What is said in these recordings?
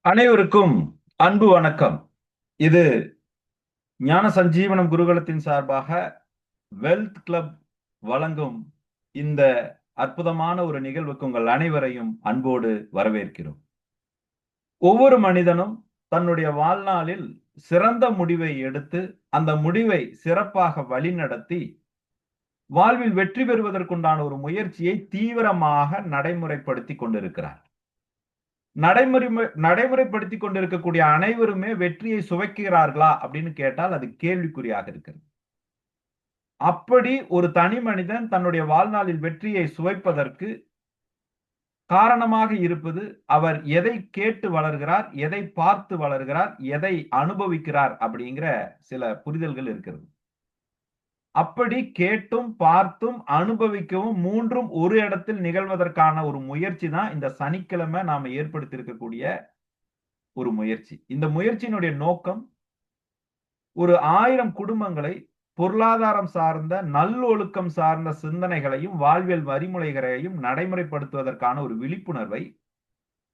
அனைவருக்கும் அன்பு வணக்கம். இது ஞான சஞ்சீவனம் குருகுலத்தின் சார்பாக வெல்த் கிளப் வழங்கும் இந்த அற்புதமான ஒரு நிகழ்வுக்கு உங்கள் அனைவரையும் அன்போடு வரவேற்கிறோம். ஒவ்வொரு மனிதனும் தன்னுடைய வாழ்நாளில் சிறந்த முடிவை எடுத்து அந்த முடிவை சிறப்பாக வழிநடத்தி வாழ்வில் வெற்றி பெறுவதற்குண்டான ஒரு முயற்சியை தீவிரமாக நடைமுறைப்படுத்தி கொண்டிருக்கிறார். நடைமுறைப்படுத்திக் கொண்டிருக்கக்கூடிய அனைவருமே வெற்றியை சுவைக்கிறார்களா அப்படின்னு கேட்டால் அது கேள்விக்குறியாக இருக்கிறது. அப்படி ஒரு தனி மனிதன் தன்னுடைய வாழ்நாளில் வெற்றியை சுவைப்பதற்கு காரணமாக இருப்பது அவர் எதை கேட்டு வளர்கிறார், எதை பார்த்து வளர்கிறார், எதை அனுபவிக்கிறார் அப்படிங்கிற சில புரிதல்கள் இருக்கிறது. அப்படி கேட்டும் பார்த்தும் அனுபவிக்கவும் மூன்றும் ஒரு இடத்தில் நிகழ்வதற்கான ஒரு முயற்சி தான் இந்த சனிக்கிழமை நாம ஏற்படுத்தி இருக்கக்கூடிய ஒரு முயற்சி. இந்த முயற்சியினுடைய நோக்கம் ஒரு 1000 குடும்பங்களை பொருளாதாரம் சார்ந்த நல்லொழுக்கம் சார்ந்த சிந்தனைகளையும் வாழ்வியல் வழிமுறைகளையும் நடைமுறைப்படுத்துவதற்கான ஒரு விழிப்புணர்வை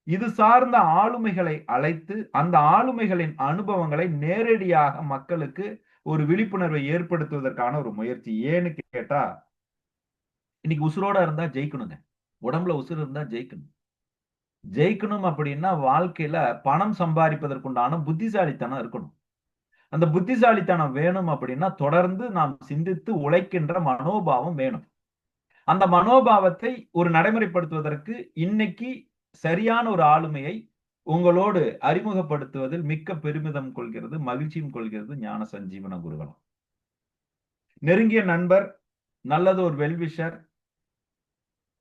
இது சார்ந்த ஆளுமைகளை அழைத்து அந்த ஆளுமைகளின் அனுபவங்களை நேரடியாக மக்களுக்கு ஒரு விழிப்புணர்வை ஏற்படுத்துவதற்கான ஒரு முயற்சி. ஏன்னு கேட்டா, இன்னைக்கு உசுரோட இருந்தா ஜெயிக்கணுங்க. உடம்புல உசுறு இருந்தா ஜெயிக்கணும். ஜெயிக்கணும் அப்படின்னா வாழ்க்கையில பணம் சம்பாதிப்பதற்குண்டான புத்திசாலித்தனம் இருக்கணும். அந்த புத்திசாலித்தனம் வேணும் அப்படின்னா தொடர்ந்து நாம் சிந்தித்து உழைக்கின்ற மனோபாவம் வேணும். அந்த மனோபாவத்தை ஒரு நடைமுறைப்படுத்துவதற்கு இன்னைக்கு சரியான ஒரு ஆளுமையை உங்களோடு அறிமுகப்படுத்துவதில் மிக்க பெருமிதம் கொள்கிறது, மகிழ்ச்சியும் கொள்கிறது ஞான சஞ்சீவன குருகுலம். நெருங்கிய நண்பர், நல்லது ஒரு வெல்விஷர்.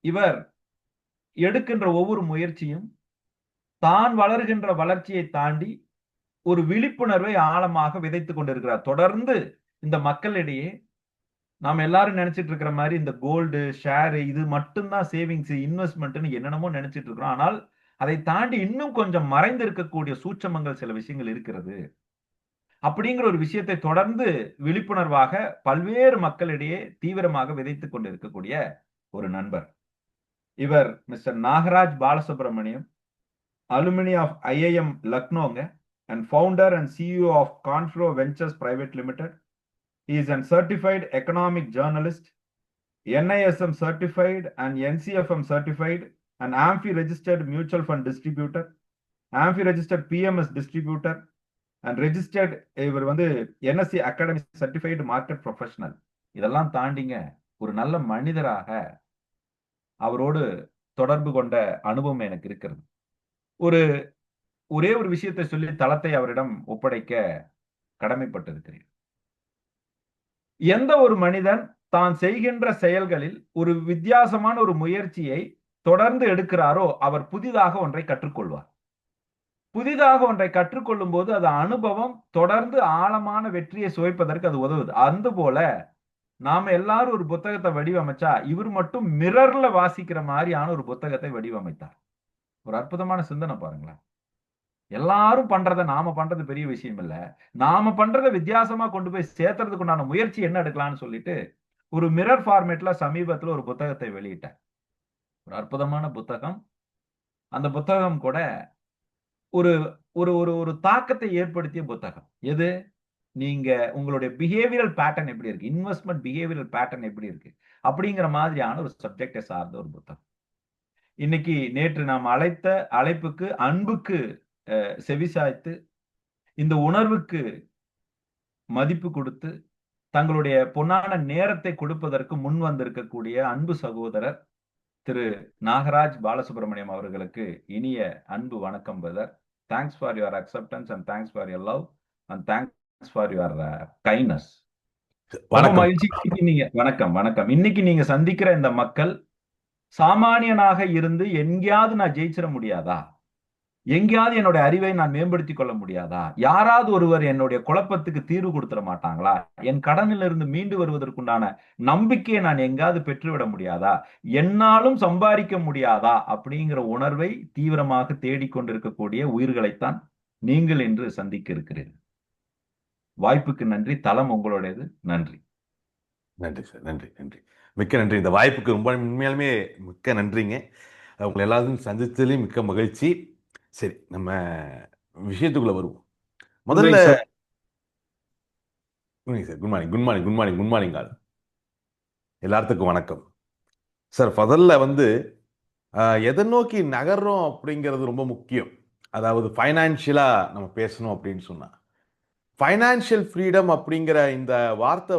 இவர் எடுக்கின்ற ஒவ்வொரு முயற்சியும் தான் வளர்கின்ற வளர்ச்சியை தாண்டி ஒரு விழிப்புணர்வை ஆழமாக விதைத்துக் கொண்டிருக்கிறார். தொடர்ந்து இந்த மக்களிடையே நாம் எல்லாரும் நினைச்சிட்டு இருக்கிற மாதிரி இந்த கோல்டு ஷேர் இது மட்டும்தான் சேவிங்ஸ் இன்வெஸ்ட்மெண்ட்னு என்னென்னமோ நினைச்சிட்டு இருக்கிறோம். ஆனால் அதை தாண்டி இன்னும் கொஞ்சம் மறைந்து இருக்கக்கூடிய சூட்சமங்கள் சில விஷயங்கள் இருக்கிறது. அப்படிங்கிற ஒரு விஷயத்தை தொடர்ந்து விழிப்புணர்வாக பல்வேறு மக்களிடையே தீவிரமாக விதைத்துக் கொண்டிருக்கக்கூடிய ஒரு நண்பர். இவர் mister Nagaraj Balasubramaniam, alumni of IIM லக்னோங்க, and founder and CEO of Conflow Ventures Private Limited. He is a certified economic journalist, NISM certified and NCFM certified, an AMFI registered mutual fund distributor, AMFI registered PMS distributor, and registered இவர் வந்து NSC Academy certified market professional. இதெல்லாம் தாண்டிங்க ஒரு நல்ல மனிதராக அவரோடு தொடர்பு கொண்ட அனுபவம் எனக்கு இருக்கிறது. ஒரே ஒரு விஷயத்தை சொல்லி தளத்தை அவரிடம் ஒப்படைக்க கடமைப்பட்டிருக்கிறேன். எந்த ஒரு மனிதன் தான் செய்கின்ற செயல்களில் ஒரு வித்தியாசமான ஒரு முயற்சியை தொடர்ந்து எடுக்கிறாரோ அவர் புதிதாக ஒன்றை கற்றுக்கொள்வார். புதிதாக ஒன்றை கற்றுக்கொள்ளும் போது அது அனுபவம் தொடர்ந்து ஆழமான வெற்றியை சுவைப்பதற்கு அது உதவுது. அந்த போல நாம எல்லாரும் ஒரு புத்தகத்தை வடிவமைச்சா இவர் மட்டும் மிரர்ல வாசிக்கிற மாதிரியான ஒரு புத்தகத்தை வடிவமைத்தார். ஒரு அற்புதமான சிந்தனை பாருங்களேன். எல்லாரும் பண்றதை நாம பண்றது பெரிய விஷயம் இல்ல, நாம பண்றதை வித்தியாசமா கொண்டு போய் சேர்த்துறதுக்கு உண்டான முயற்சி என்ன எடுக்கலாம்னு சொல்லிட்டு ஒரு மிரர் ஃபார்மேட்ல சமீபத்துல ஒரு புத்தகத்தை வெளியிட்டார். ஒரு அற்புதமான புத்தகம். அந்த புத்தகம் கூட ஒரு ஒரு ஒரு ஒரு தாக்கத்தை ஏற்படுத்திய புத்தகம். எது? நீங்க உங்களுடைய பிஹேவியரல் பேட்டர்ன் எப்படி இருக்கு, இன்வெஸ்ட்மெண்ட் பிஹேவியரல் பேட்டர்ன் எப்படி இருக்கு அப்படிங்கிற மாதிரியான ஒரு சப்ஜெக்டை சார்ந்த ஒரு புத்தகம். இன்னைக்கு நேற்று நாம் அழைத்த அழைப்புக்கு அன்புக்கு செவிசாய்த்து இந்த உணர்வுக்கு மதிப்பு கொடுத்து தங்களுடைய பொன்னான நேரத்தை கொடுப்பதற்கு முன் வந்திருக்கக்கூடிய அன்பு சகோதரர் திரு நாகராஜ் பாலசுப்ரமணியம் அவர்களுக்கு இனிய அன்பு வணக்கம் brother. Thanks for your acceptance and thanks for your love and thanks for your kindness. மகிழ்ச்சி. வணக்கம் வணக்கம். இன்னைக்கு நீங்க சந்திக்கிற இந்த மக்கள் சாமானியனாக இருந்து எங்கேயாவது நான் ஜெயிச்சிட முடியாதா, எங்கேயாவது என்னுடைய அறிவை நான் மேம்படுத்திக் கொள்ள முடியாதா, யாராவது ஒருவர் என்னுடைய குழப்பத்துக்கு தீர்வு கொடுத்துட மாட்டாங்களா, என் கடனிலிருந்து மீண்டு வருவதற்குண்டான நம்பிக்கையை நான் எங்காவது பெற்றுவிட முடியாதா, என்னாலும் சம்பாதிக்க முடியாதா அப்படிங்கிற உணர்வை தீவிரமாக தேடிக்கொண்டிருக்கக்கூடிய உயிர்களைத்தான் நீங்கள் இன்று சந்திக்க இருக்கிறீர்கள். வாய்ப்புக்கு நன்றி. தளம் உங்களுடையது. நன்றி. நன்றி சார். நன்றி நன்றி. மிக்க நன்றி. இந்த வாய்ப்புக்கு ரொம்ப உண்மையாலுமே மிக்க நன்றிங்க. உங்களை எல்லாரும் சந்தித்ததுலேயும் மிக்க மகிழ்ச்சி. சரி, நம்ம விஷயத்துக்குள்ள வருவோம். குட் முதல்ல morning sir. Sir, good morning, good morning, good morning, good morning all. எல்லாத்துக்கும் வணக்கம். சார், முதல்ல எதை நோக்கி நகர்றோம் அப்படிங்கிறது ரொம்ப முக்கியம். அதாவது ஃபைனான்ஷியலா நம்ம பேசணும் அப்படின்னு சொன்னா ஃபைனான்ஷியல் ஃப்ரீடம் அப்படிங்கிற இந்த வார்த்தை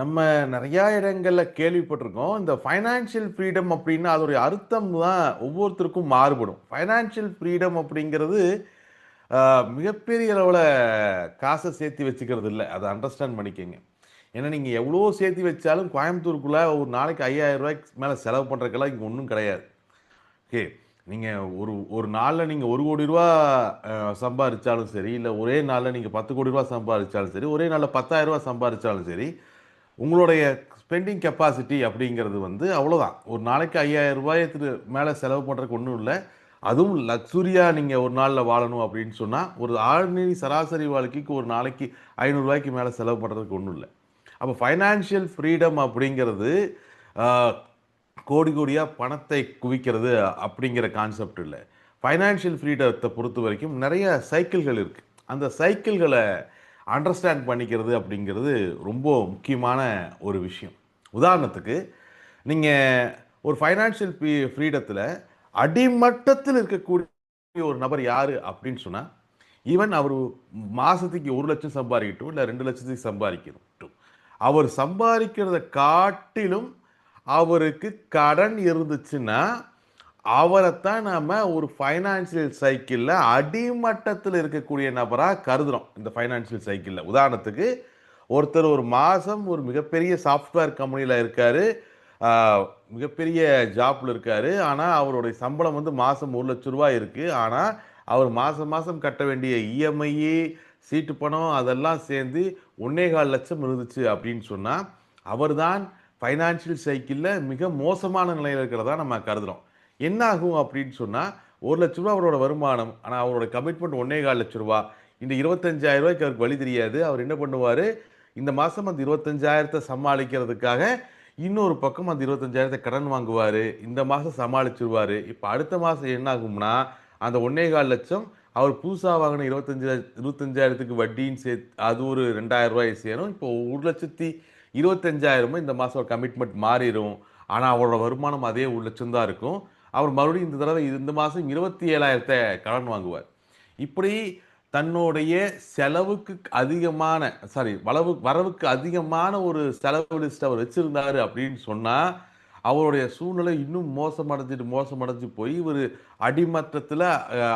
நம்ம நிறைய இடங்கள்ல கேள்விப்பட்டிருக்கோம். இந்த ஃபைனான்ஷியல் ஃப்ரீடம் அப்படின்னா அதோடைய அர்த்தம் தான் ஒவ்வொருத்தருக்கும் மாறுபடும். ஃபைனான்ஷியல் ஃப்ரீடம் அப்படிங்கிறது மிகப்பெரிய அளவில் காசை சேர்த்து வச்சுக்கிறது இல்லை. அதை அண்டர்ஸ்டாண்ட் பண்ணிக்கங்க. ஏன்னா நீங்கள் எவ்வளோ சேர்த்து வச்சாலும் கோயம்புத்தூருக்குள்ள ஒரு நாளைக்கு 5000 ரூபாய்க்கு மேலே செலவு பண்ணுறதுக்கெல்லாம் இங்கே ஒன்றும் கிடையாது. ஓகே, நீங்கள் ஒரு ஒரு நாளில் நீங்கள் 1 கோடி ரூபா சம்பாதிச்சாலும் சரி, இல்லை ஒரே நாளில் நீங்கள் 10 கோடி ரூபா சம்பாதிச்சாலும் சரி, ஒரே நாளில் 10,000 ரூபா சம்பாதிச்சாலும் சரி, உங்களுடைய ஸ்பெண்டிங் கெப்பாசிட்டி அப்படிங்கிறது அவ்வளோதான். ஒரு நாளைக்கு 5000 ரூபாயத்துக்கு மேலே செலவு பண்ணுறதுக்கு ஒன்றும் இல்லை. அதுவும் லக்ஸுரியாக நீங்கள் ஒரு நாளில் வாழணும் அப்படின்னு சொன்னால் ஒரு ஆர்டினரி சராசரி வாழ்க்கைக்கு ஒரு நாளைக்கு 500 ரூபாய்க்கு மேலே செலவு பண்ணுறதுக்கு ஒன்றும் இல்லை. அப்போ ஃபைனான்ஷியல் ஃப்ரீடம் அப்படிங்கிறது கோடி கோடியாக பணத்தை குவிக்கிறது அப்படிங்கிற கான்செப்ட் இல்லை. ஃபைனான்ஷியல் ஃப்ரீடத்தை பொறுத்த வரைக்கும் நிறைய சைக்கிள்கள் இருக்குது. அந்த சைக்கிள்களை அண்டர்ஸ்டாண்ட் பண்ணிக்கிறது அப்படிங்கிறது ரொம்ப முக்கியமான ஒரு விஷயம். உதாரணத்துக்கு நீங்கள் ஒரு ஃபைனான்ஷியல் ஃப்ரீடத்தில் அடிமட்டத்தில் இருக்கக்கூடிய ஒரு நபர் யார் அப்படின்னு சொன்னால், ஈவன் அவர் மாதத்துக்கு 1 லட்சம் சம்பாதிக்கட்டும், இல்லை 2 லட்சத்துக்கு சம்பாதிக்கட்டும், அவர் சம்பாதிக்கிறத காட்டிலும் அவருக்கு கடன் இருந்துச்சுன்னா அவரைத்தான் நாம ஒரு ஃபைனான்சியல் சைக்கிளில் அடிமட்டத்தில் இருக்கக்கூடிய நபராக கருதுறோம். இந்த ஃபைனான்சியல் சைக்கிளில் உதாரணத்துக்கு ஒருத்தர் ஒரு மாதம் ஒரு மிகப்பெரிய சாஃப்ட்வேர் கம்பெனியில் இருக்காரு, மிகப்பெரிய ஜாப்ல இருக்காரு. ஆனால் அவருடைய சம்பளம் மாதம் 1 லட்சம் ரூபாய் இருக்கு. ஆனால் அவர் மாதம் மாதம் கட்ட வேண்டிய இஎம்ஐ, சீட்டு பணம் அதெல்லாம் சேர்ந்து 1,4 லட்சம் இருந்துச்சு அப்படின்னு சொன்னால் அவர் தான் ஃபைனான்சியல் சைக்கிளில் மிக மோசமான நிலையில் இருக்கிறதா நம்ம கருதுறோம். என்ன ஆகும் அப்படின்னு சொன்னால், 1 லட்ச ரூபா அவரோட வருமானம், ஆனால் அவரோட கமிட்மெண்ட் 1,4 லட்ச ரூபா. இந்த 25,000 ரூபாய்க்கு அவருக்கு வழி தெரியாது. அவர் என்ன பண்ணுவார், இந்த மாதம் அந்த 25,000 சமாளிக்கிறதுக்காக இன்னொரு பக்கம் அந்த 25,000 கடன் வாங்குவார். இந்த மாதம் சமாளிச்சிருவார். இப்போ அடுத்த மாதம் என்ன ஆகும்னா, அந்த 1,4 லட்சம் அவர் புதுசாக வாங்கின 25,000க்கு வட்டின்னு சேர்த்து அது ஒரு 2,000 ரூபாய் சேரும். இப்போ 1,25,000 இந்த மாதம் கமிட்மெண்ட் மாறிடும். ஆனால் அவரோட வருமானம் அதே 1 லட்சம் தான் இருக்கும். அவர் மறுபடியும் இந்த தடவை இந்த மாதம் 27,000 கடன் வாங்குவார். இப்படி தன்னுடைய செலவுக்கு அதிகமான வரவுக்கு அதிகமான ஒரு செலவு லிஸ்ட் அவர் வச்சிருந்தாரு அப்படின்னு சொன்னா அவருடைய சூழ்நிலை இன்னும் மோசமடைஞ்சு போய் இவர் அடிமட்டத்தில்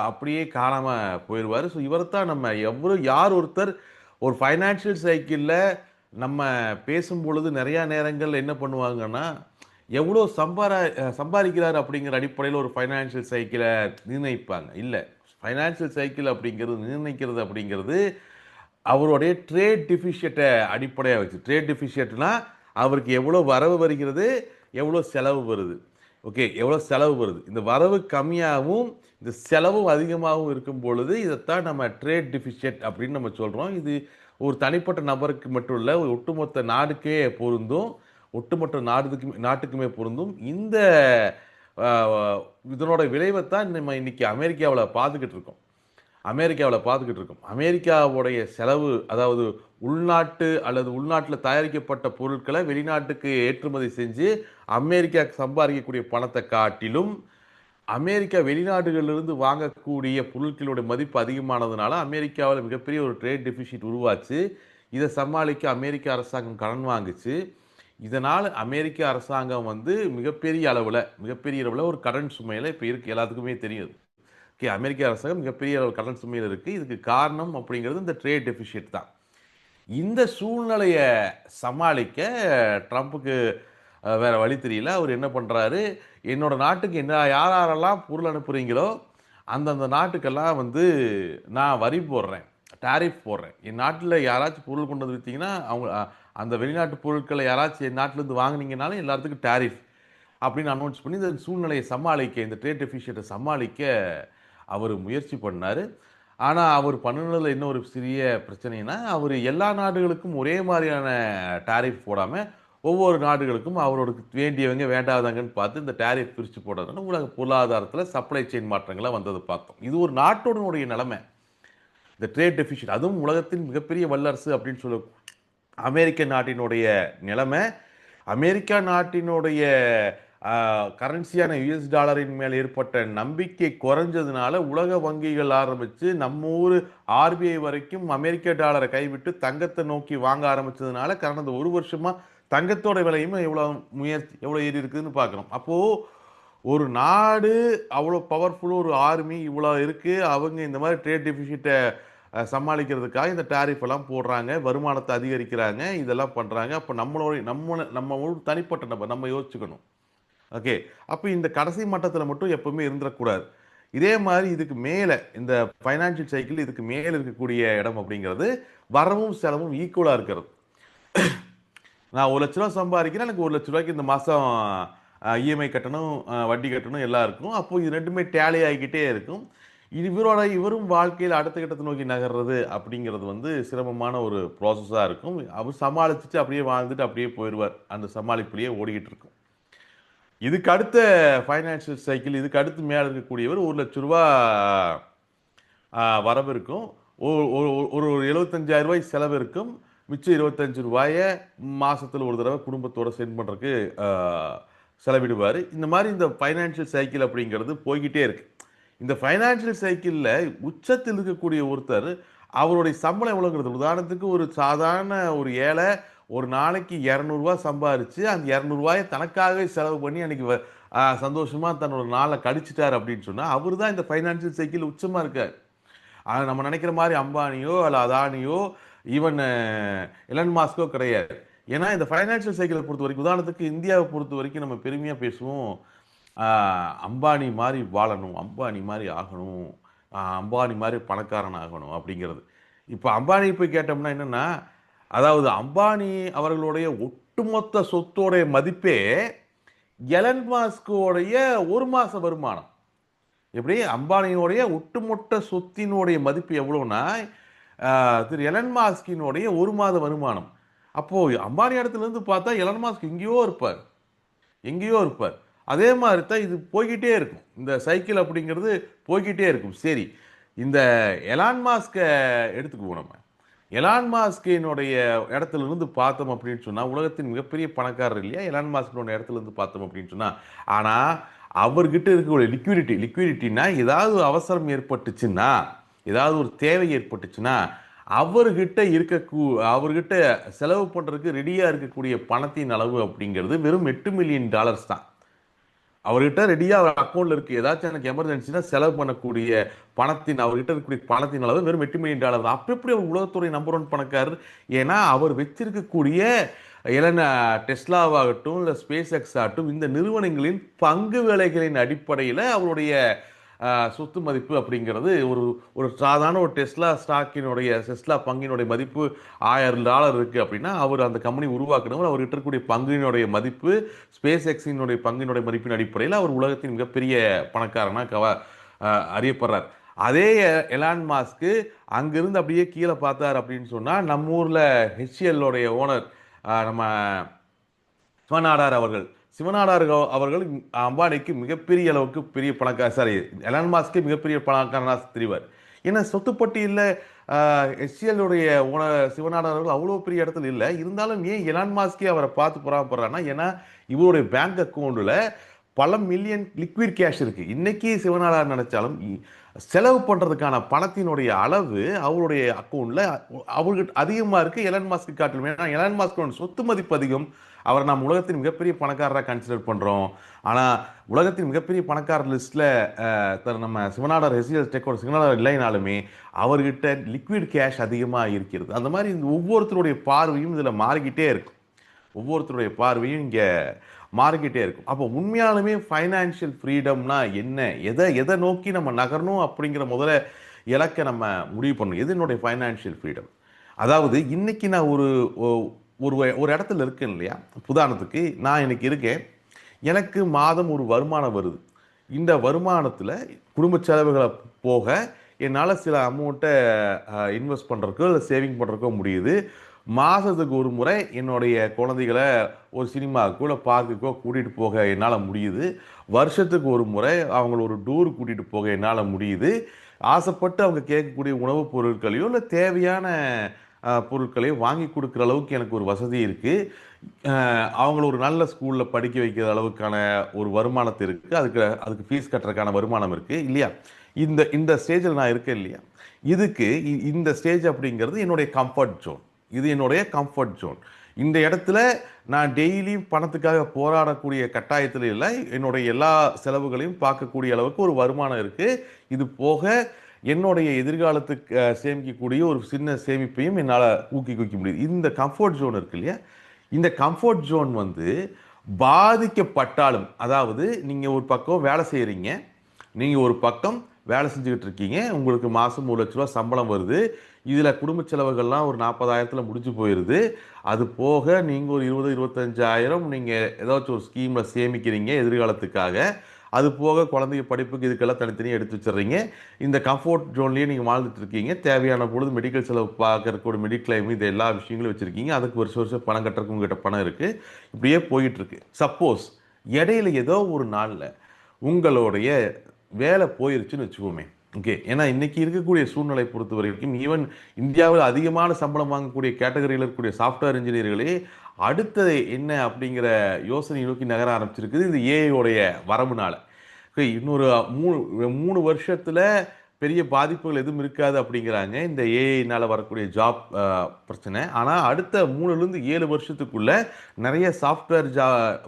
அப்படியே காணாம போயிடுவார். ஸோ இவரைத்தான் நம்ம யார் ஒருத்தர் ஒரு ஃபைனான்சியல் சைக்கிளில் நம்ம பேசும் பொழுது நிறைய நேரங்கள் என்ன பண்ணுவாங்கன்னா, எவ்வளோ சம்பாதிக்கிறார் அப்படிங்கிற அடிப்படையில் ஒரு ஃபைனான்சியல் சைக்கிளை நிர்ணயிப்பாங்க. இல்லை, ஃபைனான்சியல் சைக்கிள் அப்படிங்கிறது நிர்ணயிக்கிறது அப்படிங்கிறது அவருடைய ட்ரேட் டிஃபிஷியட்டை அடிப்படையாக வச்சு. ட்ரேட் டிஃபிஷியட்னா அவருக்கு எவ்வளோ வரவு வருகிறது, எவ்வளோ செலவு வருது. ஓகே, எவ்வளோ செலவு வருது, இந்த வரவு கம்மியாகவும் இந்த செலவும் அதிகமாகவும் இருக்கும் பொழுது இதைத்தான் நம்ம ட்ரேட் டிஃபிஷியட் அப்படின்னு நம்ம சொல்கிறோம். இது ஒரு தனிப்பட்ட நபருக்கு மட்டும் இல்லை, ஒரு ஒட்டுமொத்த நாடுக்கே பொருந்தும். ஒட்டுமொத்த நாட்டுக்குமே பொருந்தும். இதனோட விளைவைத்தான் நம்ம இன்னைக்கு அமெரிக்காவில் பார்த்துக்கிட்டு இருக்கோம். அமெரிக்காவுடைய செலவு, அதாவது உள்நாட்டு அல்லது உள்நாட்டில் தயாரிக்கப்பட்ட பொருட்களை வெளிநாட்டுக்கு ஏற்றுமதி செஞ்சு அமெரிக்கா சம்பாதிக்கக்கூடிய பணத்தை காட்டிலும் அமெரிக்கா வெளிநாடுகளிலிருந்து வாங்கக்கூடிய பொருட்களுடைய மதிப்பு அதிகமானதுனால அமெரிக்காவில் மிகப்பெரிய ஒரு ட்ரேட் டெபிசிட் உருவாச்சு. இதை சமாளிக்க அமெரிக்க அரசாங்கம் கடன் வாங்குச்சு. இதனால் அமெரிக்க அரசாங்கம் மிகப்பெரிய அளவில் ஒரு கடன் சுமையில் இப்போ இருக்கு, எல்லாத்துக்குமே தெரியுது. ஓகே, அமெரிக்க அரசாங்கம் மிகப்பெரிய அளவு கடன் சுமையில் இருக்கு. இதுக்கு காரணம் அப்படிங்கிறது இந்த ட்ரேட் டெபிசிட் தான். இந்த சூழ்நிலையை சமாளிக்க ட்ரம்ப்புக்கு வேற வழி தெரியல. அவர் என்ன பண்றாரு, என்னோட நாட்டுக்கு யாரெல்லாம் பொருள் அனுப்புறீங்களோ அந்தந்த நாட்டுக்கெல்லாம் நான் வரி போடுறேன், டாரிஃப் போடுறேன். என் நாட்டில் யாராச்சும் பொருள் கொண்டு வந்து விற்றீங்கன்னா அவங்க அந்த வெளிநாட்டு பொருட்களை யாராச்சும் என் நாட்டிலேருந்து வாங்கினீங்கனாலும் எல்லாத்துக்கும் டாரிஃப் அப்படின்னு அனௌன்ஸ் பண்ணி இந்த சூழ்நிலையை சமாளிக்க, இந்த ட்ரேட் டெபிசிட்டை சமாளிக்க அவர் முயற்சி பண்ணார். ஆனால் அவர் பண்ணினதில் இன்னொரு சிறிய பிரச்சனைனா, அவர் எல்லா நாடுகளுக்கும் ஒரே மாதிரியான டாரிஃப் போடாமல் ஒவ்வொரு நாடுகளுக்கும் அவரோட வேண்டியவங்க வேண்டாதவங்கன்னு பார்த்து இந்த டேரிஃப் பிரித்து போடுறதுனால உலக பொருளாதாரத்தில் சப்ளை செயின் மாற்றங்களாக வந்தது பார்த்தோம். இது ஒரு நாட்டோடைய நிலைமை, இந்த ட்ரேட் டெபிசிட். அதுவும் உலகத்தின் மிகப்பெரிய வல்லரசு அப்படின்னு சொல்ல அமெரிக்க நாட்டினுடைய நிலைமை. அமெரிக்கா நாட்டினுடைய கரன்சியான யுஎஸ் டாலரின் மேல் ஏற்பட்ட நம்பிக்கை குறைஞ்சதுனால உலக வங்கிகள் ஆரம்பித்து நம்ம ஊர் ஆர்பிஐ வரைக்கும் அமெரிக்க டாலரை கைவிட்டு தங்கத்தை நோக்கி வாங்க ஆரம்பிச்சதுனால கடந்த ஒரு வருஷமா தங்கத்தோட விலையும் எவ்வளோ ஏறி இருக்குதுன்னு பார்க்கணும். அப்போது ஒரு நாடு அவ்வளோ பவர்ஃபுல்லாக ஒரு ஆர்மி இவ்வளோ இருக்குது, அவங்க இந்த மாதிரி ட்ரேட் டெபிசிட்டை சமாளிக்கிறதுக்காக இந்த டேரிஃப் எல்லாம் போடுறாங்க, வருமானத்தை அதிகரிக்கிறாங்க, இதெல்லாம் பண்ணுறாங்க. அப்போ நம்ம ஒரு தனிப்பட்ட நபர் நம்ம யோசிச்சுக்கணும். ஓகே, அப்போ இந்த கடைசி மட்டத்தில் மட்டும் எப்பவுமே இருந்துடக்கூடாது. இதே மாதிரி இதுக்கு மேலே இந்த ஃபைனான்சியல் சைக்கிள் இதுக்கு மேலே இருக்கக்கூடிய இடம் அப்படிங்கிறது வரவும் செலவும் ஈக்குவலாக இருக்கிறது. நான் 1 லட்ச ரூபா சம்பாதிக்கிறேன், எனக்கு 1 லட்ச ரூபாய்க்கு இந்த மாதம் இஎம்ஐ கட்டணும், வட்டி கட்டணும் எல்லாம் இருக்கும். அப்போது இது ரெண்டுமே டேலி ஆகிக்கிட்டே இருக்கும். இவரும் வாழ்க்கையில் அடுத்த கட்டத்தை நோக்கி நகர்றது அப்படிங்கிறது வந்து சிரமமான ஒரு ப்ராசஸாக இருக்கும். அவர் சமாளிச்சுட்டு அப்படியே வாழ்ந்துட்டு அப்படியே போயிடுவார், அந்த சமாளிப்புலேயே ஓடிக்கிட்டு இருக்கும். இதுக்கு அடுத்த ஃபைனான்சியல் சைக்கிள், இதுக்கு அடுத்து மேலே இருக்கக்கூடியவர் 1 லட்ச ரூபா வரவு இருக்கும், ஒரு 75,000 ரூபாய் செலவு இருக்கும், மிச்சம் 25 ரூபாயை மாதத்தில் ஒரு தடவை குடும்பத்தோடு சென்ட் பண்ணுறதுக்கு செலவிடுவார். இந்த மாதிரி இந்த ஃபைனான்சியல் சைக்கிள் அப்படிங்கிறது போய்கிட்டே இருக்கு. இந்த ஃபைனான்சியல் சைக்கிளில் உச்சத்தில் இருக்கக்கூடிய ஒருத்தர் அவருடைய சம்பளம் எவ்வளோங்கிறது, உதாரணத்துக்கு ஒரு சாதாரண ஒரு ஏழை ஒரு நாளைக்கு 200 ரூபா சம்பாரிச்சு அந்த 200 ரூபாயை தனக்காகவே செலவு பண்ணி அன்னைக்கு சந்தோஷமா தன்னோட நாளை கழிச்சிட்டார் அப்படின்னு சொன்னா அவர் தான் இந்த ஃபைனான்சியல் சைக்கிள் உச்சமா இருக்கார். நம்ம நினைக்கிற மாதிரி அம்பானியோ அல்ல அதானியோ ஈவன் எலன் மாஸ்கோ கிடையாது. ஏன்னா இந்த ஃபைனான்சியல் சைக்கிளை பொறுத்த வரைக்கும், உதாரணத்துக்கு இந்தியாவை பொறுத்த வரைக்கும் நம்ம பெருமையாக பேசுவோம், அம்பானி மாதிரி வாழணும், அம்பானி மாதிரி ஆகணும், அம்பானி மாதிரி பணக்காரன் ஆகணும் அப்படிங்கிறது. இப்போ அம்பானி போய் கேட்டோம்னா என்னன்னா, அதாவது அம்பானி அவர்களுடைய ஒட்டுமொத்த சொத்தோடைய மதிப்பே எலன் மாஸ்கோடைய ஒரு மாச வருமானம். எப்படி அம்பானியோடைய ஒட்டுமொத்த சொத்தினுடைய மதிப்பு எவ்வளோன்னா திரு எலன் மாஸ்கினுடைய ஒரு மாத வருமானம். அப்போ அம்பானி இடத்துல இருந்து பார்த்தா எலன் மாஸ்க் எங்கேயோ இருப்பார். அதே மாதிரி தான் இது போய்கிட்டே இருக்கும், இந்த சைக்கிள் அப்படிங்கிறது போய்கிட்டே இருக்கும். சரி, இந்த எலான் மாஸ்கை எடுத்துக்குவோம். நம்ம எலான் மாஸ்கினுடைய இடத்துல இருந்து பார்த்தோம் அப்படின்னு சொன்னா உலகத்தின் மிகப்பெரிய பணக்காரர் இல்லையா எலான் மாஸ்கினுடைய இடத்துல இருந்து பார்த்தோம் அப்படின்னு சொன்னா, ஆனா அவர்கிட்ட இருக்கக்கூடிய லிக்விடிட்டினா ஏதாவது அவசரம் ஏற்பட்டுச்சுன்னா, ஏதாவது ஒரு தேவை ஏற்பட்டுச்சுன்னா அவர்கிட்ட செலவு பண்றதுக்கு ரெடியா இருக்கக்கூடிய பணத்தின் அளவு அப்படிங்கிறது வெறும் $8 மில்லியன் தான். அவர்கிட்ட ரெடியா அக்கௌண்ட்ல இருக்கு, ஏதாச்சும் எனக்கு எமர்ஜென்சினா செலவு பண்ணக்கூடிய அவர்கிட்ட இருக்கக்கூடிய பணத்தின் அளவு வெறும் $8 மில்லியன் தான். அப்ப எப்படி அவர் உலகத்துறை நம்பர் 1 பணக்காரர்? ஏன்னா அவர் வச்சிருக்கக்கூடிய டெஸ்லாவாகட்டும் இல்ல ஸ்பேஸ் எக்ஸ் ஆகட்டும் இந்த நிறுவனங்களின் பங்கு விலைகளின் அடிப்படையில் அவருடைய சொத்து மதிப்பு அப்படிங்கிறது ஒரு சாதாரண ஒரு டெஸ்லா பங்கினுடைய மதிப்பு $1000 இருக்கு அப்படின்னா அவர் அந்த கம்பெனி உருவாக்கணும், அவர்கிட்ட இருக்கக்கூடிய பங்கினுடைய மதிப்பு ஸ்பேஸ் எக்ஸினுடைய பங்கினுடைய மதிப்பின் அடிப்படையில் அவர் உலகத்தின் மிகப்பெரிய பணக்காரனா அறியப்படுறார். அதே எலான் மாஸ்க்கு அங்கிருந்து அப்படியே கீழே பார்த்தார் அப்படின்னு சொன்னா நம்ம ஊர்ல ஹெச்எல்லுடைய ஓனர் நம்ம சிவநாடார் அவர்கள் அம்பானிக்கு மிகப்பெரிய அளவுக்கு பெரிய எலான் மாஸ்கே மிகப்பெரிய பணக்காரனாக தெரிவார். ஏன்னா சொத்துப்பட்டியலில் ஹெச்எல்லுடைய சிவநாடார் அவர்கள் அவ்வளோ பெரிய இடத்துல இல்லை. இருந்தாலும் ஏன் எலான் மாஸ்கே அவரை பார்த்து பொறாமப்படுறான்னா, ஏன்னா இவருடைய பேங்க் அக்கௌண்ட்டில் பல மில்லியன் லிக்விட் கேஷ் இருக்கு. இன்னைக்கு சிவநாடார் நினைச்சாலும் செலவு பண்றதுக்கான பணத்தினுடைய அளவு அவருடைய அக்கௌண்ட்ல அவருக்கு அதிகமா இருக்கு எலன் மாஸ்க்கு காட்டிலும். ஏன்னா எலன் மாஸ்கோட சொத்து மதிப்பு அதிகம், அவரை நம்ம உலகத்தின் மிகப்பெரிய பணக்காரராக கன்சிடர் பண்றோம். ஆனா உலகத்தின் மிகப்பெரிய பணக்காரர் லிஸ்ட்ல நம்ம சிவநாடார் ஹெச்எல் டெக்கோட சிவநாடார் இல்லைனாலுமே அவர்கிட்ட லிக்விட் கேஷ் அதிகமா இருக்கிறது. அந்த மாதிரி இந்த ஒவ்வொருத்தருடைய பார்வையும் இதுல மாறிக்கிட்டே இருக்கும், மாறிக்கிட்டே இருக்கும். அப்போ உண்மையாலுமே ஃபைனான்சியல் ஃப்ரீடம்னா என்ன, எதை நோக்கி நம்ம நகரணும் அப்படிங்கிற முதல்ல இலக்கை நம்ம முடிவு பண்ணணும். எது என்னுடைய ஃபைனான்சியல் ஃப்ரீடம்? அதாவது இன்னைக்கு நான் ஒரு இடத்துல இருக்கேன் இல்லையா, உதாரணத்துக்கு நான் இன்னைக்கு இருக்கேன், எனக்கு மாதம் ஒரு வருமானம் வருது. இந்த வருமானத்தில் குடும்ப செலவுகளை போக என்னால் சில அமௌண்ட்டை இன்வெஸ்ட் பண்ணுறக்கோ இல்லை சேவிங் பண்ணுறக்கோ முடியுது. மாதத்துக்கு ஒரு முறை என்னுடைய குழந்தைகளை ஒரு சினிமாவுக்கோ இல்லை பார்க்குக்கோ கூட்டிகிட்டு போக என்னால் முடியுது. வருஷத்துக்கு ஒரு முறை அவங்கள ஒரு டூர் கூட்டிகிட்டு போக என்னால் முடியுது. ஆசைப்பட்டு அவங்க கேட்கக்கூடிய உணவுப் பொருட்களையோ இல்லை தேவையான பொருட்களையோ வாங்கி கொடுக்குற அளவுக்கு எனக்கு ஒரு வசதி இருக்குது. அவங்கள ஒரு நல்ல ஸ்கூலில் படிக்க வைக்கிற அளவுக்கான ஒரு வருமானத்தை இருக்குது. அதுக்கு அதுக்கு ஃபீஸ் கட்டுறதுக்கான வருமானம் இருக்குது இல்லையா? இந்த இந்த ஸ்டேஜில் நான் இருக்கேன் இல்லையா? இதுக்கு இந்த ஸ்டேஜ் அப்படிங்கிறது என்னுடைய கம்ஃபர்ட் ஜோன். இது என்னுடைய கம்ஃபர்ட் ஜோன். இந்த இடத்துல நான் டெய்லியும் பணத்துக்காக போராடக்கூடிய கட்டாயத்தில் இல்லை. என்னுடைய எல்லா செலவுகளையும் பார்க்கக்கூடிய அளவுக்கு ஒரு வருமானம் இருக்குது. இது போக என்னுடைய எதிர்காலத்துக்கு சேமிக்கக்கூடிய ஒரு சின்ன சேமிப்பையும் என்னால் ஊக்கி முடியுது. இந்த கம்ஃபர்ட் ஜோன் இருக்கு இல்லையா? இந்த கம்ஃபர்ட் ஜோன் வந்து பாதிக்கப்பட்டாலும், அதாவது நீங்கள் ஒரு பக்கம் வேலை செய்கிறீங்க, நீங்கள் ஒரு பக்கம் வேலை செஞ்சுக்கிட்டு இருக்கீங்க, உங்களுக்கு மாதம் 1 லட்ச ரூபா சம்பளம் வருது, இதில் குடும்ப செலவுகள்லாம் ஒரு 40,000த்தில் முடிஞ்சு போயிடுது. அது போக நீங்கள் ஒரு 20-25,000 நீங்கள் ஏதாச்சும் ஒரு ஸ்கீமில் சேமிக்கிறீங்க எதிர்காலத்துக்காக. அது போக குழந்தைய படிப்புக்கு இதுக்கெல்லாம் தனித்தனியாக எடுத்து வச்சிடுறீங்க. இந்த கம்ஃபோர்ட் ஜோன்லேயே நீங்கள் வாழ்ந்துட்டு இருக்கீங்க. தேவையான பொழுது மெடிக்கல் செலவு பார்க்கறதுக்கு ஒரு மெடிக்ளைம், இது எல்லா விஷயங்களும் வச்சுருக்கீங்க. அதுக்கு வருஷம் வருஷம் பணம் கட்டுறதுக்கு உங்ககிட்ட பணம் இருக்குது. இப்படியே போயிட்டுருக்கு. சப்போஸ் இடையில ஏதோ ஒரு நாளில் உங்களுடைய வேலை போயிருச்சுன்னு வச்சுக்கோமே. ஓகே, ஏன்னா இன்னைக்கு இருக்கக்கூடிய சூழ்நிலை பொறுத்த வரைக்கும் ஈவன் இந்தியாவில் அதிகமான சம்பளம் வாங்கக்கூடிய கேட்டகரியில் இருக்கக்கூடிய சாஃப்ட்வேர் இன்ஜினியர்களே அடுத்தது என்ன அப்படிங்கிற யோசனை நோக்கி நகர ஆரம்பிச்சிருக்குது இந்த ஏஐயோடைய வரவுனால. ஓகே, இன்னொரு 3 வருஷத்துல பெரிய பாதிப்புகள் எதுவும் இருக்காது அப்படிங்கிறாங்க இந்த ஏஐனால வரக்கூடிய ஜாப் பிரச்சனை. ஆனால் அடுத்த 3லேருந்து 7 வருஷத்துக்குள்ள நிறைய சாஃப்ட்வேர்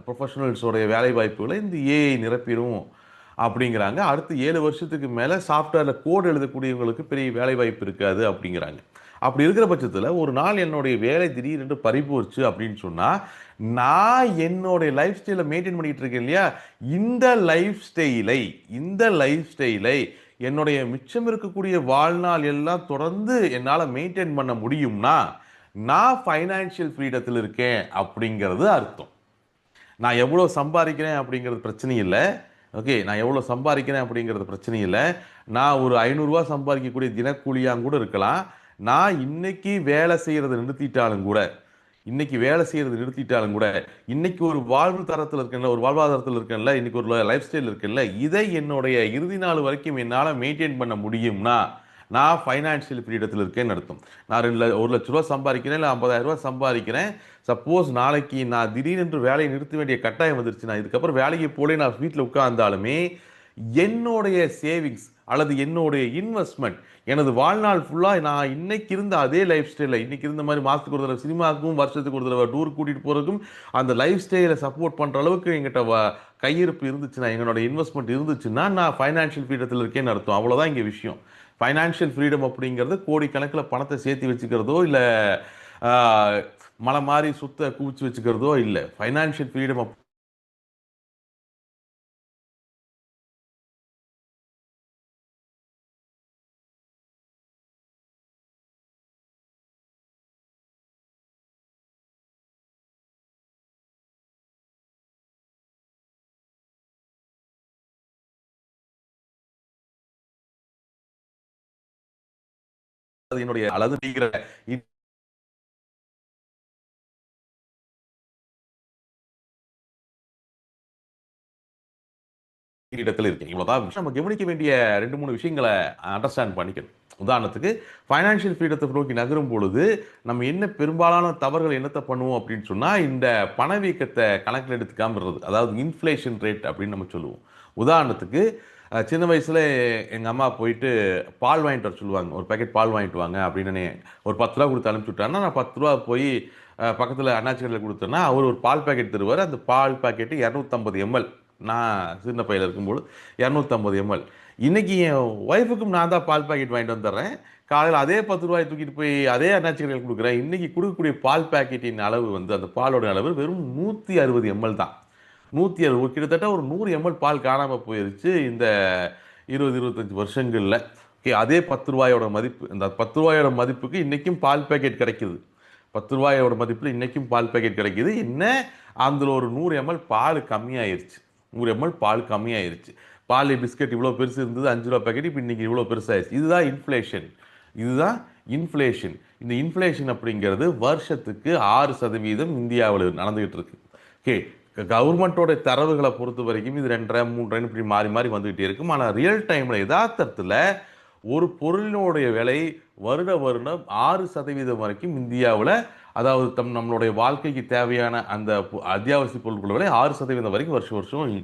ப்ரொஃபஷனல்ஸோடைய வேலை வாய்ப்புகளை இந்த ஏஐ நிரப்பிடும் அப்படிங்கிறாங்க. அடுத்து 7 வருஷத்துக்கு மேலே சாஃப்ட்வேரில் கோடு எழுதக்கூடியவங்களுக்கு பெரிய வேலை வாய்ப்பு இருக்காது அப்படிங்கிறாங்க. அப்படி இருக்கிற பட்சத்தில் ஒரு நாள் என்னுடைய வேலை திடீரென்று பறிபோச்சு அப்படின்னு சொன்னால், நான் என்னுடைய லைஃப் ஸ்டைலை மெயின்டைன் பண்ணிட்டு இருக்கேன் இல்லையா? இந்த லைஃப் ஸ்டைலை என்னுடைய மிச்சம் இருக்கக்கூடிய வாழ்நாள் எல்லாம் தொடர்ந்து என்னால் மெயின்டைன் பண்ண முடியும்னா நான் ஃபைனான்சியல் ஃப்ரீடத்தில் இருக்கேன் அப்படிங்கிறது அர்த்தம். நான் எவ்வளோ சம்பாதிக்கிறேன் அப்படிங்கிறது பிரச்சனை இல்லை. ஓகே, நான் எவ்வளோ சம்பாதிக்கிறேன் அப்படிங்கிறது பிரச்சனை இல்லை. நான் ஒரு 500 ரூபா சம்பாதிக்கக்கூடிய தினக்கூலியாக கூட இருக்கலாம். நான் இன்னைக்கு வேலை செய்யறதை நிறுத்திட்டாலும் கூட இன்னைக்கு ஒரு வாழ்வு தரத்தில் இருக்கேன்ல, ஒரு வாழ்வாதாரத்தில் இருக்கேன்ல, இன்னைக்கு ஒரு லைஃப் ஸ்டைல் இருக்குல்ல, இதை என்னுடைய இறுதி நாள் வரைக்கும் என்னால் மெயின்டைன் பண்ண முடியும்னா நான் ஃபைனான்சியல் ஃப்ரீடத்தில் இருக்கேன்னு அர்த்தம். நான் 1 லட்ச ரூபா சம்பாதிக்கிறேன், இல்லை 50,000 ரூபா சம்பாதிக்கிறேன். சப்போஸ் நாளைக்கு நான் திடீரென்று வேலையை நிறுத்த வேண்டிய கட்டாயம் வந்துருச்சு, நான் இதுக்கப்புறம் வேலைக்கு போல நான் வீட்டில் உட்கார்ந்தாலுமே என்னுடைய சேவிங்ஸ் அல்லது என்னுடைய இன்வெஸ்ட்மெண்ட் எனது வாழ்நாள் ஃபுல்லாக நான் இன்னைக்கு இருந்த அதே லைஃப் ஸ்டைலில் இன்னைக்கு இருந்த மாதிரி மாதத்துக்கு ஒரு தடவை சினிமாவுக்கும் வருஷத்துக்கு ஒரு தடவை டூர் கூட்டிகிட்டு போகிறதுக்கும் அந்த லைஃப் ஸ்டைலை சப்போர்ட் பண்ணுற அளவுக்கு எங்கிட்ட கையிருப்பு இருந்துச்சுன்னா, எங்களோட இன்வெஸ்ட்மெண்ட் இருந்துச்சுன்னா நான் ஃபைனான்ஷியல் ஃப்ரீடத்தில் இருக்கேன்னு அர்த்தம். அவ்வளோதான் இங்கே விஷயம். ஃபைனான்ஷியல் ஃப்ரீடம் அப்படிங்கிறது கோடிக்கணக்கில் பணத்தை சேர்த்து வச்சுக்கிறதோ இல்லை மலை மாதிரி சுத்த குவிச்சு வச்சுக்கிறதோ இல்லை. ஃபைனான்ஷியல் ஃப்ரீடம் என்னுடைய அளவு நீங்கிற இடத்துல இருக்கேன். இவ்வளவுதான் நம்ம கவனிக்க வேண்டிய 2-3 விஷயங்களை அண்டர்ஸ்டாண்ட் பண்ணிக்கணும். உதாரணத்துக்கு ஃபைனான்ஷியல் ஃப்ரீடத்தை நோக்கி நகரும் பொழுது நம்ம என்ன பெரும்பாலான தவறுகள் என்னத்தை பண்ணுவோம் அப்படின்னு சொன்னா, இந்த பணவீக்கத்தை கணக்கில் எடுத்துக்காம விடுறது, அதாவது இன்ஃப்ளேஷன் ரேட் அப்படின்னு நம்ம சொல்லுவோம். உதாரணத்துக்கு சின்ன வயசுல எங்க அம்மா போயிட்டு பால் வாங்கிட்டு வர சொல்லுவாங்க. ஒரு பேக்கெட் பால் வாங்கிட்டு வாங்க அப்படின்னு ஒரு 10 ரூபா கொடுத்து அனுப்பிச்சு விட்டாங்கன்னா, நான் 10 ரூபா போய் பக்கத்தில் அண்ணாச்சி கடையில் கொடுத்தேன்னா அவர் ஒரு பால் பேக்கெட் தருவார். அந்த பால் பேக்கெட்டு 250 எம்எல். நான் சின்ன பையில இருக்கும்போது 250 எம்எல். இன்னைக்கு என் ஒய்ஃபுக்கும் நான் தான் பால் பாக்கெட் வாங்கிட்டு வந்துடுறேன். காலையில் அதே 10 ரூபாய் தூக்கிட்டு போய் அதே அண்ணாச்சி கடையில் கொடுக்குறேன். இன்னைக்கு கொடுக்கக்கூடிய பால் பாக்கெட்டின் அளவு வந்து அந்த பாலோட அளவு வெறும் 160 எம்எல் தான். 160, கிட்டத்தட்ட ஒரு 100 எம்எல் பால் காணாமல் போயிருச்சு இந்த 20-25 வருஷங்களில். ஓகே, அதே 10 ரூபாயோட மதிப்பு, இந்த 10 ரூபாயோட மதிப்புக்கு இன்னைக்கும் பால் பேக்கெட் கிடைக்குது. 10 ரூபாயோட மதிப்பில் இன்னைக்கும் பால் பேக்கெட் கிடைக்குது. என்ன, அதில் ஒரு 100 எம்எல் பால் கம்மியாயிருச்சு. 100 எம்எல் பால் கம்மியாயிருச்சு. பால் பிஸ்கட் இவ்வளோ பெருசு இருந்தது 5 ரூபா பேக்கெட், இப்போ இன்னைக்கு இவ்வளோ பெருசாயிருச்சு. இதுதான் இன்ஃப்ளேஷன். இதுதான் இன்ஃப்ளேஷன். இந்த இன்ஃப்ளேஷன் அப்படிங்கிறது வருஷத்துக்கு 6% இந்தியாவில் நடந்துகிட்டு இருக்கு. ஓகே, கவர்மெண்ட்டோட தரவுகளை பொறுத்த வரைக்கும் இது 2.5 3 இப்படி மாறி மாறி வந்துகிட்டே இருக்கும். ஆனால் ரியல் டைம்ல யதார்த்தத்தில் ஒரு பொருளினுடைய விலை வருட வருடம் 6% வரைக்கும் இந்தியாவில், அதாவது நம்மளுடைய வாழ்க்கைக்கு தேவையான அந்த அத்தியாவசிய பொருட்களோட விலை 6% வரைக்கும் வருஷம் வருஷம்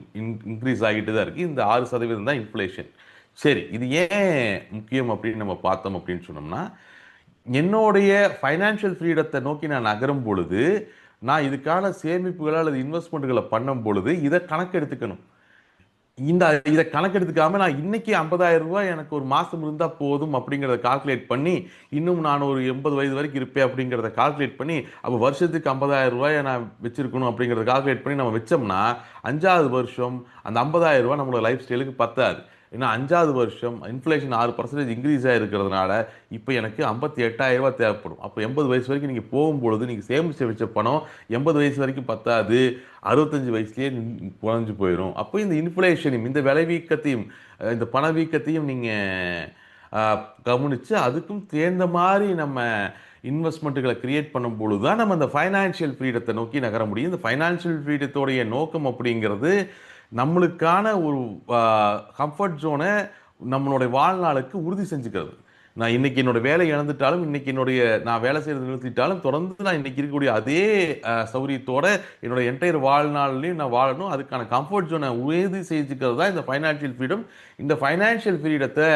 இன்க்ரீஸ் ஆகிட்டு தான் இருக்கு. இந்த 6% தான் இன்ஃப்ளேஷன். சரி, இது ஏன் முக்கியம் அப்படின்னு நம்ம பார்த்தோம் அப்படின்னு சொன்னோம்னா, என்னுடைய ஃபைனான்சியல் ஃப்ரீடத்தை நோக்கி நான் நகரும் பொழுது, நான் இதுக்கான சேமிப்புகளை அல்லது இன்வெஸ்ட்மெண்ட்டுகளை பண்ணும் பொழுது இதை கணக்கெடுத்துக்கணும். இதை கணக்கெடுத்துக்காம நான் இன்னைக்கு 50,000 ரூபாய் எனக்கு ஒரு மாசம் இருந்தா போதும் அப்படிங்கிறத கால்குலேட் பண்ணி, இன்னும் நான் ஒரு 80 வயது வரைக்கும் இருப்பேன் அப்படிங்கிறத கால்குலேட் பண்ணி, அப்போ வருஷத்துக்கு 50,000 ரூபாயை நான் வச்சிருக்கணும் அப்படிங்கிறத கால்குலேட் பண்ணி நம்ம வச்சோம்னா 5வது வருஷம் அந்த 50,000 ரூபாய் நம்மளோட லைஃப் ஸ்டைலுக்கு பத்தாது. ஏன்னா 5வது வருஷம் இன்ஃப்ளேஷன் 6% இன்க்ரீஸ் ஆகிருக்கிறதுனால இப்போ எனக்கு 58,000 ரூபாய் தேவைப்படும். அப்போ 80 வயசு வரைக்கும் நீங்கள் போகும்பொழுது நீங்கள் சேமிச்சு வச்ச பணம் 80 வயசு வரைக்கும் பத்தாது, 65 வயசுலேயே குறைஞ்சு போயிடும். அப்போ இந்த இன்ஃப்ளேஷனையும் இந்த விலைவீக்கத்தையும் இந்த பணவீக்கத்தையும் நீங்கள் கவனித்து அதுக்கும் தேர்ந்த மாதிரி நம்ம இன்வெஸ்ட்மெண்ட்டுகளை கிரியேட் பண்ணும் பொழுது தான் நம்ம அந்த ஃபைனான்ஷியல் ஃப்ரீடத்தை நோக்கி நகர முடியும். இந்த ஃபைனான்ஷியல் ஃப்ரீடத்தோடைய நோக்கம் அப்படிங்கிறது நம்மளுக்கான ஒரு கம்ஃபர்ட் ஜோனை நம்மளுடைய வாழ்நாளுக்கு உறுதி செஞ்சுக்கிறது. நான் இன்னைக்கு என்னோட வேலை இழந்துட்டாலும், இன்னைக்கு நான் வேலை செய்யறது நிறுத்திட்டாலும், தொடர்ந்து நான் இன்னைக்கு இருக்கக்கூடிய அதே சௌரியத்தோட என்னோட என்டையர் வாழ்நாள்லையும் நான் வாழணும். அதுக்கான கம்ஃபர்ட் ஜோனை உறுதி செஞ்சுக்கிறது தான் இந்த ஃபைனான்ஷியல் ஃப்ரீடம். இந்த ஃபைனான்ஷியல் ஃப்ரீடத்தை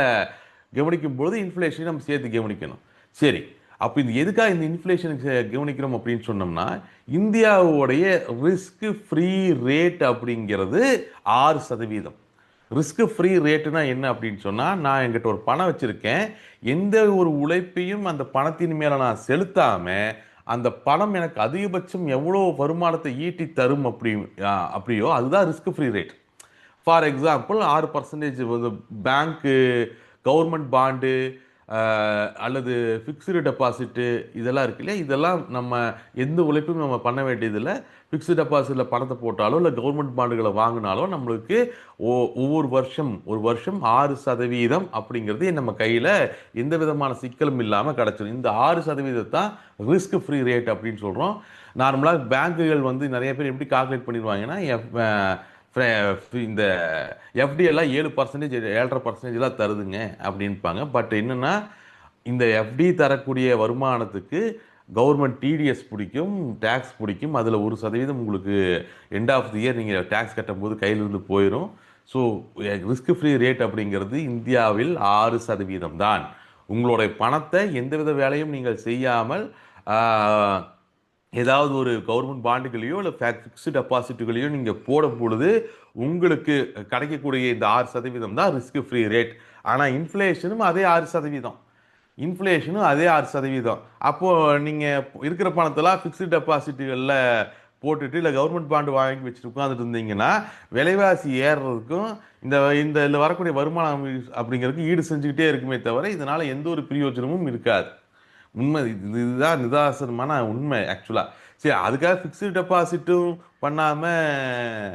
கவனிக்கும் பொழுது இன்ஃப்ளேஷனை நம்ம சேர்த்து கவனிக்கணும். சரி, அப்போ இது எதுக்காக இந்த இன்ஃப்ளேஷனுக்கு கவனிக்கிறோம் அப்படின்னு சொன்னோம்னா, இந்தியாவுடைய ரிஸ்க் ஃப்ரீ ரேட் அப்படிங்கிறது 6%. ரிஸ்க் ஃப்ரீ ரேட்டுனா என்ன அப்படின்னு சொன்னால், நான் என்கிட்ட ஒரு பணம் வச்சுருக்கேன், எந்த ஒரு உழைப்பையும் அந்த பணத்தின் மேலே நான் செலுத்தாமல் அந்த பணம் எனக்கு அதிகபட்சம் எவ்வளோ வருமானத்தை ஈட்டி தரும் அப்படியோ அதுதான் risk free rate. For example 6% வந்து பேங்க்கு, கவர்மெண்ட் பாண்டு அல்லது ஃபிக்ஸ்டு டெபாசிட்டு இதெல்லாம் இருக்கு இல்லையா, இதெல்லாம் நம்ம எந்த உழைப்பும் நம்ம பண்ண வேண்டியதில்லை. ஃபிக்ஸ்டு டெபாசிட்டில் பணத்தை போட்டாலோ இல்லை கவர்மெண்ட் பாண்டுகளை வாங்கினாலோ நம்மளுக்கு ஒவ்வொரு வருஷம் 6% அப்படிங்கிறது நம்ம கையில் எந்த விதமான சிக்கலும் இல்லாமல் கிடச்சிடும். இந்த 6% தான் ரிஸ்க் ஃப்ரீ ரேட் அப்படின்னு சொல்கிறோம். நார்மலாக பேங்குகள் வந்து நிறைய பேர் எப்படி கால்குலேட் பண்ணிடுவாங்கன்னா, இந்த எஃப்டி எல்லாம் 7%, 7.5% தருதுங்க அப்படின்பாங்க. பட் என்னன்னா, இந்த எஃப்டி தரக்கூடிய வருமானத்துக்கு கவர்மெண்ட் டிடிஎஸ் பிடிக்கும், டேக்ஸ் பிடிக்கும். அதில் 1% உங்களுக்கு எண்ட் ஆஃப் தி இயர் நீங்கள் டேக்ஸ் கட்டும்போது கையிலிருந்து போயிடும். ஸோ ரிஸ்க் ஃப்ரீ ரேட் அப்படிங்கிறது இந்தியாவில் 6% தான். உங்களுடைய பணத்தை எந்தவித வேலையும் நீங்கள் செய்யாமல் ஏதாவது ஒரு கவர்மெண்ட் பாண்டுகளையோ இல்லை ஃபிக்ஸ்டு டெபாசிட்டுகளையோ நீங்கள் போடும் பொழுது உங்களுக்கு கிடைக்கக்கூடிய இந்த 6% தான் ரிஸ்க் ஃப்ரீ ரேட். ஆனால் இன்ஃப்ளேஷனும் அதே 6%. இன்ஃப்ளேஷனும் அதே 6%. அப்போது நீங்கள் இருக்கிற பணத்தெல்லாம் ஃபிக்ஸ்டு டெபாசிட்டுகளில் போட்டுட்டு இல்லை கவர்மெண்ட் பாண்டு வாங்கி வச்சுட்டு உட்காந்துட்டு இருந்தீங்கன்னா விலைவாசி ஏறுறதுக்கும் இந்த இதில் வரக்கூடிய வருமானம் அப்படிங்கிறதுக்கு ஈடு செஞ்சுக்கிட்டே இருக்குமே தவிர இதனால் எந்த ஒரு பிரயோஜனமும் இருக்காது. உண்மை இதுதான் நிதாசனமான உண்மை ஆக்சுவலாக. சரி, அதுக்காக ஃபிக்ஸ்டு டெபாசிட்டும் பண்ணாமல்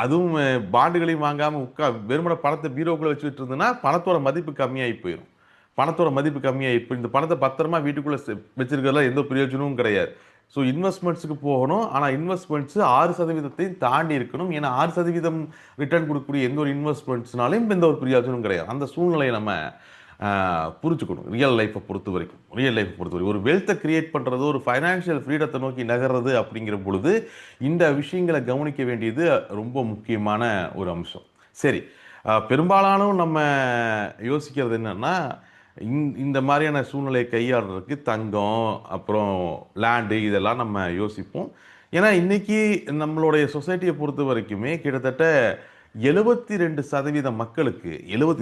அதுவும் பாண்டுகளையும் வாங்காமல் வெறுமனை பணத்தை பீரோக்குள்ளே வச்சுக்கிட்டு இருந்ததுன்னா பணத்தோட மதிப்பு கம்மியாகி போயிடும். பணத்தோட மதிப்பு கம்மியாகி இப்போ இந்த பணத்தை பத்திரமா வீட்டுக்குள்ளே வச்சிருக்கிறதுல எந்த பிரயோஜனமும் கிடையாது. ஸோ இன்வெஸ்ட்மெண்ட்ஸுக்கு போகணும். ஆனால் இன்வெஸ்ட்மெண்ட்ஸு 6%-ஐயும் தாண்டி இருக்கணும். ஏன்னா 6% ரிட்டர்ன் கொடுக்கக்கூடிய எந்த ஒரு இன்வெஸ்ட்மெண்ட்ஸ்னாலையும் எந்த ஒரு பிரயோஜனமும் கிடையாது. அந்த சூழ்நிலையை நம்ம புரிஞ்சுக்கணும். ரியல் லைஃப்பை பொறுத்த வரைக்கும் ஒரு வெல்த்தை கிரியேட் பண்ணுறது, ஒரு ஃபைனான்ஷியல் ஃப்ரீடத்தை நோக்கி நகர்றது அப்படிங்கிற பொழுது இந்த விஷயங்களை கவனிக்க வேண்டியது ரொம்ப முக்கியமான ஒரு அம்சம். சரி, பெரும்பாலானும் நம்ம யோசிக்கிறது என்னன்னா, இந்த மாதிரியான சூழ்நிலையை கையாளுறதுக்கு தங்கம், அப்புறம் லேண்டு இதெல்லாம் நம்ம யோசிப்போம். ஏன்னா இன்னைக்கு நம்மளுடைய சொசைட்டியை பொறுத்த வரைக்குமே கிட்டத்தட்ட 72% மக்களுக்கு,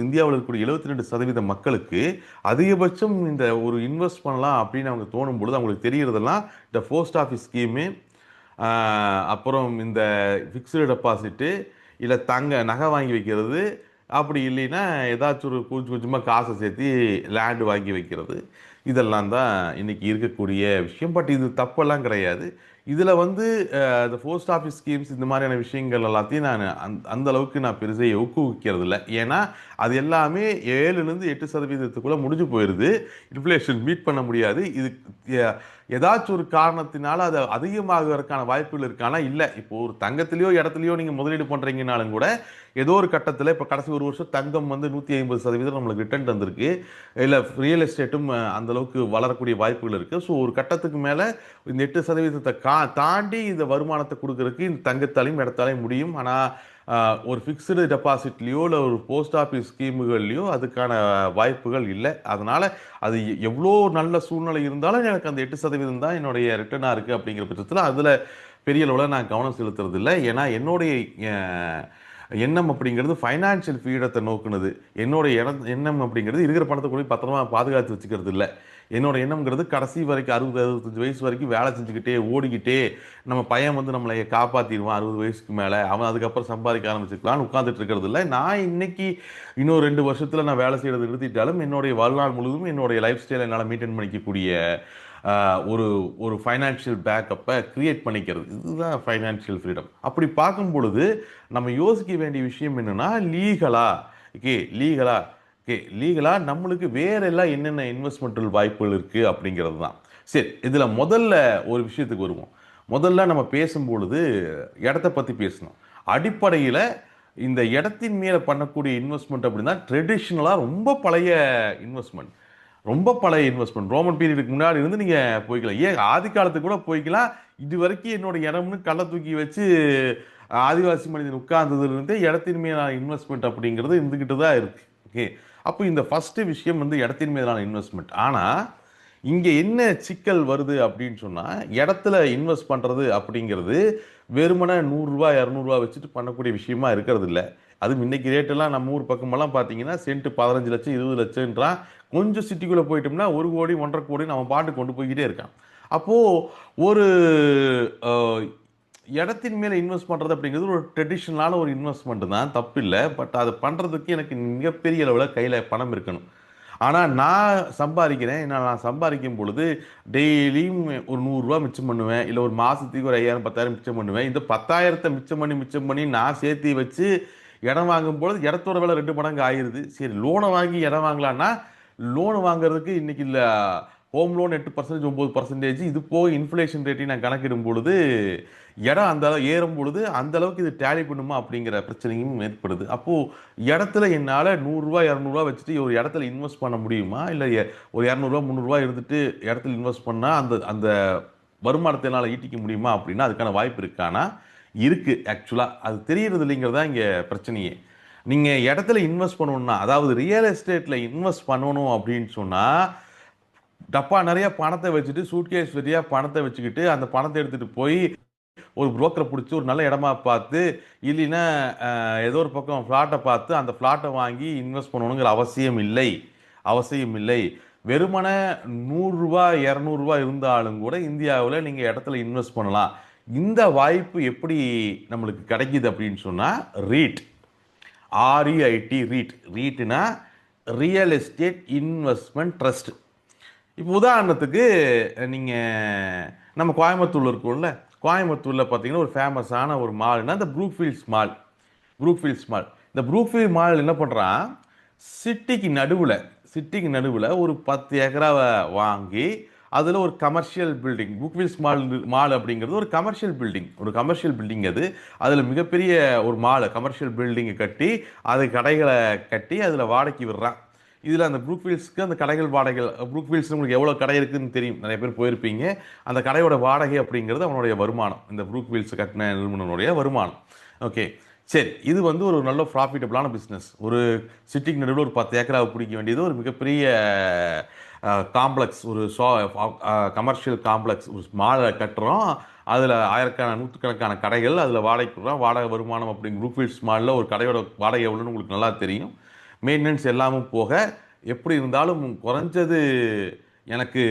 இந்தியாவில் இருக்கக்கூடிய 72% மக்களுக்கு அதிகபட்சம் இந்த ஒரு இன்வெஸ்ட் பண்ணலாம் அப்படின்னு அவங்க தோணும் பொழுது அவங்களுக்கு தெரியறதெல்லாம் இந்த போஸ்ட் ஆஃபீஸ் ஸ்கீமு, அப்புறம் இந்த ஃபிக்ஸ்டு டெபாசிட்டு, இல்லை நகை வாங்கி வைக்கிறது, அப்படி இல்லைன்னா ஏதாச்சும் ஒரு கொஞ்சம் கொஞ்சமாக காசை சேர்த்து லேண்டு வாங்கி வைக்கிறது. இதெல்லாம் தான் இன்னைக்கு இருக்கக்கூடிய விஷயம். பட் இது தப்பெல்லாம் கிடையாது. இதில் வந்து இந்த போஸ்ட் ஆஃபீஸ் ஸ்கீம்ஸ் இந்த மாதிரியான விஷயங்கள் எல்லாத்தையும் நான் அந்த அளவுக்கு நான் பெருசாக ஊக்குவிக்கிறது இல்லை. ஏன்னா அது எல்லாமே 7-8% முடிஞ்சு போயிடுது. இன்ஃப்ளேஷன் மீட் பண்ண முடியாது. இது ஏதாச்சும் ஒரு காரணத்தினால அது அதிகமாகறதுக்கான வாய்ப்புகள் இருக்கானா இல்லை. இப்போ ஒரு தங்கத்திலேயோ இடத்துலையோ நீங்கள் முதலீடு பண்ணுறீங்கனாலும் கூட ஏதோ ஒரு கட்டத்தில் இப்போ கடைசி ஒரு வருஷம் தங்கம் வந்து 150% நம்மளுக்கு ரிட்டர்ன் தந்திருக்கு. இல்லை ரியல் எஸ்டேட்டும் அந்த அளவுக்கு வளரக்கூடிய வாய்ப்புகள் இருக்குது. ஸோ ஒரு கட்டத்துக்கு மேலே இந்த 8% தாண்டி இந்த வருமானத்தை கொடுக்கறதுக்கு இந்த தங்கத்தாலையும் இடத்தாலையும் முடியும். ஆனால் ஒரு ஃபிக்ஸ்டு டெபாசிட்லேயோ இல்லை ஒரு போஸ்ட் ஆஃபீஸ் ஸ்கீமுகள்லையோ அதுக்கான வாய்ப்புகள் இல்லை. அதனால் அது எவ்வளோ நல்ல சூழ்நிலை இருந்தாலும் எனக்கு அந்த 8% தான் என்னுடைய ரிட்டர்னாக இருக்குது அப்படிங்கிற பட்சத்தில் அதில் பெரிய அளவில் நான் கவனம் செலுத்துறது இல்லை. ஏன்னா என்னுடைய எண்ணம் அப்படிங்கிறது ஃபைனான்ஷியல் ஃப்ரீடத்தை நோக்குனது. என்னுடைய எண்ணம் அப்படிங்கிறது இருக்கிற பணத்தை கூட பத்திரமா பாதுகாத்து வச்சுக்கிறது இல்லை. என்னோட எண்ணம்ங்கிறது கடைசி வரைக்கும் 60-65 வயசு வரைக்கும் வேலை செஞ்சுக்கிட்டே ஓடிக்கிட்டே நம்ம பையன் வந்து நம்மளை காப்பாற்றிடுவான் 60 வயசுக்கு மேலே, அவன் அதுக்கப்புறம் சம்பாதிக்க ஆரம்பிச்சுக்கலான்னு உட்காந்துட்டு இருக்கிறது இல்லை. நான் இன்னைக்கு இன்னும் 2 வருஷத்தில் நான் வேலை செய்யறது நிறுத்திட்டாலும் என்னுடைய வாழ்நாள் முழுவதும் என்னுடைய லைஃப் ஸ்டைலை என்னால் மெயின்டைன் பண்ணிக்கக்கூடிய ஒரு ஒரு ஃபைனான்ஷியல் பேக்கப்பை கிரியேட் பண்ணிக்கிறது. இதுதான் ஃபைனான்ஷியல் ஃப்ரீடம். அப்படி பார்க்கும் பொழுது நம்ம யோசிக்க வேண்டிய விஷயம் என்னன்னா, லீகலா நம்மளுக்கு வேற எல்லாம் என்னென்ன இன்வெஸ்ட்மெண்ட் வாய்ப்புகள் இருக்கு அப்படிங்கிறது தான். சரி, இதுல முதல்ல ஒரு விஷயத்துக்கு வருவோம். முதல்ல நம்ம பேசும்பொழுது இடத்த பத்தி பேசணும். அடிப்படையில இந்த இடத்தின் மேல பண்ணக்கூடிய இன்வெஸ்ட்மெண்ட் அப்படின்னா ட்ரெடிஷ்னலா ரொம்ப பழைய இன்வெஸ்ட்மெண்ட் ரோமன் பீரியடுக்கு முன்னாடி இருந்து நீங்க போய்க்கலாம். ஏன் ஆதி காலத்துக்கு கூட போய்க்கலாம். இது வரைக்கும் என்னோட இடம்னு கள்ள தூக்கி வச்சு ஆதிவாசி மனிதன் உட்கார்ந்ததுல இருந்தே இடத்தின் மேலான இன்வெஸ்ட்மெண்ட் அப்படிங்கிறது இருந்துகிட்டு தான் இருக்கு. ஓகே, அப்போ இந்த ஃபர்ஸ்ட் விஷயம் வந்து இடத்தின் மேலான இன்வெஸ்ட்மெண்ட். ஆனா இங்க என்ன சிக்கல் வருது அப்படின்னு சொன்னா, இடத்துல இன்வெஸ்ட் பண்றது அப்படிங்கிறது வெறுமனே 100 ரூபாய் 200 ரூபாய் வச்சுட்டு பண்ணக்கூடிய விஷயமா இருக்கிறது இல்லை. அதுவும் இன்னைக்கு ரேட்டெல்லாம் நம்ம ஊர் பக்கமெல்லாம் பார்த்தீங்கன்னா சென்ட் 15 லட்சம் 20 லட்சம்ன்றான். கொஞ்சம் சிட்டிக்குள்ளே போயிட்டோம்னா 1 கோடி 1.5 கோடி நம்ம பாட்டு கொண்டு போய்கிட்டே இருக்கான். அப்போ ஒரு இடத்தின் மேலே இன்வெஸ்ட் பண்ணுறது அப்படிங்கிறது ஒரு ட்ரெடிஷ்னலான ஒரு இன்வெஸ்ட்மெண்ட் தான், தப்பு இல்லை. பட் அதை பண்ணுறதுக்கு எனக்கு மிகப்பெரிய அளவில் கையில் பணம் இருக்கணும். ஆனால் நான் சம்பாதிக்கும் பொழுது டெய்லியும் ஒரு 100 ரூபா மிச்சம் பண்ணுவேன். இல்லை ஒரு மாதத்துக்கு ஒரு 5000 10,000 மிச்சம் பண்ணுவேன். இந்த 10,000 மிச்சம் பண்ணி நான் சேர்த்து வச்சு இடம் வாங்கும்பொழுது இடத்தோட விலை 2 மடங்கு ஆயிடுது. சரி, லோனை வாங்கி இடம் வாங்கலான்னா லோன் வாங்குறதுக்கு இன்னைக்கு இல்லை ஹோம் லோன் 8% 9%, இது போக இன்ஃப்ளேஷன் ரேட்டையும் நான் கணக்கிடும் பொழுது இடம் அந்த அளவு ஏறும் பொழுது அந்த அளவுக்கு இது டேலி பண்ணுமா அப்படிங்கிற பிரச்சனையும் ஏற்படுது. அப்போ இடத்துல என்னால் 100 ரூபாய் 200 ரூபாய் வச்சுட்டு ஒரு இடத்துல இன்வெஸ்ட் பண்ண முடியுமா? இல்லை ஒரு 200 ரூபாய் 300 ரூபாய் இருந்துட்டு இடத்துல இன்வெஸ்ட் பண்ணால் அந்த அந்த வருமானத்தை என்னால் ஈட்டிக்க முடியுமா அப்படின்னா அதுக்கான வாய்ப்பு இருக்கானா? இருக்கு. ஆக்சுவலாக அது தெரியறது இல்லைங்கிறதா இங்கே பிரச்சனையே. நீங்கள் இடத்துல இன்வெஸ்ட் பண்ணணும்னா, அதாவது ரியல் எஸ்டேட்டில் இன்வெஸ்ட் பண்ணணும் அப்படின்னு சொன்னால் டப்பா நிறைய பணத்தை வச்சுட்டு சூட்கேஸ் வழியா பணத்தை வச்சுக்கிட்டு அந்த பணத்தை எடுத்துட்டு போய் ஒரு புரோக்கரை பிடிச்சி ஒரு நல்ல இடமா பார்த்து இல்லைன்னா ஏதோ ஒரு பக்கம் ஃப்ளாட்டை பார்த்து அந்த ஃப்ளாட்டை வாங்கி இன்வெஸ்ட் பண்ணணுங்கிற அவசியம் இல்லை. வெறுமனே 100 ரூபாய் 200 ரூபாய் இருந்தாலும் கூட இந்தியாவில் நீங்கள் இடத்துல இன்வெஸ்ட் பண்ணலாம். இந்த வாய்ப்பு எப்படி நம்மளுக்கு கிடைக்குது அப்படின்னு சொன்னால் ரீட்னா ரியல் எஸ்டேட் இன்வெஸ்ட்மெண்ட் ட்ரஸ்ட். இப்போ உதாரணத்துக்கு நீங்கள் நம்ம கோயம்புத்தூர்ல இருக்கோம்ல, கோயம்புத்தூர்ல பார்த்தீங்கன்னா ஒரு ஃபேமஸான ஒரு மால்னா இந்த ப்ரூக்ஃபீல்ட்ஸ் மால். இந்த ப்ரூக்ஃபீல்ட் மால் என்ன பண்ணுறான், சிட்டிக்கு நடுவில் ஒரு 10 ஏக்கராவை வாங்கி அதில் ஒரு கமர்ஷியல் பில்டிங், ப்ரூக்ஃபீல்ட்ஸ் மால் அப்படிங்கிறது ஒரு கமர்ஷியல் பில்டிங். அதில் மிகப்பெரிய ஒரு கமர்ஷியல் பில்டிங்கை கட்டி அது கடைகளை கட்டி அதில் வாடகைக்கு விடுறான். இதில் அந்த ப்ரூக்ஃபீல்ட்ஸ்க்கு அந்த கடைகள் வாடகைகள், ப்ரூக்ஃபீல்ட்ஸ் உங்களுக்கு எவ்வளோ கடை இருக்குதுன்னு தெரியும், நிறைய பேர் போயிருப்பீங்க. அந்த கடையோட வாடகை அப்படிங்கிறது அவனுடைய வருமானம், இந்த ப்ரூக்ஃபீல்ட்ஸ் கட்டின நிறுவனனுடைய வருமானம். ஓகே, சரி, இது வந்து ஒரு நல்ல ப்ராஃபிட்டபிளான பிஸ்னஸ். ஒரு சிட்டிக்கு நடுவில் ஒரு 10 ஏக்கராவை பிடிக்க வேண்டியது ஒரு மிகப்பெரிய காம்ப்ளெக்ஸ், ஒரு கமர்ஷியல் காம்ப்ளெக்ஸ், ஒரு மாலை கட்டுறோம். அதில் நூற்றுக்கணக்கான கடைகள் அதில் வாடகை வருமானம் அப்படிங்கிற ப்ரூக்ஃபீல்ட்ஸ் மாலில் ஒரு கடையோட வாடகை எவ்வளோன்னு உங்களுக்கு நல்லா தெரியும். மெயின்டெனன்ஸ் எல்லாமும் போக எப்படி இருந்தாலும் குறைஞ்சது எனக்கு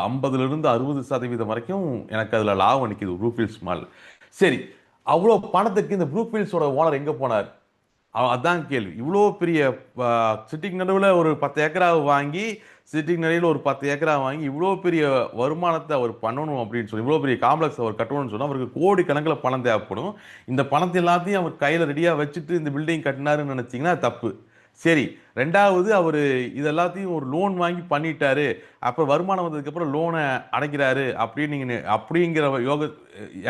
50% 60% வரைக்கும் எனக்கு அதில் லாபம் நிற்கிது ப்ரூக்ஃபீல்ட்ஸ் மால். சரி, அவ்வளோ பணத்துக்கு இந்த ப்ரூக்ஃபீல்ட்ஸோட ஓனர் எங்கே போனார்? அதான் கேள்வி. இவ்வளோ பெரிய சிட்டிக்கு நடுவில் ஒரு 10 ஏக்கரா வாங்கி, சிட்டிக்கு நடுவில் ஒரு 10 ஏக்கரா வாங்கி இவ்வளோ பெரிய வருமானத்தை அவர் பண்ணணும் அப்படின்னு சொல்லி, இவ்வளோ பெரிய காம்ப்ளெக்ஸ் அவர் கட்டணும்னு சொன்னால் அவருக்கு கோடி கணக்கில் பணம் தேவைப்படும். இந்த பணத்தை எல்லாத்தையும் அவர் கையில் ரெடியாக வச்சுட்டு இந்த பில்டிங் கட்டினாருன்னு நினச்சிங்கன்னா தப்பு. சரி, ரெண்டாவது அவர் இது எல்லாத்தையும் ஒரு லோன் வாங்கி பண்ணிட்டாரு, அப்புறம் வருமானம் வந்ததுக்கப்புறம் லோனை அடைக்கிறாரு அப்படின்னு நீங்கள் அப்படிங்கிற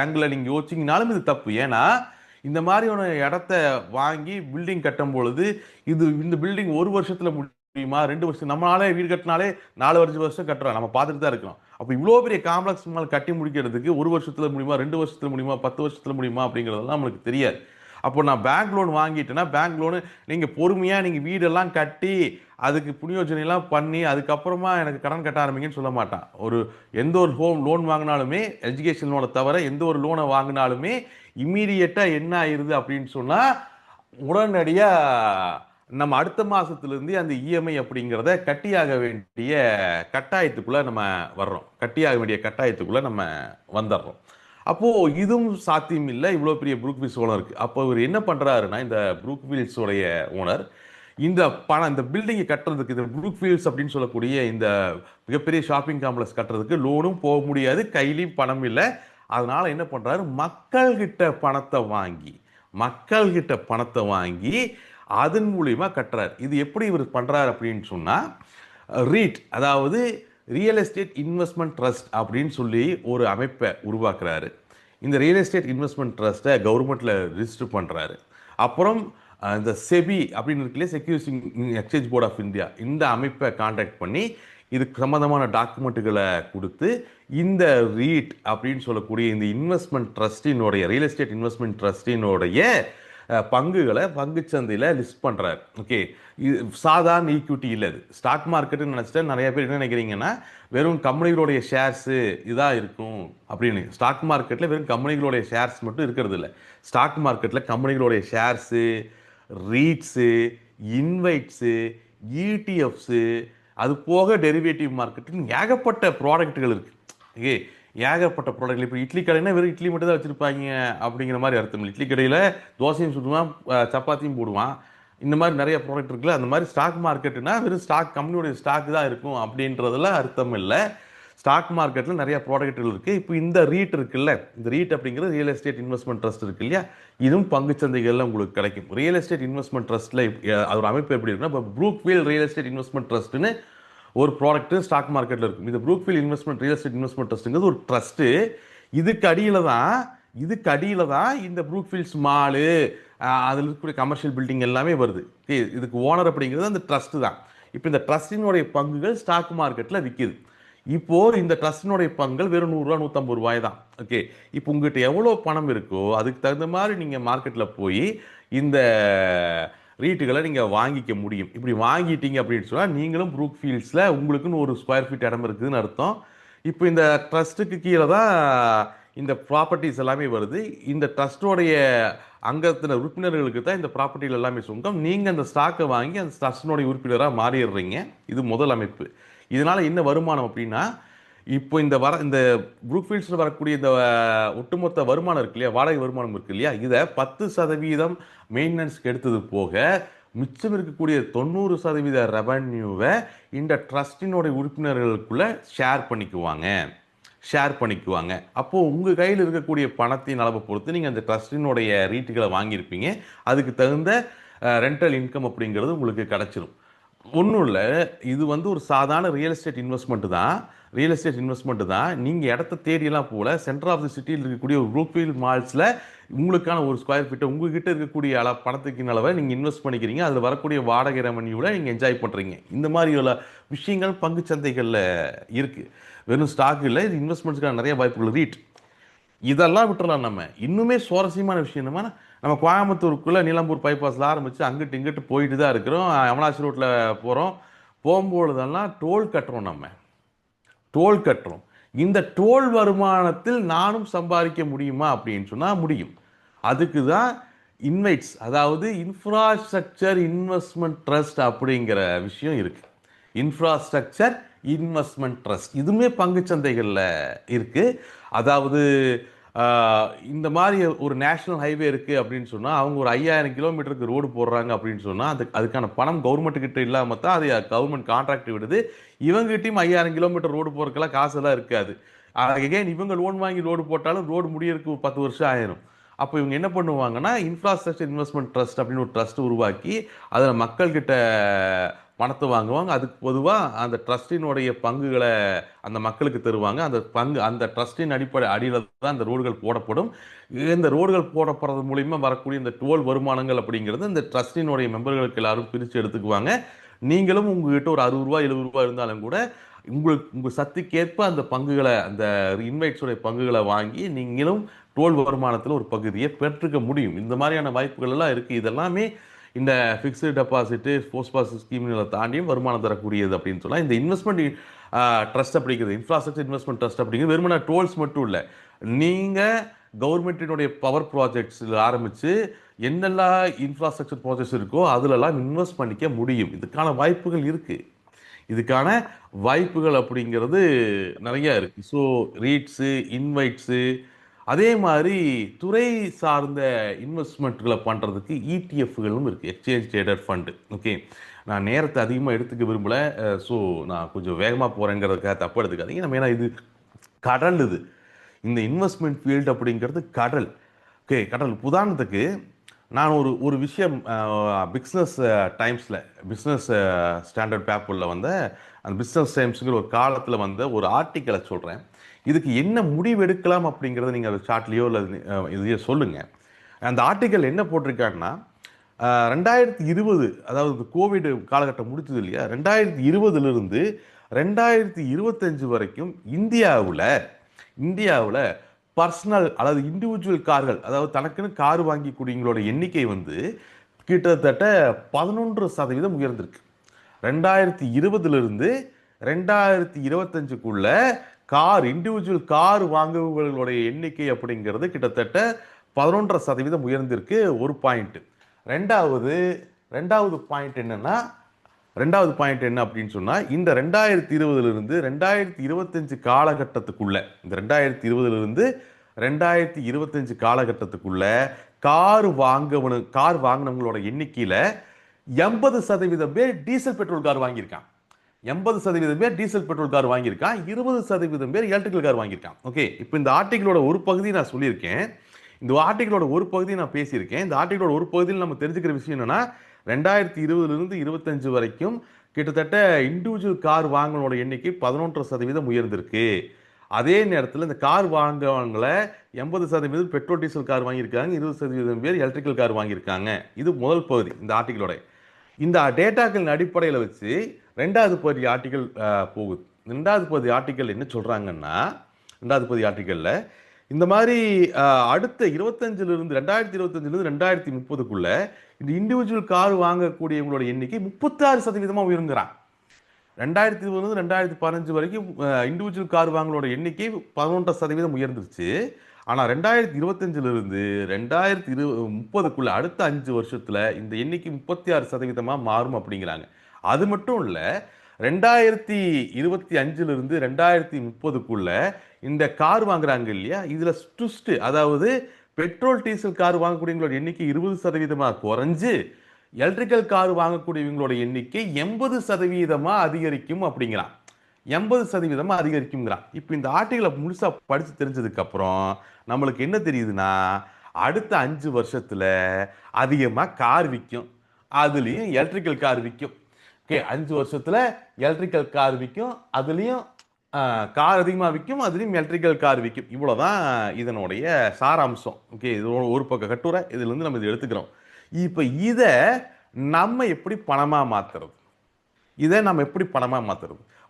ஆங்கிளில் நீங்கள் யோசிச்சிங்கனாலும் இது தப்பு. ஏன்னா இந்த மாதிரியான இடத்த வாங்கி பில்டிங் கட்டும் பொழுது இந்த பில்டிங் ஒரு வருஷத்துல முடியுமா, 2 வருஷம், நம்மளாலே வீடு கட்டினாலே 4 வருஷம் கட்டுறோம், நம்ம பார்த்துட்டு தான் இருக்கிறோம். அப்போ இவ்வளோ பெரிய காம்ப்ளெக்ஸ் மேலே கட்டி முடிக்கிறதுக்கு 1 வருஷத்துல முடியுமா, 2 வருஷத்துல முடியுமா, 10 வருஷத்துல முடியுமா அப்படிங்கிறதெல்லாம் நம்மளுக்கு தெரியாது. அப்போ நான் பேங்க் லோன் வாங்கிட்டேன்னா பேங்க் லோனு நீங்கள் பொறுமையாக நீங்கள் வீடெல்லாம் கட்டி அதுக்கு புண்ணியோஜனையெல்லாம் பண்ணி அதுக்கப்புறமா எனக்கு கடன் கட்ட ஆரம்பிங்கன்னு சொல்ல மாட்டான். எந்த ஒரு லோன் வாங்கினாலுமே, எஜுகேஷன் லோனை தவிர எந்த ஒரு லோனை வாங்கினாலுமே இம்மீடியட்டாக என்ன ஆயிடுது அப்படின்னு சொன்னால் உடனடியாக நம்ம அடுத்த மாதத்துலேருந்து அந்த இஎம்ஐ அப்படிங்கிறத கட்டியாக வேண்டிய கட்டாயத்துக்குள்ளே நம்ம வர்றோம், கட்டியாக வேண்டிய கட்டாயத்துக்குள்ளே நம்ம வந்துடுறோம். அப்போது இதுவும் சாத்தியம் இல்லை. இவ்வளோ பெரிய ப்ரூக்ஃபீல்ட்ஸ் ஓனர் இருக்குது. அப்போ இவர் என்ன பண்ணுறாருன்னா, இந்த ப்ரூக்ஃபீல்ட்ஸோடைய ஓனர் இந்த இந்த பில்டிங்கை கட்டுறதுக்கு, இந்த ப்ரூக்ஃபீல்ட்ஸ் அப்படின்னு சொல்லக்கூடிய இந்த மிகப்பெரிய ஷாப்பிங் காம்ப்ளெக்ஸ் கட்டுறதுக்கு லோனும் போக முடியாது, கையிலையும் பணம் இல்லை. அதனால என்ன பண்ணுறாரு, மக்கள்கிட்ட பணத்தை வாங்கி அதன் மூலியமா கட்டுறாரு. இது எப்படி இவர் பண்றாரு அப்படின்னு சொன்னா, ரீட், அதாவது ரியல் எஸ்டேட் இன்வெஸ்ட்மெண்ட் ட்ரஸ்ட் அப்படின்னு சொல்லி ஒரு அமைப்பை உருவாக்குறாரு. இந்த ரியல் எஸ்டேட் இன்வெஸ்ட்மெண்ட் ட்ரஸ்ட்டை கவர்மெண்ட்ல ரிஜிஸ்டர் பண்றாரு. அப்புறம் இந்த செபி அப்படின்னு இருக்குல்ல, security exchange board of India, இந்த அமைப்பை கான்டாக்ட் பண்ணி இதுக்கு சம்பந்தமான டாக்குமெண்ட்டுகளை கொடுத்து இந்த ரீட் அப்படின்னு சொல்லக்கூடிய இந்த இன்வெஸ்ட்மெண்ட் ட்ரஸ்டினுடைய, ரியல் எஸ்டேட் இன்வெஸ்ட்மெண்ட் ட்ரஸ்டினுடைய பங்குகளை பங்குச்சந்தையில் லிஸ்ட் பண்ணுறாரு. ஓகே, இது சாதாரண ஈக்விட்டி இல்லை, இது ஸ்டாக் மார்க்கெட்டுன்னு நினச்சிட்டு நிறைய பேர் என்ன நினைக்கிறீங்கன்னா வெறும் கம்பெனிகளுடைய ஷேர்ஸு இதாக இருக்கும் அப்படின்னு. ஸ்டாக் மார்க்கெட்டில் வெறும் கம்பெனிகளுடைய ஷேர்ஸ் மட்டும் இருக்கிறது இல்லை. ஸ்டாக் மார்க்கெட்டில் கம்பெனிகளுடைய ஷேர்ஸு, ரீட்ஸு, இன்வைட்ஸு, இடிஎஃப்ஸு, அது போக டெரிவேட்டிவ் மார்க்கெட்டுன்னு ஏகப்பட்ட ப்ராடக்ட்டுகள் இருக்குது. ஓகே, ஏகப்பட்ட ப்ராடக்ட். இப்போ இட்லி கடைனா வெறும் இட்லி மட்டும் தான் வச்சுருப்பாங்க அப்படிங்கிற மாதிரி அர்த்தம் இல்லை. இட்லி கடையில் தோசையும் சுடுவான், சப்பாத்தியும் போடுவான், இந்த மாதிரி நிறைய ப்ராடக்ட் இருக்குல்ல. அந்த மாதிரி ஸ்டாக் மார்க்கெட்டுனா வெறும் கம்பெனியோடைய ஸ்டாக் தான் இருக்கும் அப்படின்றதுல அர்த்தம் இல்லை. ஸ்டாக் மார்க்கெட்டில் நிறைய ப்ராடக்ட்கள் இருக்குது. இப்போ இந்த ரீட் இருக்குல்ல, இந்த ரீட் அப்படிங்கிறது ரியல் எஸ்டேட் இன்வெஸ்ட்மெண்ட் ட்ரஸ்ட் இருக்கு இல்லையா, இதுவும் பங்குச்சந்தைகள்ல உங்களுக்கு கிடைக்கும். ரியல் எஸ்டேட் இன்வெஸ்ட்மெண்ட் ட்ரஸ்ட்டில் அதோட அமைப்பு எப்படி இருக்குன்னா, இப்போ ப்ரூக்ஃபீல்ட் ரியல் எஸ்டேட் இன்வெஸ்ட்மெண்ட் ட்ரஸ்ட்னு ஒரு ப்ராடக்ட் ஸ்டாக் மார்க்கெட்டில் இருக்கும். இந்த Brookfield investment real estate investment ட்ரஸ்ட்டுங்கிறது ஒரு ட்ரஸ்ட்டு. இதுக்கு அடியில் தான் இந்த ப்ரூக்ஃபீல்ட்ஸ் மாலு, அதில் இருக்கக்கூடிய கமர்ஷியல் பில்டிங் எல்லாமே வருது. இதுக்கு ஓனர் அப்படிங்கிறது அந்த ட்ரஸ்ட்டு தான். இப்போ இந்த ட்ரஸ்டினுடைய பங்குகள் ஸ்டாக் மார்க்கெட்டில் விற்கிது. இப்போ இந்த ட்ரஸ்டினுடைய பங்குகள் வெறும் 100 ரூபா 150 ரூபாய் தான். ஓகே, இப்போ உங்ககிட்ட எவ்வளோ பணம் இருக்கோ அதுக்கு தகுந்த மாதிரி நீங்கள் மார்க்கெட்டில் போய் இந்த ரீட்டுகளை நீங்கள் வாங்கிக்க முடியும். இப்படி வாங்கிட்டீங்க அப்படின்னு சொன்னால் நீங்களும் ப்ரூக்ஃபீல்ட்ஸில் உங்களுக்குன்னு ஒரு ஸ்கொயர் ஃபீட் இடம் இருக்குதுன்னு அர்த்தம். இப்போ இந்த ட்ரஸ்ட்டுக்கு கீழே தான் இந்த ப்ராப்பர்ட்டிஸ் எல்லாமே வருது. இந்த ட்ரஸ்டோடைய அங்கத்தின உறுப்பினர்களுக்கு தான் இந்த ப்ராப்பர்ட்டிகள் எல்லாமே சொந்தம். நீங்கள் அந்த ஸ்டாக்கை வாங்கி அந்த ட்ரஸ்டினுடைய உறுப்பினராக மாறிடுறீங்க. இது முதல் அமைப்பு. இதனால் என்ன வருமானம் அப்படின்னா, இப்போ இந்த ப்ரூக்ஃபீல்ட்ஸில் வரக்கூடிய இந்த ஒட்டுமொத்த வருமானம் இருக்கு இல்லையா, வாடகை வருமானம் இருக்கு இல்லையா, இதை 10% மெயின்டெனன்ஸ்க்கு எடுத்தது போக மிச்சம் இருக்கக்கூடிய 90% ரெவன்யூவை இந்த ட்ரஸ்டினுடைய உறுப்பினர்களுக்குள்ள ஷேர் பண்ணிக்குவாங்க. அப்போது உங்கள் கையில் இருக்கக்கூடிய பணத்தின் அளவை பொறுத்து நீங்கள் அந்த ட்ரஸ்டினுடைய ரீட்டுகளை வாங்கியிருப்பீங்க. அதுக்கு தகுந்த ரெண்டல் இன்கம் அப்படிங்கிறது உங்களுக்கு கிடச்சிரும். ஒன்றும் இல்லை, இது ஒரு சாதாரண ரியல் எஸ்டேட் இன்வெஸ்ட்மெண்ட் தான். நீங்கள் இடத்த தேடியெல்லாம் போல சென்டர் ஆஃப் தி சிட்டியில் இருக்கக்கூடிய ஒரு ப்ரூக்ஃபீல்ட் மால்ஸில் உங்களுக்கான ஒரு ஸ்கொயர் ஃபீட்டை உங்ககிட்ட இருக்கக்கூடிய பணத்துக்கு அளவை நீங்கள் இன்வெஸ்ட் பண்ணிக்கிறீங்க. அதில் வரக்கூடிய வாடகை ரெவன்யூவில் நீங்கள் என்ஜாய் பண்ணுறீங்க. இந்த மாதிரியுள்ள விஷயங்கள் பங்கு சந்தைகளில் இருக்குது. வெறும் ஸ்டாக் இல்லை, இது இன்வெஸ்ட்மெண்ட்ஸ்க்கான நிறைய வாய்ப்புகள். ரீட் இதெல்லாம் விட்டுறலாம். நம்ம இன்னுமே சுவாரஸ்யமான விஷயம் என்னன்னா, நம்ம கோயம்புத்தூருக்குள்ளே நீலம்பூர் பைபாஸில் ஆரம்பித்து அங்கிட்டு போயிட்டு தான் இருக்கிறோம். யமுனாசி ரோட்டில் போகும்பொழுதெல்லாம் டோல் கட்டுறோம். இந்த டோல் வருமானத்தில் நானும் சம்பாதிக்க முடியுமா அப்படின்னு சொன்னால் முடியும். அதுக்கு தான் இன்வைட்ஸ், அதாவது இன்ஃப்ராஸ்ட்ரக்சர் இன்வெஸ்ட்மெண்ட் ட்ரஸ்ட் அப்படிங்கிற விஷயம் இருக்குது. இன்ஃப்ராஸ்ட்ரக்சர் இன்வெஸ்ட்மெண்ட் ட்ரஸ்ட் இதுவுமே பங்குச்சந்தைகளில் இருக்குது. அதாவது இந்த மாதிரி ஒரு நேஷனல் ஹைவே இருக்குது அப்படின்னு சொன்னால் அவங்க ஒரு 5000 கிலோமீட்டருக்கு ரோடு போடுறாங்க அப்படின்னு சொன்னால் அதுக்கான பணம் கவர்மெண்ட் கிட்ட இல்லாமல் தான் அது கவர்மெண்ட் கான்ட்ராக்ட் விடுது. இவங்ககிட்டயும் 5000 கிலோமீட்டர் ரோடு போறதுக்கெல்லாம் காசெல்லாம் இருக்காது. அகைன் இவங்க லோன் வாங்கி ரோடு போட்டாலும் ரோடு முடியறதுக்கு 10 வருஷம் ஆயிரும். அப்போ இவங்க என்ன பண்ணுவாங்கன்னா இன்ஃப்ராஸ்ட்ரக்சர் இன்வெஸ்ட்மெண்ட் ட்ரஸ்ட் அப்படின்னு ஒரு ட்ரஸ்ட் உருவாக்கி அதில் மக்கள்கிட்ட பணத்தை வாங்குவாங்க. அதுக்கு பொதுவாக அந்த ட்ரஸ்டினுடைய பங்குகளை அந்த மக்களுக்கு தருவாங்க. அந்த ட்ரஸ்டின் அடியில் தான் அந்த ரோடுகள் போடப்படும். இந்த ரோடுகள் போடப்படுறது மூலியமா வரக்கூடிய இந்த டோல் வருமானங்கள் அப்படிங்கிறது இந்த ட்ரஸ்டினுடைய மெம்பர்களுக்கு எல்லாரும் பிரித்து எடுத்துக்குவாங்க. நீங்களும் உங்ககிட்ட ஒரு 60 ரூபா 70 ரூபா இருந்தாலும் கூட உங்க சக்திக்கேற்ப அந்த பங்குகளை, அந்த இன்வைட்ஸோடைய பங்குகளை வாங்கி நீங்களும் டோல் வருமானத்தில் ஒரு பகுதியை பெற்றுக்க முடியும். இந்த மாதிரியான வாய்ப்புகள் எல்லாம் இருக்கு. இதெல்லாமே இந்த ஃபிக்ஸ்டு டெபாசிட்டு போஸ்ட் பாஸ் ஸ்கீம்களை தாண்டியும் வருமானம் தரக்கூடியது அப்படின்னு சொல்லலாம். இந்த இன்வெஸ்ட்மெண்ட் ட்ரஸ்ட் அப்படிங்கிறது, இன்ஃப்ராஸ்ட்ரக்சர் இன்வெஸ்ட்மெண்ட் ட்ரஸ்ட் அப்படிங்கிறது வெறுமனா டோல்ஸ் மட்டும் இல்லை. நீங்கள் கவர்மெண்ட்டினுடைய பவர் ப்ராஜெக்ட்ஸில் ஆரம்பித்து என்னெல்லாம் இன்ஃப்ராஸ்ட்ரக்சர் ப்ராஜெக்ட்ஸ் இருக்கோ அதிலெல்லாம் இன்வெஸ்ட் பண்ணிக்க முடியும். இதுக்கான வாய்ப்புகள் இருக்குது. இதுக்கான வாய்ப்புகள் அப்படிங்கிறது நிறைய இருக்குது. ஸோ ரீட்ஸு, இன்வைட்ஸு, அதே மாதிரி துறை சார்ந்த இன்வெஸ்ட்மெண்ட்களை பண்ணுறதுக்கு இடிஎஃப்களும் இருக்குது, எக்ஸ்சேஞ்ச் ட்ரேடட் ஃபண்டு. ஓகே, நான் நேரத்தை அதிகமாக எடுத்துக்க விரும்பலை. ஸோ நான் கொஞ்சம் வேகமாக போகிறேங்கிறதுக்காக தப்பு எடுத்துக்காதீங்க. நம்ம ஏன்னா இது கடல், இந்த இன்வெஸ்ட்மெண்ட் ஃபீல்டு அப்படிங்கிறது கடல். ஓகே, கடல். உதாரணத்துக்கு நான் ஒரு விஷயம் பிஸ்னஸ் டைம்ஸில், பிஸ்னஸ் ஸ்டாண்டர்ட் பேப்பரில் வந்த அந்த பிஸ்னஸ் டைம்ஸுங்கிற ஒரு காலத்தில் வந்த ஒரு ஆர்டிக்கலை சொல்கிறேன். இதுக்கு என்ன முடிவு எடுக்கலாம் அப்படிங்கிறத நீங்கள் அது சார்ட்லேயோ இல்லை இதையோ சொல்லுங்கள். அந்த ஆர்டிக்கல் என்ன போட்டிருக்காங்கன்னா 2020, அதாவது கோவிட் காலகட்டம் முடிச்சது இல்லையா, 2020லிருந்து 2025 வரைக்கும் இந்தியாவில் பர்சனல், அதாவது இண்டிவிஜுவல் கார்கள், அதாவது தனக்குன்னு கார் வாங்கி கூடியவங்களோட எண்ணிக்கை வந்து கிட்டத்தட்ட 11% உயர்ந்திருக்கு. 2020லிருந்து 2025க்குள்ள இண்டிவிஜுவல் கார் வாங்குபவர்களுடைய எண்ணிக்கை அப்படிங்கிறது கிட்டத்தட்ட 11% உயர்ந்திருக்கு. ஒரு பாயிண்ட். ரெண்டாவது பாயிண்ட் என்ன அப்படின்னு சொன்னா, இந்த 2020லிருந்து 2025 காலகட்டத்துக்குள்ள, இந்த 2020லிருந்து 2025 காலகட்டத்துக்குள்ள கார் வாங்கினவங்களோட எண்ணிக்கையில 80% பேர் டீசல் பெட்ரோல் கார் வாங்கியிருக்கான். 80% பேர் டீசல் பெட்ரோல் கார் வாங்கியிருக்கான். 20% பேர் எலக்ட்ரிக்கல் கார் வாங்கியிருக்கான். ஓகே, இப்போ இந்த ஆர்டிகளோட ஒரு பகுதி நான் சொல்லியிருக்கேன், இந்த ஆர்டிகளோட ஒரு பகுதி நான் பேசியிருக்கேன். இந்த ஆர்டிகளோட ஒரு பகுதியில் நம்ம தெரிஞ்சுக்கிற விஷயம் என்னன்னா, 2020லிருந்து 25 வரைக்கும் கிட்டத்தட்ட இண்டிவிஜுவல் கார் வாங்கினோட எண்ணிக்கை 11% உயர்ந்திருக்கு. அதே நேரத்தில் இந்த கார் வாங்குறவங்கள 80% பெட்ரோல் டீசல் கார் வாங்கியிருக்காங்க, 20% பேர் எலக்ட்ரிக்கல் கார் வாங்கியிருக்காங்க. இது முதல் பகுதி இந்த ஆர்டிகளோட. இந்த டேட்டாக்களின் அடிப்படையில் வச்சு ரெண்டாவது பகுதி ஆர்டிக்கல் போகுது. ரெண்டாவது பகுதி ஆர்டிக்கல் என்ன சொல்றாங்கன்னா, ரெண்டாவது பகுதி ஆர்டிக்கல்ல இந்த மாதிரி அடுத்த 2025லிருந்து 2030க்குள்ள இந்த இண்டிவிஜுவல் கார் வாங்கக்கூடியவங்களோட எண்ணிக்கை 36% உயர்கிறான். 2020 2015 வரைக்கும் இண்டிவிஜுவல் கார் வாங்கலோட எண்ணிக்கை 11% உயர்ந்துருச்சு. ஆனா 2025லிருந்து 2030க்குள்ள அடுத்த 5 வருஷத்துல இந்த எண்ணிக்கை 36% மாறும் அப்படிங்கிறாங்க. அது மட்டும் இல்ல, 2025லிருந்து 2030க்குள்ள இந்த கார் வாங்குறாங்க இல்லையா, இதுல ட்விஸ்ட், அதாவது பெட்ரோல் டீசல் கார் வாங்கக்கூடியவங்களோட எண்ணிக்கை 20% குறைஞ்சு எலக்ட்ரிக்கல் கார் வாங்கக்கூடியவங்களோட எண்ணிக்கை 80% அதிகரிக்கும் அப்படிங்கிறான். 80% அதிகரிக்குங்கிறான். இப்போ இந்த ஆர்டிகளை முழுசா படிச்சு தெரிஞ்சதுக்கு அப்புறம் நம்மளுக்கு என்ன தெரியுதுன்னா, அடுத்த 5 வருஷத்துல அதிகமா கார் விற்கும், அதுலயும் எலக்ட்ரிக்கல் கார் விற்கும். ஓகே, 5 வருஷத்துல எலக்ட்ரிக்கல் கார் விற்கும், அதுலயும் கார் அதிகமா விற்கும், அதுலயும் எலக்ட்ரிக்கல் கார் விற்கும். இவ்வளவுதான் இதனுடைய சாராம்சம். ஓகே, இது ஒரு பக்க கட்டுரை. இதுல இருந்து நம்ம இதை எடுத்துக்கிறோம். இப்ப இதை நம்ம எப்படி பணமா மாத்துறது?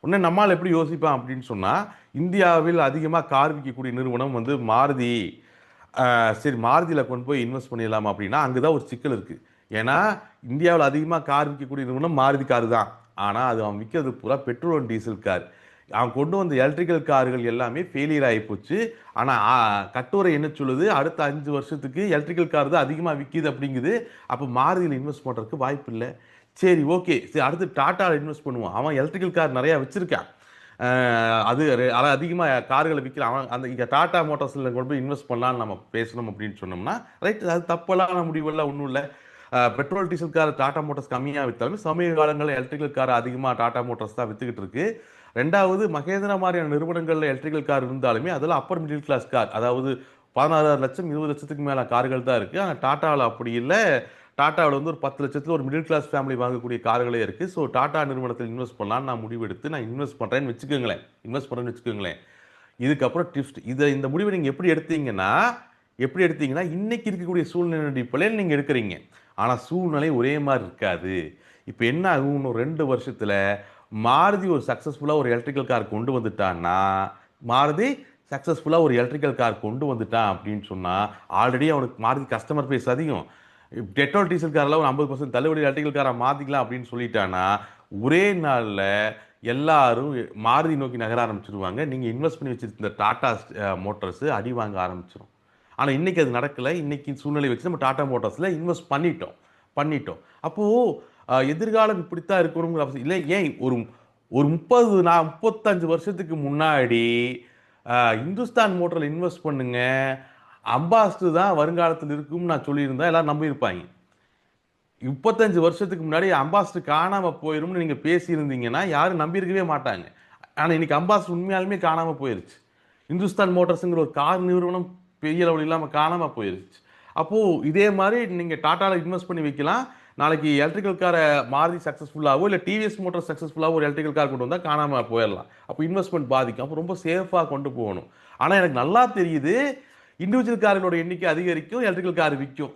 உடனே நம்மால் எப்படி யோசிப்பான் அப்படின்னு சொன்னா, இந்தியாவில் அதிகமாக கார் விற்கக்கூடிய நிறுவனம் வந்து மாருதி. சரி, மாருதியில் கொண்டு போய் இன்வெஸ்ட் பண்ணிடலாமா அப்படின்னா அங்கதான் ஒரு சிக்கல் இருக்கு. ஏன்னா இந்தியாவில் அதிகமாக கார் விற்கக்கூடிய நிறுவனம் மாருதி கார் தான். ஆனால் அது அவன் விற்கிறது பூரா பெட்ரோல் அண்ட் டீசல் கார். அவன் கொண்டு வந்த எலக்ட்ரிக்கல் கார்கள் எல்லாமே ஃபெயிலியர் ஆகி போச்சு. ஆனால் கட்டுரை என்ன சொல்லுது, அடுத்த 5 வருஷத்துக்கு எலக்ட்ரிக்கல் கார் தான் அதிகமாக விற்கிது அப்படிங்குது. அப்போ மாருதியில் இன்வெஸ்ட் பண்ணுறதுக்கு வாய்ப்பு இல்லை. சரி, ஓகே, சரி, அடுத்து டாட்டாவில் இன்வெஸ்ட் பண்ணுவான். அவன் எலக்ட்ரிக்கல் கார் நிறையா வச்சிருக்கான். அது அதிகமாக கார்களை விற்கிறான் அந்த இங்கே டாடா மோட்டார்ஸில் கொண்டு போய் இன்வெஸ்ட் பண்ணலான்னு நம்ம பேசணும் அப்படின்னு சொன்னோம்னா ரைட், அது தப்பெல்லாம் முடிவெல்லாம் ஒன்றும் இல்லை. Petrol diesel car Tata Motors கம்மியாக விற்றாலுமே சமீப காலங்களில் எலக்ட்ரிக்கல் கார் அதிகமாக டாடா மோட்டார்ஸ் தான் வித்துக்கிட்டு இருக்கு. ரெண்டாவது, மகேந்திரா மாதிரியான நிறுவனங்களில் எலக்ட்ரிக்கல் கார் இருந்தாலுமே அதெல்லாம் அப்பர் மிடில் கிளாஸ் கார், அதாவது 16 லட்சம் 20 லட்சத்துக்கு மேலே கார்கள் தான் இருக்குது. ஆனால் டாட்டாவில் அப்படி இல்லை. டாட்டாவில் வந்து ஒரு 10 லட்சத்தில் ஒரு மிடில் கிளாஸ் ஃபேமிலி வாங்கக்கூடிய கார்களே இருக்குது. ஸோ டாடா நிறுவனத்தில் இன்வெஸ்ட் பண்ணலான்னு நான் முடிவெடுத்து நான் இன்வெஸ்ட் பண்ணுறேன்னு வச்சுக்கோங்களேன். இதுக்கப்புறம் டிப்ஸ், இந்த முடிவை நீங்கள் எப்படி எடுத்தீங்கன்னா இன்னைக்கு இருக்கக்கூடிய சூழ்நிலை அடிப்படையில் நீங்கள் எடுக்கிறீங்க. ஆனால் சூழ்நிலை ஒரே மாதிரி இருக்காது. இப்போ என்ன ஆகும், இன்னும் 2 வருஷத்தில் மாருதி ஒரு சக்ஸஸ்ஃபுல்லாக ஒரு எலக்ட்ரிக்கல் கார் கொண்டு வந்துட்டான் அப்படின்னு சொன்னால் ஆல்ரெடி அவனுக்கு மாருதி கஸ்டமர் பேஸ் அதிகம். பெட்ரோல் டீசல் காரில் ஒரு 50% தள்ளுபடி எலக்ட்ரிக்கல் காரை மாற்றிக்கலாம் அப்படின்னு சொல்லிட்டான்னா ஒரே நாளில் எல்லாரும் மாருதி நோக்கி நகர ஆரம்பிச்சிருவாங்க. நீங்கள் இன்வெஸ்ட் பண்ணி வச்சிருந்த டாடா மோட்டார்ஸ் அடி வாங்க ஆரம்பிச்சிடும். ஆனால் இன்னைக்கு அது நடக்கலை. இன்னைக்கு சூழ்நிலை வச்சு நம்ம டாடா மோட்டார்ஸில் இன்வெஸ்ட் பண்ணிட்டோம். அப்போது எதிர்காலம் இப்படித்தான் இருக்கணுங்கிற அவசியம் இல்லை. ஏன் ஒரு 35 வருஷத்துக்கு முன்னாடி இந்துஸ்தான் மோட்டரில் இன்வெஸ்ட் பண்ணுங்க, அம்பாஸ்டர் தான் வருங்காலத்தில் இருக்கும்னு நான் சொல்லியிருந்தேன், எல்லாரும் நம்பியிருப்பாங்க. 35 வருஷத்துக்கு முன்னாடி அம்பாஸ்டர் காணாமல் போயிரும்னு நீங்கள் பேசியிருந்தீங்கன்னா யாரும் நம்பியிருக்கவே மாட்டாங்க. ஆனால் இன்னைக்கு அம்பாஸ்டர் உண்மையாலுமே காணாமல் போயிருச்சு. இந்துஸ்தான் மோட்டார்ஸுங்கிற ஒரு கார் நிறுவனம் பெரிய லெவல் இல்லாமல் காணாமல் போயிருச்சு. அப்போது இதே மாதிரி நீங்கள் டாட்டாவில் இன்வெஸ்ட் பண்ணி வைக்கலாம். நாளைக்கு எலக்ட்ரிக்கல் காரை மாருதி சக்ஸஸ்ஃபுல்லாகவோ இல்லை டிவிஎஸ் மோட்டார் சக்ஸஸ்ஃபுல்லாகவோ ஒரு எலக்ட்ரிக்கல் கார் கொண்டு வந்தால் காணாமல் போயிடலாம். அப்போ இன்வெஸ்ட்மெண்ட் பாதிக்கும். அப்போ ரொம்ப சேஃபாக கொண்டு போகணும். ஆனால் எனக்கு நல்லா தெரியுது, இண்டிவிஜுவல் கார்களோட எண்ணிக்கை அதிகரிக்கும், எலக்ட்ரிக்கல் கார் விற்கும்.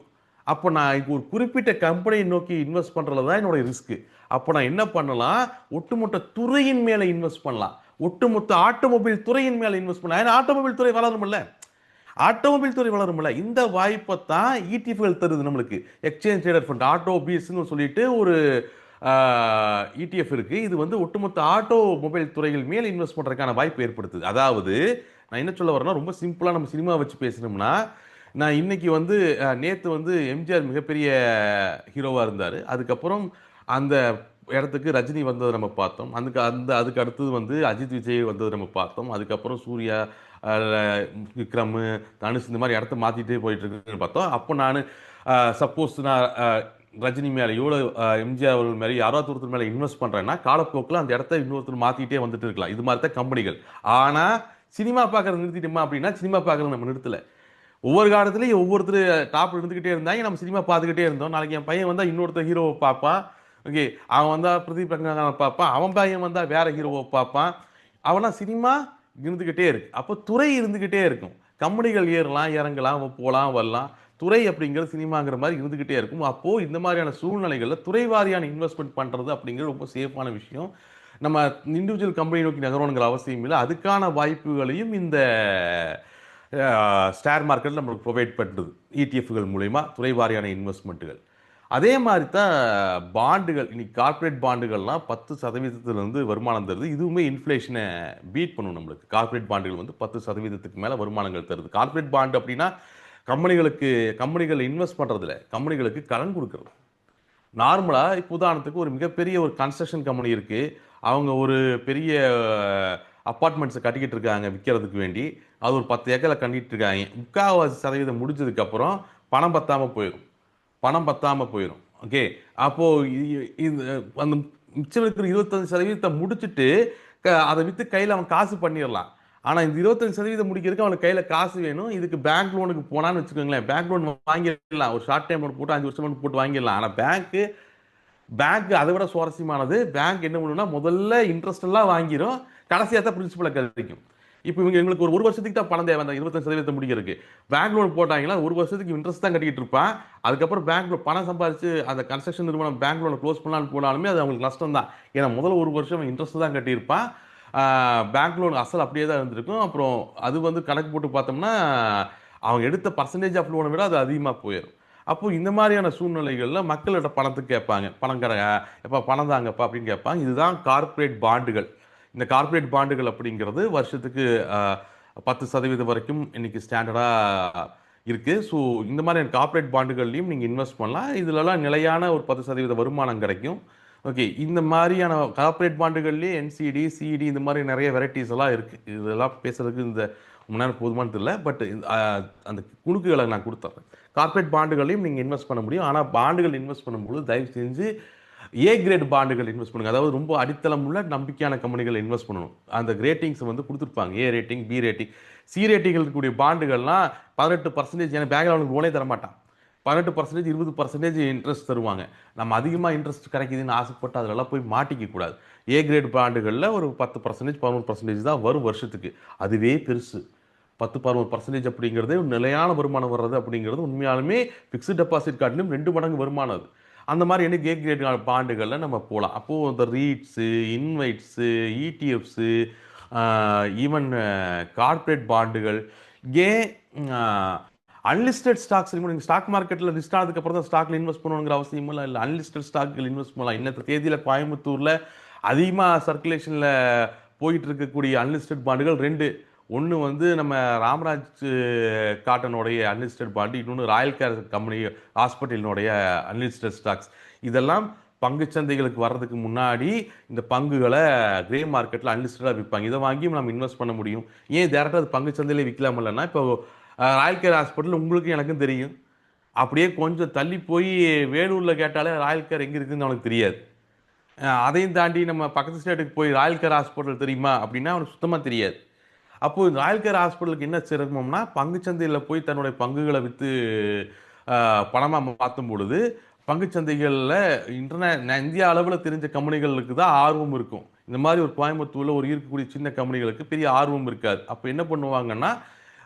அப்போ நான் இப்போ ஒரு குறிப்பிட்ட கம்பெனியை நோக்கி இன்வெஸ்ட் பண்ணுறது தான் என்னோட ரிஸ்க்கு. அப்போ நான் என்ன பண்ணலாம், ஒட்டுமொத்த துறையின் மேலே இன்வெஸ்ட் பண்ணலாம். ஒட்டுமொத்த ஆட்டோமொபைல் துறையின் மேலே இன்வெஸ்ட் பண்ணலாம். ஏன்னா ஆட்டோமொபைல் துறை வளரும்ல. இந்த வாய்ப்பை தான் இடிஎஃப்கள் தருது நம்மளுக்கு. எக்ஸ்சேஞ்ச் ட்ரேடட் ஃபண்ட் ஆட்டோபிஎஸ்ன்னு சொல்லிட்டு ஒரு இடிஎஃப் இருக்கு. இது வந்து ஒட்டுமொத்த ஆட்டோமொபைல் துறைகள் மேல் இன்வெஸ்ட் பண்றதுக்கான வாய்ப்பு ஏற்படுத்துது. அதாவது நான் என்ன சொல்ல வரேன்னா, ரொம்ப சிம்பிளா நம்ம சினிமா வச்சு பேசணும்னா, நான் இன்னைக்கு வந்து நேத்து வந்து எம்ஜிஆர் மிகப்பெரிய ஹீரோவா இருந்தாரு. அதுக்கப்புறம் அந்த இடத்துக்கு ரஜினி வந்ததை நம்ம பார்த்தோம். அதுக்கு அடுத்தது வந்து அஜித் விஜய் வந்ததை நம்ம பார்த்தோம். அதுக்கப்புறம் சூர்யா, விக்ரம், தனுஷ் இந்த மாதிரி இடத்த மாத்திட்டே போயிட்டு இருக்குன்னு பார்த்தோம். அப்போ நான் சப்போஸ் நான் ரஜினி மேலேயோ எம்ஜிஆர் அவர்கள் மேலே யாராவது ஒருத்தர் மேலே இன்வெஸ்ட் பண்றேன்னா காலப்போக்கில் அந்த இடத்த இன்னொருத்தர் மாத்திட்டே வந்துட்டு இருக்கலாம். இது மாதிரி தான் கம்பெனிகள். ஆனா சினிமா பார்க்கறது நிறுத்திட்டோமா அப்படின்னா சினிமா பார்க்கறது நம்ம நிறுத்தல. ஒவ்வொரு காலத்துலையும் ஒவ்வொருத்தர் டாப்ல இருந்துகிட்டே இருந்தாங்க, நம்ம சினிமா பார்த்துக்கிட்டே இருந்தோம். நாளைக்கு என் பையன் வந்தா இன்னொருத்தர் ஹீரோவை பார்ப்பான். ஓகே, அவன் வந்தா பிரதீப் ரங்கநாதனை பார்ப்பான், அவன் பையன் வந்தா வேற ஹீரோவை பார்ப்பான். அவனா சினிமா இருந்துகிட்டே இருக்கு. அப்போ துறை இருந்துகிட்டே இருக்கும். கம்பெனிகள் ஏறலாம் இறங்கலாம் போகலாம் வரலாம். துறை அப்படிங்கிறது சினிமாங்கிற மாதிரி இருந்துகிட்டே இருக்கும். அப்போ இந்த மாதிரியான சூழ்நிலைகளில் துறை வாரியான இன்வெஸ்ட்மெண்ட் பண்றது அப்படிங்கிறது ரொம்ப சேஃபான விஷயம். நம்ம இண்டிவிஜுவல் கம்பெனி நோக்கி நகரணுங்கிற அவசியம் இல்லை. அதுக்கான வாய்ப்புகளையும் இந்த ஷேர் மார்க்கெட் நம்மளுக்கு ப்ரொவைட் பண்ணுறது இடிஎஃப்கள் மூலயமா துறை வாரியான இன்வெஸ்ட்மெண்ட்டுகள். அதே மாதிரி தான் பாண்டுகள். இன்னைக்கு கார்பரேட் பாண்டுகள்லாம் 10% வருமானம் தருது. இதுவுமே இன்ஃப்ளேஷனை பீட் பண்ணும். நம்மளுக்கு கார்பரேட் பாண்டுகள் வந்து 10% மேலே வருமானங்கள் தருது. கார்பரேட் பாண்டு அப்படின்னா கம்பெனிகள் இன்வெஸ்ட் பண்ணுறதுல கம்பெனிகளுக்கு கடன் கொடுக்குறது. நார்மலாக இப்போ உதாரணத்துக்கு ஒரு மிகப்பெரிய ஒரு கன்ஸ்ட்ரக்ஷன் கம்பெனி இருக்குது. அவங்க ஒரு பெரிய அப்பார்ட்மெண்ட்ஸை கட்டிக்கிட்டு இருக்காங்க விற்கிறதுக்கு வேண்டி. அது ஒரு 10 ஏக்கரில் கட்டிட்டு இருக்காங்க. 3/4% முடிஞ்சதுக்கப்புறம் பணம் பத்தாமல் போயிடும். ஓகே, அப்போது அந்த மிச்சம் இருக்கிற 25% முடிச்சுட்டு அதை விற்று கையில் அவன் காசு பண்ணிடலாம். ஆனால் இந்த 25% முடிக்கிறதுக்கு அவனுக்கு கையில் காசு வேணும். இதுக்கு பேங்க் லோனுக்கு போனான்னு வச்சுக்கோங்களேன், பேங்க் லோன் வாங்கிடலாம். ஒரு ஷார்ட் டைம் லோன் போட்டு 5 வருஷம் லோன் போட்டு வாங்கிடலாம். ஆனால் பேங்க் அதை விட சுவாரஸ்யமானது. பேங்க் என்ன பண்ணுன்னா முதல்ல இன்ட்ரெஸ்ட் எல்லாம் வாங்கிடும், கடைசியாக தான் பிரின்சிபலை கிடைக்கும். இப்போ எங்களுக்கு ஒரு வருஷத்துக்கு தான் பணம் தேவை அந்த 25% முடிக்கிறதுக்கு. பேங்க் லோன் போட்டாங்கன்னா ஒரு வருஷத்துக்கு இன்ட்ரெஸ்ட் தான் கட்டிக்கிட்டு இருப்பான். அதுக்கப்புறம் பேங்க்ல பணம் சம்பாதிச்சு அந்த கன்ஸ்ட்ரக்ஷன் நிறுவனம் பேங்க் லோனை க்ளோஸ் பண்ணலான்னு போனாலுமே அது அவங்களுக்கு நஷ்டம் தான். ஏன்னா முதல்ல ஒரு வருஷம் இன்ட்ரெஸ்ட் தான் கட்டியிருப்பான். பேங்க் லோன் அசல் அப்படியே தான் இருந்திருக்கும். அப்புறம் அது வந்து கணக்கு போட்டு பார்த்தோம்னா அவங்க எடுத்த பர்சன்டேஜ் ஆஃப் லோனை விட அது அதிகமாக போயிடும். அப்போ இந்த மாதிரியான சூழ்நிலைகளில் மக்கள்கிட்ட பணத்துக்கு கேட்பாங்க, எப்போ பணம் தாங்கப்பா அப்படின்னு கேட்பாங்க. இதுதான் கார்பரேட் பாண்டுகள். இந்த கார்பரேட் பாண்டுகள் அப்படிங்கிறது வருஷத்துக்கு 10% வரைக்கும் இன்னைக்கு ஸ்டாண்டர்டாக இருக்குது. ஸோ இந்த மாதிரியான கார்பரேட் பாண்டுகள்லையும் நீங்கள் இன்வெஸ்ட் பண்ணலாம். இதுலலாம் நிலையான ஒரு 10% வருமானம் கிடைக்கும். ஓகே, இந்த மாதிரியான கார்ப்பரேட் பாண்டுகள்லேயே என்சிடி, சிடி இந்த மாதிரி நிறைய வெரைட்டிஸ் எல்லாம் இருக்கு. இதெல்லாம் பேசுறதுக்கு இந்த மணி நேரம் போதுமானது இல்லை. பட் அந்த குணுக்குகளை நான் கொடுத்துட்றேன். கார்ப்பரேட் பாண்டுகளையும் நீங்கள் இன்வெஸ்ட் பண்ண முடியும். ஆனால் பாண்டுகள் இன்வெஸ்ட் பண்ணும்போது தயவு செஞ்சு ஏ கிரேட் பாண்டுகள் இன்வெஸ்ட் பண்ணுங்க. அதாவது ரொம்ப அடித்தளம் உள்ள நம்பிக்கையான கம்பெனிகள் இன்வெஸ்ட் பண்ணணும். அந்த ரேட்டிங்ஸ் வந்து கொடுத்துருப்பாங்க, A rating, B rating, C rating இருக்கக்கூடிய பாண்டுகள்லாம் 18%. ஏன்னா பேங்க்ல அவனுக்கு லோனே தர மாட்டான். 18%, 20% இன்ட்ரெஸ்ட் தருவாங்க. நம்ம அதிகமாக இன்ட்ரெஸ்ட் கிடைக்குதுன்னு ஆசைப்பட்டு அதிலெல்லாம் போய் மாட்டிக்க கூடாது. ஏ கிரேட் பாண்டுகளில் ஒரு 10%, 11% தான் வரும் வருஷத்துக்கு. அதுவே பெருசு. 10-11% அப்படிங்கிறதே ஒரு நிலையான வருமானம் வர்றது அப்படிங்கிறது உண்மையாலுமே ஃபிக்ஸ்டு டெபாசிட் காட்டிலும் 2 மடங்கு வருமானம் அது. அந்த மாதிரி எனக்கு ஏ கிரேட் பாண்டுகளில் நம்ம போகலாம். அப்போது இந்த ரீட்ஸு, இன்வைட்ஸு, இடிஎஃப்ஸு, ஈவன் கார்ப்பரேட் பாண்டுகள், ஏன் அன்லிஸ்டட் ஸ்டாக்ஸ், நீங்கள் ஸ்டாக் மார்க்கெட்டில் லிஸ்ட் ஆனதுக்கப்புறம் தான் ஸ்டாக்ல இன்வெஸ்ட் பண்ணணுங்கிற அவசியம் இல்லை. அன்லிஸ்டட் ஸ்டாக்கள் இன்வெஸ்ட் பண்ணலாம். இன்னத்த தேதியில் கோயம்புத்தூரில் அதிகமாக சர்க்குலேஷனில் போயிட்டு இருக்கக்கூடிய அன்லிஸ்டட் பாண்டுகள் 2. ஒன்று வந்து நம்ம ராமராஜ் காட்டனுடைய அன்லிஸ்டட் பாண்டு, இன்னொன்று ராயல் கேர் கம்பெனி ஹாஸ்பிட்டலினுடைய அன்லிஸ்டட் ஸ்டாக்ஸ். இதெல்லாம் பங்கு சந்தைகளுக்கு வர்றதுக்கு முன்னாடி இந்த பங்குகளை கிரே மார்க்கெட்டில் அன்லிஸ்டடாக விற்பாங்க. இதை வாங்கி நம்ம இன்வெஸ்ட் பண்ண முடியும். ஏன் டேரெக்டாக அது பங்கு சந்தையிலே விற்கலாம் இல்லைன்னா, இப்போ ராயல் கேர் ஹாஸ்பிட்டல் உங்களுக்கு எனக்கும் தெரியும். அப்படியே கொஞ்சம் தள்ளி போய் வேலூரில் கேட்டாலே ராயல் கேர் எங்கே இருக்குதுன்னு அவனுக்கு தெரியாது. அதையும் தாண்டி நம்ம பக்கத்து ஸ்டேட்டுக்கு போய் ராயல் கேர் ஹாஸ்பிட்டல் தெரியுமா அப்படின்னா அவனுக்கு சுத்தமாக தெரியாது. அப்போது இந்த ராயல் கேர் ஹாஸ்பிட்டலுக்கு என்ன சிரமம்னா, பங்குச்சந்தையில் போய் தன்னுடைய பங்குகளை விற்று பணமாக மாற்றும் பொழுது பங்குச்சந்தைகளில் இந்தியா அளவில் தெரிஞ்ச கம்பெனிகளுக்கு தான் ஆர்வம் இருக்கும். இந்த மாதிரி ஒரு கோயம்புத்தூரில் ஒரு இருக்கக்கூடிய சின்ன கம்பெனிகளுக்கு பெரிய ஆர்வம் இருக்காது. அப்போ என்ன பண்ணுவாங்கன்னா,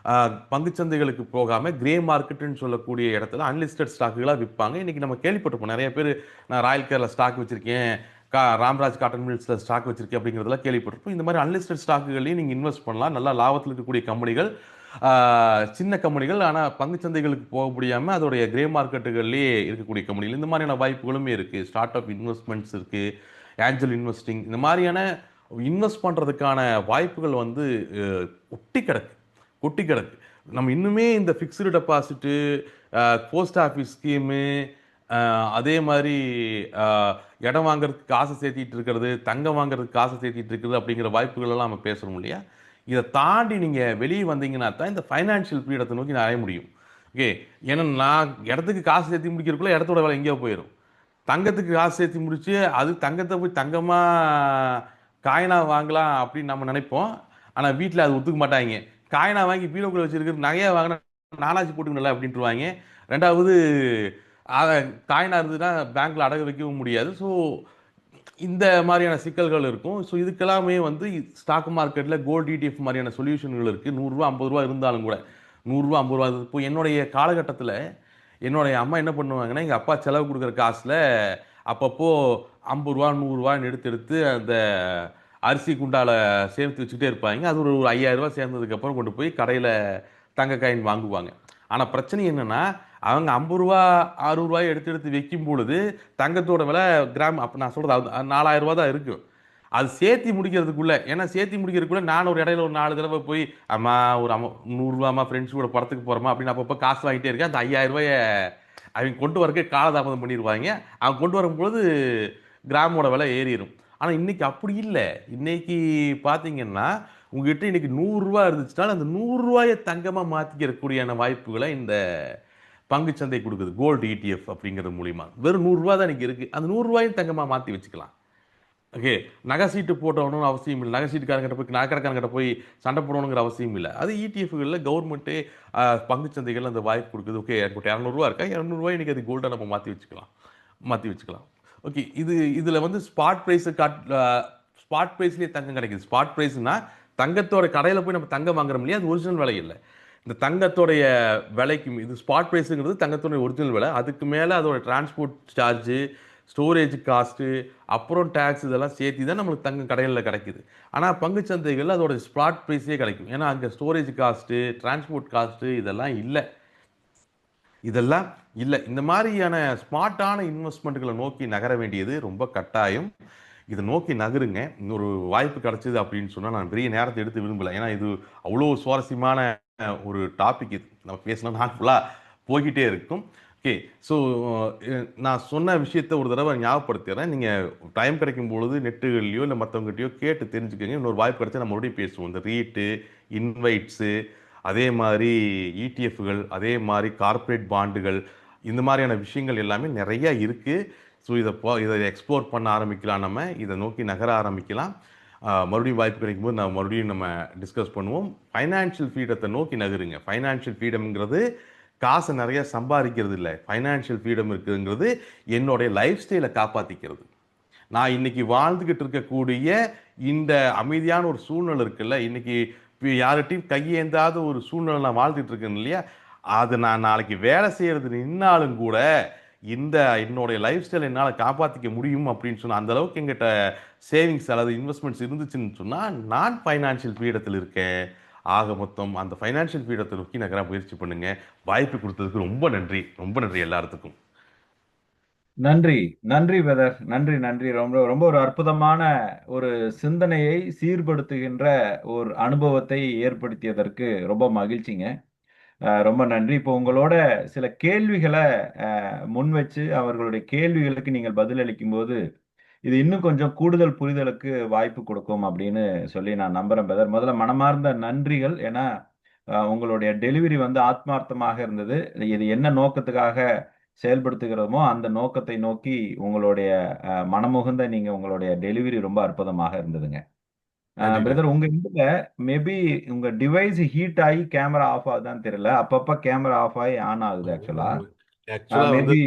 பங்குச்சந்தைகளுக்கு போகாமல் கிரே மார்க்கெட்டுன்னு சொல்லக்கூடிய இடத்துல அன்லிஸ்டட் ஸ்டாக்குகளாக விற்பாங்க. இன்றைக்கி நம்ம கேள்விப்பட்டிருப்போம். நிறைய பேர் நான் ராயல் கேரில் ஸ்டாக் வச்சுருக்கேன், ராம்ராஜ் காட்டன் மில்ஸில் ஸ்டாக் வச்சிருக்கேன் அப்படிங்கிறதெல்லாம் கேள்விப்பட்டிருப்போம். இந்த மாதிரி அன்லிஸ்டட் ஸ்டாக்குகளையும் நீங்கள் இன்வெஸ்ட் பண்ணலாம். நல்லா லாபத்தில் இருக்கக்கூடிய கம்பெனிகள், சின்ன கம்பெனிகள், ஆனால் பங்குச்சந்தைகளுக்கு போக முடியாமல் அதோடைய கிரே மார்க்கெட்டுகள்லேயே இருக்கக்கூடிய கம்பெனிகள். இந்த மாதிரியான வாய்ப்புகளுமே இருக்குது. ஸ்டார்ட் அப் இன்வெஸ்ட்மெண்ட்ஸ் இருக்குது, ஏஞ்சல் இன்வெஸ்டிங், இந்த மாதிரியான இன்வெஸ்ட் பண்ணுறதுக்கான வாய்ப்புகள் வந்து ஒட்டி கிடக்கு, கொட்டி கிடக்கு. நம்ம இன்னுமே இந்த fixed deposit, post office scheme, அதே மாதிரி இடம் வாங்குறதுக்கு காசு சேர்த்திட்டு இருக்கிறது, தங்கம் வாங்குறதுக்கு காசு சேர்த்திட்டு இருக்கிறது அப்படிங்கிற வாய்ப்புகள் எல்லாம் நம்ம பேசுகிறோம் இல்லையா? இதை தாண்டி நீங்கள் வெளியே வந்தீங்கன்னா தான் இந்த ஃபைனான்ஷியல் ஃப்ரீடத்தை நோக்கி நான் அடைய முடியும். ஓகே, ஏன்னா நான் இடத்துக்கு காசு சேர்த்தி முடிக்கிறதுக்குள்ள இடத்தோட வேலை எங்கேயோ போயிடும். தங்கத்துக்கு காசு சேர்த்தி முடிச்சு அது தங்கத்தை போய் தங்கமாக காயினாக வாங்கலாம் அப்படின்னு நம்ம நினைப்போம். ஆனால் வீட்டில் அது ஒத்துக்க மாட்டாங்க. காயினாக வாங்கி பீரோக்குள்ள வச்சிருக்கிறது நகையாக வாங்கினா நானாச்சு போட்டுக்கணும்ல அப்படின்ட்டுருவாங்க. ரெண்டாவது காயினாக இருந்ததுன்னா பேங்க்கில் அடகு வைக்கவும் முடியாது. ஸோ இந்த மாதிரியான சிக்கல்கள் இருக்கும். ஸோ இதுக்கெல்லாமே வந்து ஸ்டாக் மார்க்கெட்டில் கோல்டு இடிஎஃப் மாதிரியான சொல்யூஷன்கள் இருக்குது. 100 ரூபா 50 ரூபா இருந்தாலும் கூட 100 ரூபா 50 ரூபா. இப்போ என்னுடைய காலகட்டத்தில் என்னுடைய அம்மா என்ன பண்ணுவாங்கன்னா, எங்கள் அப்பா செலவு கொடுக்குற காசில் அப்பப்போ 50 ரூபா 100 ரூபான்னு எடுத்து அந்த அரிசி குண்டால சேர்த்து வச்சுக்கிட்டே இருப்பாங்க. அது ஒரு 5000 ரூபா சேர்ந்ததுக்கப்புறம் கொண்டு போய் கடையில் தங்க காயின் வாங்குவாங்க. ஆனால் பிரச்சனை என்னென்னா, அவங்க 50 ரூபா 60 ரூபாய் எடுத்து வைக்கும் பொழுது தங்கத்தோட விலை கிராம், அப்போ நான் சொல்கிறது 4000 ரூபா தான் இருக்கும். அது சேர்த்தி முடிக்கிறதுக்குள்ளே, ஏன்னா சேர்த்தி முடிக்கிறதுக்குள்ளே நான் ஒரு இடையில ஒரு 4 தடவை போய் அம்மா ஒரு 100 ரூபாம்மா ஃப்ரெண்ட்ஸ் கூட படத்துக்கு போகிறோமா அப்படின்னு அப்பப்போ காசு வாங்கிட்டே இருக்கேன். அந்த 5000 ரூபாயை அவங்க கொண்டு வரக்கே காலதாமதம் பண்ணிடுவாங்க. அவங்க கொண்டு வரும்பொழுது கிராமோட விலை ஏறிடும். ஆனால் இன்னைக்கு அப்படி இல்லை. இன்னைக்கு பார்த்தீங்கன்னா உங்ககிட்ட இன்னைக்கு 100 ரூபா இருந்துச்சுனாலும் அந்த 100 ரூபாயை தங்கமாக மாற்றிக்கிறக்கூடியான வாய்ப்புகளை இந்த பங்குச்சந்தை கொடுக்குது. கோல்டு இடிஎஃப் அப்படிங்கிறது மூலிமா வெறும் 100 ரூபா தான் இன்னைக்கு இருக்குது. அந்த 100 ரூபாயும் தங்கமாக மாற்றி வச்சுக்கலாம். ஓகே, நகை சீட்டு போட்டோன்னு அவசியம் இல்லை. நகை சீட்டுக்காரங்கிட்ட போய் நகைக்கடைக்காரங்கிட்ட போய் சண்டை போடணுங்கிற அவசியம் இல்லை. அது இடிஎஃப்களில் கவர்மெண்ட்டே பங்குச்சந்தைகள் அந்த வாய்ப்பு கொடுக்குது. ஓகே, எனக்கு 200 ரூபா இருக்கா, 200 ரூபாய் இன்னைக்கு அது கோல்டாக நம்ம மாற்றி வச்சுக்கலாம். ஓகே, இதில் வந்து ஸ்பாட் ப்ரைஸ்லேயே தங்கம் கிடைக்குது. ஸ்பாட் ப்ரைஸ்னா தங்கத்தோட கடையில் போய் நம்ம தங்கம் வாங்குறோம் இல்லையா, அது ஒரிஜினல் விலை இல்லை. இந்த தங்கத்தோடைய விலைக்கும் இது ஸ்பாட் ப்ரைஸுங்கிறது தங்கத்தோடைய ஒரிஜினல் விலை. அதுக்கு மேலே அதோட டிரான்ஸ்போர்ட் சார்ஜு, ஸ்டோரேஜ் காஸ்ட்டு, அப்புறம் டேக்ஸ், இதெல்லாம் சேர்த்து தான் நம்மளுக்கு தங்கம் கடைகளில் கிடைக்குது. ஆனால் பங்குச்சந்தைகளில் அதோட ஸ்பாட் ப்ரைஸே கிடைக்கும். ஏன்னா அங்கே ஸ்டோரேஜ் காஸ்ட்டு, டிரான்ஸ்போர்ட் காஸ்ட்டு இதெல்லாம் இல்லை. இந்த மாதிரியான ஸ்மார்ட்டான இன்வெஸ்ட்மெண்ட்டுகளை நோக்கி நகர வேண்டியது ரொம்ப கட்டாயம். இதை நோக்கி நகருங்க. இன்னொரு வாய்ப்பு கிடைச்சிது அப்படின்னு சொன்னால் நான் பெரிய நேரத்தை எடுத்து விரும்பலை. ஏன்னா இது அவ்வளோ சுவாரஸ்யமான ஒரு டாபிக். இது நம்ம பேசினா நான் ஃபுல்லாக போய்கிட்டே இருக்கும். ஓகே. ஸோ நான் சொன்ன விஷயத்த ஒரு தடவை ஞாபகப்படுத்திடுறேன். நீங்கள் டைம் கிடைக்கும் பொழுது நெட்டுகள்லையோ இல்லை மற்றவங்ககிட்டயோ கேட்டு தெரிஞ்சுக்கங்க. இன்னொரு வாய்ப்பு கிடைச்சா நம்ம மறுபடியும் பேசுவோம். இந்த ரீட்டு, இன்வைட்ஸு, அதே மாதிரி இடிஎஃப்கள், அதே மாதிரி கார்ப்பரேட் பாண்டுகள், இந்த மாதிரியான விஷயங்கள் எல்லாமே நிறைய இருக்கு. ஸோ இதை எக்ஸ்ப்ளோர் பண்ண ஆரம்பிக்கலாம். நம்ம இதை நோக்கி நகர ஆரம்பிக்கலாம். மறுபடியும் வாய்ப்பு கிடைக்கும்போது மறுபடியும் நம்ம டிஸ்கஸ் பண்ணுவோம். ஃபைனான்ஷியல் ஃப்ரீடத்தை நோக்கி நகருங்க. ஃபைனான்ஷியல் ஃப்ரீடம்ங்கிறது காசை நிறைய சம்பாதிக்கிறது இல்லை. ஃபைனான்ஷியல் ஃப்ரீடம் இருக்குங்கிறது என்னுடைய லைஃப் ஸ்டைலை காப்பாற்றிக்கிறது. நான் இன்னைக்கு வாழ்ந்துகிட்டு இருக்கக்கூடிய இந்த அமைதியான ஒரு சூழ்நிலை இருக்குல்ல, இன்னைக்கு யார்கிட்டையும் கையேந்தாத ஒரு சூழ்நிலை நான் வாழ்ந்துட்டு இருக்கேன் இல்லையா, அது நான் நாளைக்கு வேலை செய்யறது நின்னாலும் கூட இந்த என்னுடைய லைஃப் ஸ்டைல் என்னால் காப்பாற்றிக்க முடியும் அப்படின்னு சொன்னால், அந்த அளவுக்கு எங்கிட்ட சேவிங்ஸ் அல்லது இன்வெஸ்ட்மெண்ட்ஸ் இருந்துச்சுன்னு சொன்னால் நான் ஃபைனான்ஷியல் ஃப்ரீடத்தில் இருக்கேன். ஆக மொத்தம் அந்த ஃபைனான்ஷியல் ஃப்ரீடத்தை நோக்கி நகர முயற்சி பண்ணுங்க. வாய்ப்பு கொடுத்ததுக்கு ரொம்ப நன்றி. ரொம்ப நன்றி எல்லாத்துக்கும். நன்றி. நன்றி பிரதர். நன்றி, நன்றி. ரொம்ப ரொம்ப ஒரு அற்புதமான ஒரு சிந்தனையை சீர்படுத்துகின்ற ஒரு அனுபவத்தை ஏற்படுத்தியதற்கு ரொம்ப மகிழ்ச்சிங்க. ரொம்ப நன்றி. இப்போ உங்களோட சில கேள்விகளை முன் வச்சு அவர்களுடைய கேள்விகளுக்கு நீங்கள் பதிலளிக்கும்போது இது இன்னும் கொஞ்சம் கூடுதல் புரிதலுக்கு வாய்ப்பு கொடுக்கும் அப்படின்னு சொல்லி நான் நம்புறேன் பிரதர். முதல்ல மனமார்ந்த நன்றிகள். ஏன்னா உங்களுடைய டெலிவரி வந்து ஆத்மார்த்தமாக இருந்தது. இது என்ன நோக்கத்துக்காக செயல்படுத்துகிறோமோ அந்த நோக்கத்தை நோக்கி உங்களுடைய மனமுகுந்த நீங்க உங்களுடைய டெலிவரி ரொம்ப அற்புதமாக இருந்ததுங்க. நன்றி நன்றி. பிரதர், உங்க இதுல மேபி உங்க டிவைஸ் ஹீட் ஆகி கேமரா ஆஃப் ஆகுதான்னு தெரியல. அப்பப்ப கேமரா ஆஃப் ஆகி ஆன் ஆகுது ஆக்சுவலா. ஆக்சுவலா வந்து மேபி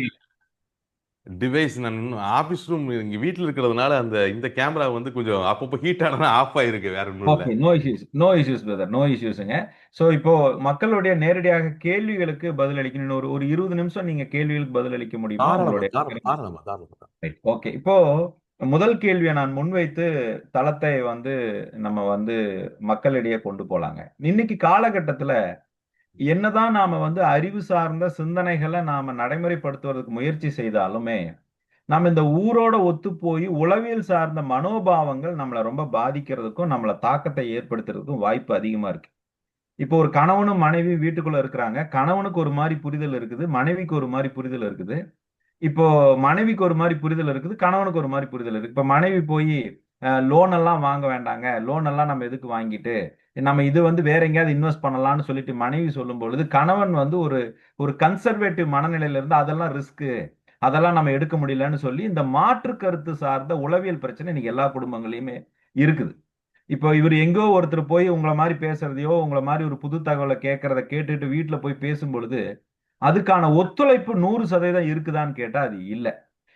டிவைஸ் நான் ஆஃபீஸ் ரூம் இங்கே வீட்டில் இருக்கிறதுனால இந்த கேமரா வந்து கொஞ்சம் அப்பப்போ ஹீட் ஆனால் ஆஃப் ஆயிருக்கு. வேற ஒன்றும் இல்லை. Okay. No issues, no issues brother, no இஷ்யூஸுங்க. ஸோ இப்போ மக்களுடைய நேரடியாக கேள்விகளுக்கு பதிலளிக்கணும். இன்னும் ஒரு ஒரு 20 நிமிஷம் நீங்க கேள்விகளுக்கு பதிலளிக்க முடியுமா தாராளமா உங்களுடைய தாராளமா தாராளமா தாராளமா. ஓகே. இப்போ முதல் கேள்வியை நான் முன்வைத்து தளத்தை வந்து நம்ம வந்து மக்களிடையே கொண்டு போலாங்க. இன்னைக்கு காலகட்டத்துல என்னதான் நாம வந்து அறிவு சார்ந்த சிந்தனைகளை நாம நடைமுறைப்படுத்துவதற்கு முயற்சி செய்தாலுமே நம்ம இந்த ஊரோட ஒத்து போய் உளவியல் சார்ந்த மனோபாவங்கள் நம்மளை ரொம்ப பாதிக்கிறதுக்கும் நம்மள தாக்கத்தை ஏற்படுத்துறதுக்கும் வாய்ப்பு அதிகமா இருக்கு. இப்போ ஒரு கணவனும் மனைவி வீட்டுக்குள்ள இருக்கிறாங்க. கணவனுக்கு ஒரு மாதிரி புரிதல் இருக்குது, மனைவிக்கு ஒரு மாதிரி புரிதல் இருக்குது. இப்போ மனைவிக்கு ஒரு மாதிரி புரிதல் இருக்குது, கணவனுக்கு ஒரு மாதிரி புரிதல் இருக்கு. இப்ப மனைவி போய் லோன் எல்லாம் வாங்க வேண்டாங்க, லோன் எல்லாம் நம்ம எதுக்கு வாங்கிட்டு நம்ம இது வந்து வேற எங்கேயாவது இன்வெஸ்ட் பண்ணலாம்னு சொல்லிட்டு மனைவி சொல்லும் பொழுது கணவன் வந்து ஒரு ஒரு கன்சர்வேட்டிவ் மனநிலையில இருந்து அதெல்லாம் ரிஸ்க், அதெல்லாம் நம்ம எடுக்க முடியலன்னு சொல்லி இந்த மாற்று கருத்து சார்ந்த உளவியல் பிரச்சனை இன்னைக்கு எல்லா குடும்பங்களையுமே இருக்குது. இப்போ இவர் எங்கோ ஒருத்தர் போய் உங்களை மாதிரி பேசுறதையோ உங்களை மாதிரி ஒரு புது தகவலை கேட்கறத கேட்டுட்டு வீட்டுல போய் பேசும் பொழுது அதுக்கான ஒத்துழைப்பு 100% இருக்குதான்னு கேட்டா அது இல்ல.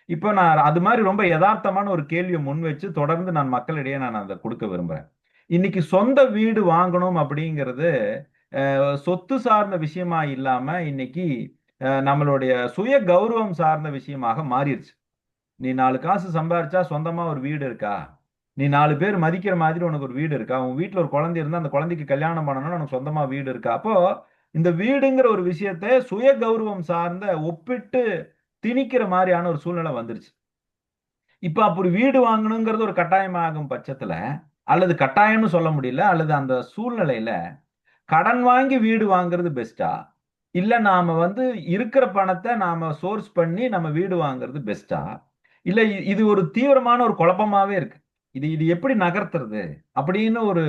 இப்ப நான் அது மாதிரி ரொம்ப யதார்த்தமான ஒரு கேள்வியை முன் வச்சு தொடர்ந்து நான் மக்களிடையே நான் அதை கொடுக்க விரும்புறேன். இன்னைக்கு சொந்த வீடு வாங்கணும் அப்படிங்கிறது சொத்து சார்ந்த விஷயமா இல்லாம இன்னைக்கு நம்மளுடைய சுய கௌரவம் சார்ந்த விஷயமாக மாறிடுச்சு. நீ 4 காசு சம்பாரிச்சா சொந்தமா ஒரு வீடு இருக்கா? நீ 4 பேர் மதிக்கிற மாதிரி உனக்கு ஒரு வீடு இருக்கா? உன் வீட்டுல ஒரு குழந்தை இருந்தா அந்த குழந்தைக்கு கல்யாணம் பண்ணணும்னு உனக்கு சொந்தமா வீடு இருக்கா? அப்போ இந்த வீடுங்கிற ஒரு விஷயத்தை சுய கௌரவம் சார்ந்த ஒப்பிட்டு திணிக்கிற மாதிரியான ஒரு சூழ்நிலை வந்துருச்சு. இப்ப அப்படி வீடு வாங்கணுங்கிறது ஒரு கட்டாயமாகும் பட்சத்துல, அல்லது கட்டாயம்னு சொல்ல முடியல, அல்லது அந்த சூழ்நிலையில கடன் வாங்கி வீடு வாங்குறது பெஸ்ட்டா? இல்ல நாம வந்து இருக்கிற பணத்தை நாம சோர்ஸ் பண்ணி நம்ம வீடு வாங்குறது பெஸ்ட்டா? இல்ல இது ஒரு தீவிரமான ஒரு குழப்பமாவே இருக்கு. இது இது எப்படி நகர்த்துறது? அப்படின்னு ஒரு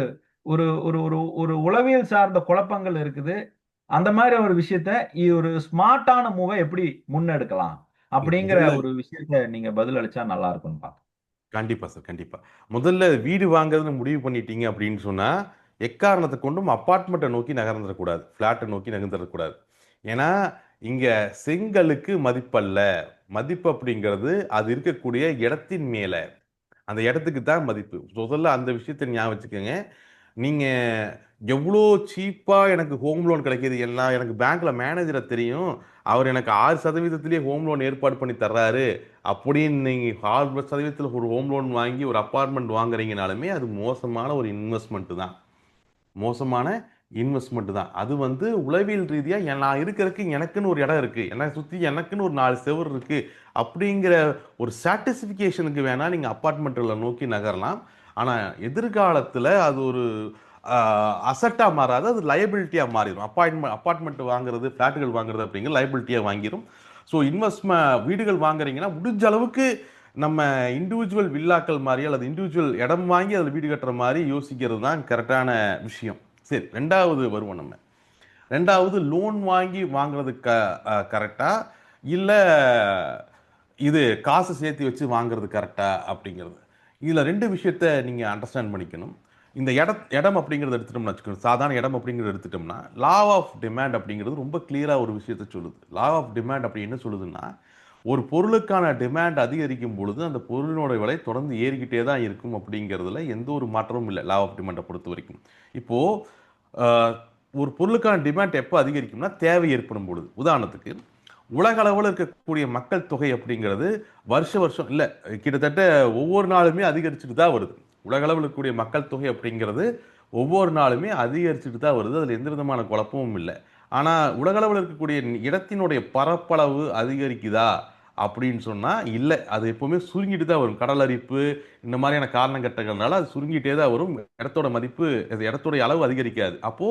ஒரு ஒரு ஒரு ஒரு உளவியல் சார்ந்த குழப்பங்கள் இருக்குது. அந்த மாதிரி ஒரு விஷயத்த ஒரு ஸ்மார்ட்டான மூவ எப்படி முன்னெடுக்கலாம்? அப்படிங்கிற முதல்ல ஒரு விஷயத்த நீங்க பதில் அளிச்சா நல்லா இருக்கும்னு பாக்கிறேன். கண்டிப்பா சார், கண்டிப்பா. முதல்ல வீடு வாங்குறதுன்னு முடிவு பண்ணிட்டீங்க அப்படின்னு சொன்னா, எக்காரணத்தை கொண்டும் அபார்ட்மெண்ட்டை நோக்கி நகர்ந்துடக்கூடாது. ஃப்ளாட்டை நோக்கி நகர்ந்துடக்கூடாது. ஏன்னா, இங்க செங்கல்லுக்கு மதிப்பல்ல. மதிப்பு அப்படிங்கிறது அது இருக்கக்கூடிய இடத்தின் மேல. அந்த இடத்துக்கு தான் மதிப்பு. முதல்ல அந்த விஷயத்த ஞாபகம் வச்சுக்கங்க. நீங்க எவ்வளோ சீப்பா எனக்கு ஹோம் லோன் கிடைக்குது. எல்லாம் எனக்கு பேங்க்ல மேனேஜர தெரியும். அவர் எனக்கு 6% ஹோம் லோன் ஏற்பாடு பண்ணி தர்றாரு. அப்படின்னு நீங்க 6% ஒரு ஹோம் லோன் வாங்கி ஒரு அபார்ட்மெண்ட் வாங்குறீங்கனாலுமே அது மோசமான ஒரு இன்வெஸ்ட்மெண்ட் தான். மோசமான இன்வெஸ்ட்மெண்ட் தான். அது வந்து உளவியல் ரீதியா நான் இருக்கிறதுக்கு எனக்குன்னு ஒரு இடம் இருக்கு. என்னை சுத்தி எனக்குன்னு ஒரு 4 செவுரு இருக்கு. அப்படிங்கிற ஒரு சாட்டிஸ்ஃபிகேஷனுக்கு வேணா நீங்க அபார்ட்மெண்ட்ல நோக்கி நகரலாம். ஆனா எதிர்காலத்துல அது ஒரு அசட்டா மாறாது. அது லயபிலிட்டியா மாறிடும். அபார்ட்மெண்ட் வாங்குறது, ஃபிளாட்டுகள் வாங்குறது அப்படிங்கிறது லயபிலிட்டியா வாங்கிரும். ஸோ வீடுகள் வாங்குறீங்கன்னா முடிஞ்ச அளவுக்கு நம்ம இண்டிவிஜுவல் வில்லாக்கள் மாதிரி அல்லது இண்டிவிஜுவல் இடம் வாங்கி அதில் வீடு கட்டுற மாதிரி யோசிக்கிறது தான் கரெக்டான விஷயம். சரி, ரெண்டாவது வருவோம் நம்ம. ரெண்டாவது, லோன் வாங்கி வாங்குறது கரெக்டா, இல்லை இது காசு சேர்த்து வச்சு வாங்குறது கரெக்டா அப்படிங்கிறது. இதில் ரெண்டு விஷயத்த நீங்கள் அண்டர்ஸ்டாண்ட் பண்ணிக்கணும். இந்த இடம் அப்படிங்கிறத எடுத்துட்டோம்னு வச்சுக்கணும், சாதாரண இடம் அப்படிங்கிறத எடுத்துட்டோம்னா, லா ஆஃப் டிமாண்ட் அப்படிங்கிறது ரொம்ப கிளியராக ஒரு விஷயத்த சொல்லுது. லா ஆஃப் டிமாண்ட் அப்படி என்ன சொல்லுதுன்னா, ஒரு பொருளுக்கான டிமாண்ட் அதிகரிக்கும் பொழுது அந்த பொருளினோட விலை தொடர்ந்து ஏறிக்கிட்டே தான் இருக்கும் அப்படிங்கிறதுல எந்த ஒரு மாற்றமும் இல்லை, லா ஆஃப் டிமாண்டை பொறுத்த வரைக்கும். இப்போ அஹ், ஒரு பொருளுக்கான டிமாண்ட் எப்போ அதிகரிக்கும்னா தேவை ஏற்படும் பொழுது. உதாரணத்துக்கு, உலக அளவில் இருக்கக்கூடிய மக்கள் தொகை அப்படிங்கிறது வருஷ வருஷம் இல்லை, கிட்டத்தட்ட ஒவ்வொரு நாளுமே அதிகரிச்சுட்டு தான் வருது. உலக அளவில் இருக்கக்கூடிய மக்கள் தொகை அப்படிங்கிறது ஒவ்வொரு நாளுமே அதிகரிச்சுட்டு தான் வருது, அதில் எந்த விதமான குழப்பமும் இல்லை. ஆனால் உலக அளவில் இருக்கக்கூடிய இடத்தினுடைய பரப்பளவு அதிகரிக்குதா அப்படின்னு சொன்னால் இல்லை, அது எப்பவுமே சுருங்கிட்டு தான் வரும். கடல் அரிப்பு இந்த மாதிரியான காரணங்கட்டங்கள்னால அது சுருங்கிட்டே தான் வரும். இடத்தோட மதிப்பு, இடத்தோடைய அளவு அதிகரிக்காது. அப்போ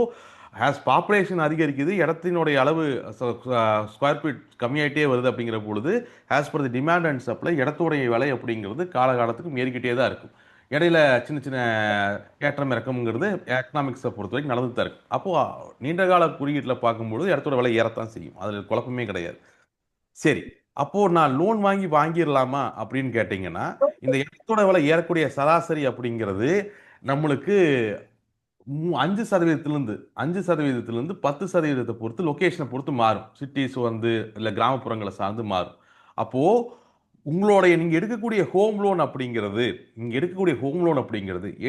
ஆஸ் பாப்புலேஷன் அதிகரிக்குது, இடத்தினுடைய அளவு ஸ்கொயர் ஃபீட் கம்மியாயிட்டே வருது அப்படிங்கிற பொழுது, as per the demand and supply, இடத்தோடைய விலை அப்படிங்கிறது காலகாலத்துக்கு ஏறிக்கிட்டே தான் இருக்கும். இடையில சின்ன சின்ன ஏற்றம் இறக்கம்ங்கிறது எக்கனாமிக்ஸை பொறுத்த வரைக்கும் நடந்துட்டு தான் இருக்கு. அப்போ நீண்ட கால குறியீட்டில் பார்க்கும்பொழுது இடத்தோட விலை ஏறத்தான் செய்யும், அதில் குழப்பமே கிடையாது. சரி, அப்போ நான் லோன் வாங்கிடலாமா அப்படின்னு கேட்டிங்கன்னா, இந்த இடத்தோட விலை ஏறக்கூடிய சராசரி அப்படிங்கிறது நம்மளுக்கு 5%, 5%, 10% பொறுத்து, லொகேஷனை பொறுத்து மாறும். சிட்டிஸ் வந்து இல்லை கிராமப்புறங்களை சார்ந்து மாறும். அப்போ உங்களுடைய நீங்க எடுக்கக்கூடிய ஹோம் லோன் அப்படிங்கிறது,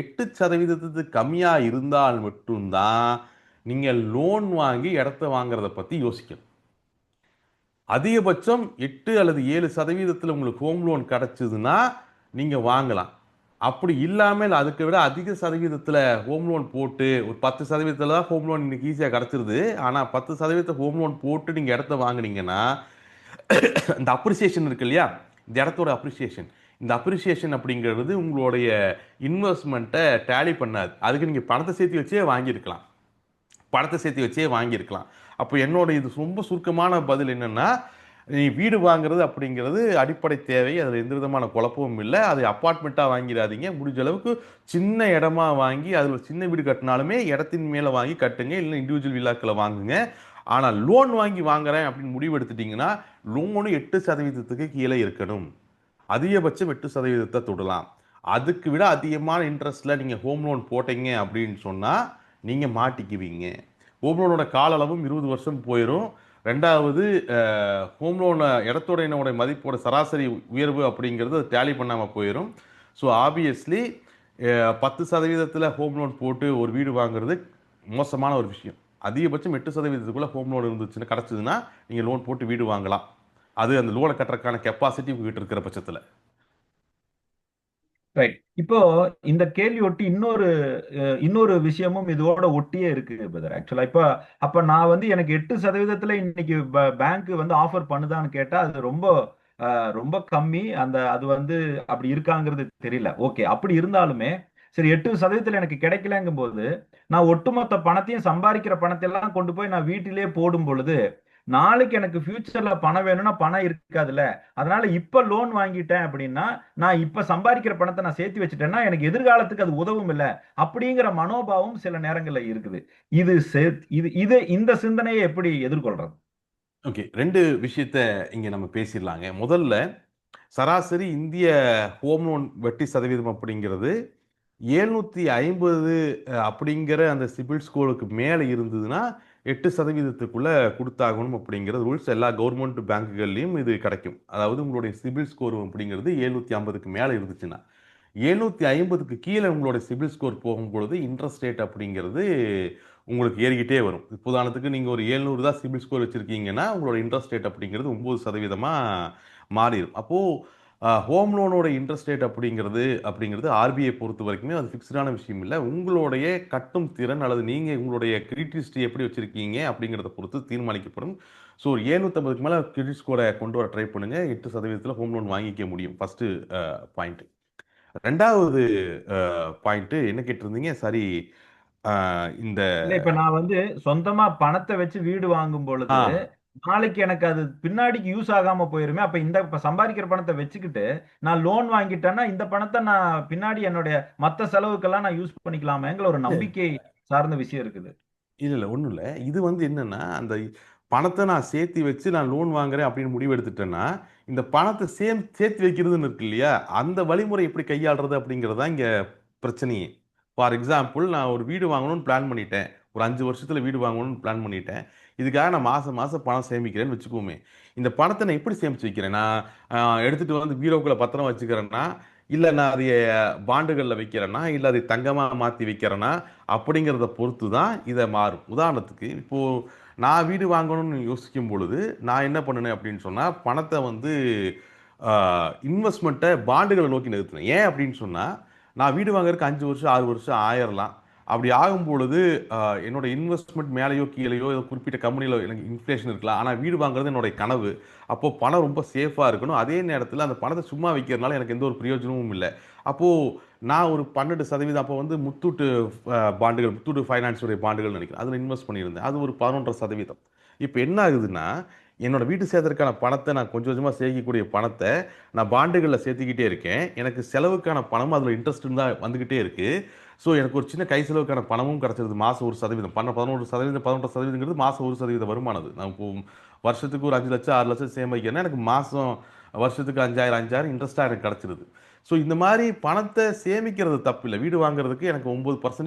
8% கம்மியா இருந்தால் மட்டும்தான் நீங்க லோன் வாங்கி இடத்த வாங்குறத பத்தி யோசிக்கணும். அதிகபட்சம் 8 அல்லது 7% உங்களுக்கு ஹோம் லோன் கிடைச்சதுன்னா நீங்க வாங்கலாம். அப்படி இல்லாமல் அதுக்கு விட அதிக சதவீதத்தில் ஹோம் லோன் போட்டு, ஒரு 10% தான் ஹோம் லோன் இன்னைக்கு ஈஸியாக கிடைச்சிருது. ஆனால் 10% ஹோம் லோன் போட்டு நீங்கள் இடத்த வாங்குனீங்கன்னா, இந்த அப்ரிசியேஷன் இருக்கு இல்லையா, இந்த இடத்தோட அப்ரிசியேஷன், இந்த அப்ரிசியேஷன் அப்படிங்கிறது உங்களுடைய இன்வெஸ்ட்மெண்ட்டை டேலி பண்ணாது. அதுக்கு நீங்கள் பணத்தை சேர்த்து வச்சே வாங்கியிருக்கலாம், பணத்தை சேர்த்து வச்சே வாங்கியிருக்கலாம். அப்போ என்னோட இது ரொம்ப சுருக்கமான பதில் என்னன்னா, நீ வீடு வாங்குறது அப்படிங்கிறது அடிப்படை தேவை, அதில் எந்த விதமான குழப்பமும் இல்லை. அது அப்பார்ட்மெண்ட்டாக வாங்கிடாதீங்க, முடிஞ்ச அளவுக்கு சின்ன இடமா வாங்கி அதில் ஒரு சின்ன வீடு கட்டினாலுமே இடத்தின் மேலே வாங்கி கட்டுங்க, இல்லை இண்டிவிஜுவல் வில்லாக்களை வாங்குங்க. ஆனால் லோன் வாங்கி வாங்குறேன் அப்படின்னு முடிவு எடுத்துட்டீங்கன்னா, லோனு 8%க்கு கீழே இருக்கணும். அதிகபட்சம் 8% தொடலாம். அதுக்கு விட அதிகமான இன்ட்ரெஸ்ட்ல நீங்க ஹோம் லோன் போட்டீங்க அப்படின்னு சொன்னா நீங்க மாட்டிக்குவீங்க. ஹோம் லோனோட கால அளவும் 20 வருஷம் போயிடும். ரெண்டாவது, ஹோம் லோன் இடத்தோட மதிப்போட சராசரி உயர்வு அப்படிங்கிறது அது டேலி பண்ணாம போயிடும். ஸோ ஆப்வியஸ்லி 10%த்தில் ஹோம் லோன் போட்டு ஒரு வீடு வாங்குறது மோசமான ஒரு விஷயம். அதிகபட்சம் 8%க்குள்ள ஹோம் லோன் இருந்துச்சுன்னா, கிடைச்சதுன்னா நீங்க லோன் போட்டு வீடு வாங்கலாம். அது அந்த லோனை கட்டுறதுக்கான கெப்பாசிட்டி உங்ககிட்ட இருக்கிற பட்சத்தில். ரைட். இப்போ இந்த கேள்வி ஒட்டி இன்னொரு விஷயமும் இதோட ஒட்டியே இருக்கு பிரதர். ஆக்சுவலா இப்ப அப்ப நான் வந்து எனக்கு 8%த்துல இன்னைக்கு பேங்க் வந்து ஆஃபர் பண்ணுதான்னு கேட்டா அது ரொம்ப ரொம்ப கம்மி. அது வந்து அப்படி இருக்காங்கிறது தெரியல. ஓகே, அப்படி இருந்தாலுமே சரி, 8% எனக்கு கிடைக்கலங்கும் போது நான் ஒட்டுமொத்த பணத்தையும், சம்பாதிக்கிற பணத்தை எல்லாம் கொண்டு போய் நான் வீட்டிலேயே போடும் பொழுது நாளைக்கு எனக்கு ஃபியூச்சர்ல பணம் வேணும்னா பணம் இருக்காதுல்ல. அதனால இப்ப லோன் வாங்கிட்டேன் அப்படின்னா, நான் இப்ப சம்பாதிக்கிற பணத்தை நான் சேர்த்து வச்சுட்டேன்னா எனக்கு எதிர்காலத்துக்கு அது உதவும் இல்ல அப்படிங்கிற மனோபாவம் சில நேரங்கள்ல இருக்குது. இது இந்த சிந்தனையை எப்படி எதிர்கொள்றது? ஓகே, ரெண்டு விஷயத்த இங்க நம்ம பேசிடலாங்க. முதல்ல, சராசரி இந்திய ஹோம் லோன் வட்டி சதவீதம் அப்படிங்கிறது 750 அப்படிங்கிற அந்த சிபில் ஸ்கோருக்கு மேலே இருந்ததுன்னா 8%க்குள்ள கொடுத்தாகணும் அப்படிங்கிற ரூல்ஸ் எல்லா கவர்மெண்ட் பேங்குகள்லையும் இது கிடைக்கும். அதாவது உங்களுடைய சிபில் ஸ்கோர் அப்படிங்கிறது 750க்கு மேலே இருந்துச்சுன்னா, 750க்கு கீழே உங்களுடைய சிபில் ஸ்கோர் போகும்பொழுது இன்ட்ரெஸ்ட் ரேட் அப்படிங்கிறது உங்களுக்கு ஏறிக்கிட்டே வரும். இப்போ உதாரணத்துக்கு நீங்கள் ஒரு 700 தான் சிபில் ஸ்கோர் வச்சுருக்கீங்கன்னா உங்களோட இன்ட்ரெஸ்ட் ரேட் அப்படிங்கிறது 9%-ஆக மாறிடும். அப்போது ஹோம் லோனோட இன்ட்ரெஸ்ட் ரேட் அப்படிங்கிறது ஆர்பிஐ பொறுத்த வரைக்குமே அது ஃபிக்ஸ்டான விஷயம் இல்லை. உங்களுடைய கட்டும் திறன் அல்லது நீங்கள் உங்களுடைய கிரெடிட் ஹிஸ்ட்ரி எப்படி வச்சுருக்கீங்க அப்படிங்கிறத பொறுத்து தீர்மானிக்கப்படும். ஸோ ஒரு 750க்கு மேலே கிரெடிட் ஸ்கோரை கொண்டு வர ட்ரை பண்ணுங்கள், 8%த்தில் ஹோம் லோன் வாங்கிக்க முடியும். First point. ரெண்டாவது பாயிண்ட் என்ன கேட்டிருந்தீங்க? சாரி. இந்த இல்ல, இப்ப நான் வந்து சொந்தமா பணத்தை வச்சு வீடு வாங்கும் ஆ பொழுது நாளைக்கு எனக்கு அது பின்னாடிக்கு யூஸ் ஆகாம போயிருமே. அப்ப இப்ப சம்பாதிக்கிற பணத்தை வச்சுக்கிட்டு நான் லோன் வாங்கிட்டேன்னா இந்த பணத்தை நான் பின்னாடி என்னுடைய மத்த செலவுக்கெல்லாம் நான் யூஸ் பண்ணிக்கலாமேங்கிற ஒரு நம்பிக்கை சார்ந்த விஷயம் இருக்குது. இல்ல, இல்ல. ஒண்ணும் இல்ல. இது வந்து என்னன்னா, அந்த பணத்த நான் சேர்த்தி வச்சு நான் லோன் வாங்குறேன் அப்படின்னு முடிவு எடுத்துட்டேன்னா, இந்த பணத்த சேர்த்து வைக்கிறதுன்னு இருக்கு இல்லையா? அந்த வழிமுறை எப்படி கையாள்றது அப்படிங்கிறது தான் இங்க பிரச்சனையே. ஃபார் எக்ஸாம்பிள் நான் ஒரு வீடு வாங்கணும்னு பிளான் பண்ணிட்டேன். ஒரு 5 வருஷத்துல வீடு வாங்கணும்னு பிளான் பண்ணிட்டேன். இதுக்காக நான் மாசம் மாசம் பணம் சேமிக்கிறேன்னு வச்சுக்குவோமே. இந்த பணத்த நான் எப்படி சேமிச்சு வைக்கிறேன்? நான் அ எடுத்துட்டு வந்து பீரோக்குள்ள பத்திரமா வச்சுக்கிறேன்னா, இல்ல நான் அதைய பாண்டுகள்ல வைக்கிறேன்னா, இல்ல அதை தங்கமா மாத்தி வைக்கிறேன்னா, அப்படிங்கிறத பொறுத்து தான் இத மாறும். உதாரணத்துக்கு, இப்போ நான் வீடு வாங்கணும்னு யோசிக்கும் பொழுது, நான் என்ன பண்ணுனேன் அப்படின்னு சொன்னா, பணத்த வந்து அ இன்வெஸ்ட்மென்ட்ட பாண்டுகள நோக்கி நகர்த்தினேன். ஏன் அப்படின்னு சொன்னா, நான் வீடு வாங்குறதுக்கு 5 வருஷம், 6 வருஷம் ஆயிரலாம். அப்படி ஆகும்பொழுது, அ என்னோட இன்வெஸ்ட்மென்ட் மேலயோ, கீழயோ ஏதோ குறிப்பிட்ட கம்பெனில எனக்கு இன்ஃப்ளேஷன் இருக்கலாம். ஆனா வீடு வாங்குறது என்னுடைய கனவு. அப்போ பணம் ரொம்ப சேஃபா இருக்கணும். அதே நேரத்தில அந்த பணத்த சும்மா வைக்கிறனால எனக்கு எந்த ஒரு பிரயோஜனமும் இல்ல. அப்போ நான் ஒரு 12% அப்போ வந்து முத்தூட் பாண்டுகள், முத்தூட் ஃபைனான்ஸ் உடைய பாண்டுகள் நினைக்கிறேன். அதில இன்வெஸ்ட் பண்ணியிருந்தேன். அது ஒரு 11.5%. இப்ப என்ன ஆகுதுன்னா, என்னோட வீட்டு சேர்த்தற்கான பணத்த நான் கொஞ்சம் கொஞ்சமா சேர்க்கக்கூடிய பணத்த நான் பாண்டுகள்ல சேர்த்துக்கிட்டே இருக்கேன். எனக்கு செலவுக்கான பணமும் அதில இன்ட்ரெஸ்ட் இருந்தா வந்துகிட்டே இருக்கு. ஸோ எனக்கு ஒரு சின்ன கை செலவுக்கான பணமும் கிடைச்சிருது. மாசம் 1% 11% 11% மாசம் 1% வருமானம் அது. நான் இப்போ வருஷத்துக்கு ஒரு 5,00,000 6,00,000 சேமிக்கிறேன்னா, எனக்கு மாசம் வருஷத்துக்கு 5,000 5,000 இன்ட்ரெஸ்ட்டா எனக்கு கிடைச்சிருது. ஸோ இந்த மாரி பணத்த சேமிக்கிறது தப்பில்ல. வீடு வாங்குறதுக்கு எனக்கு 9%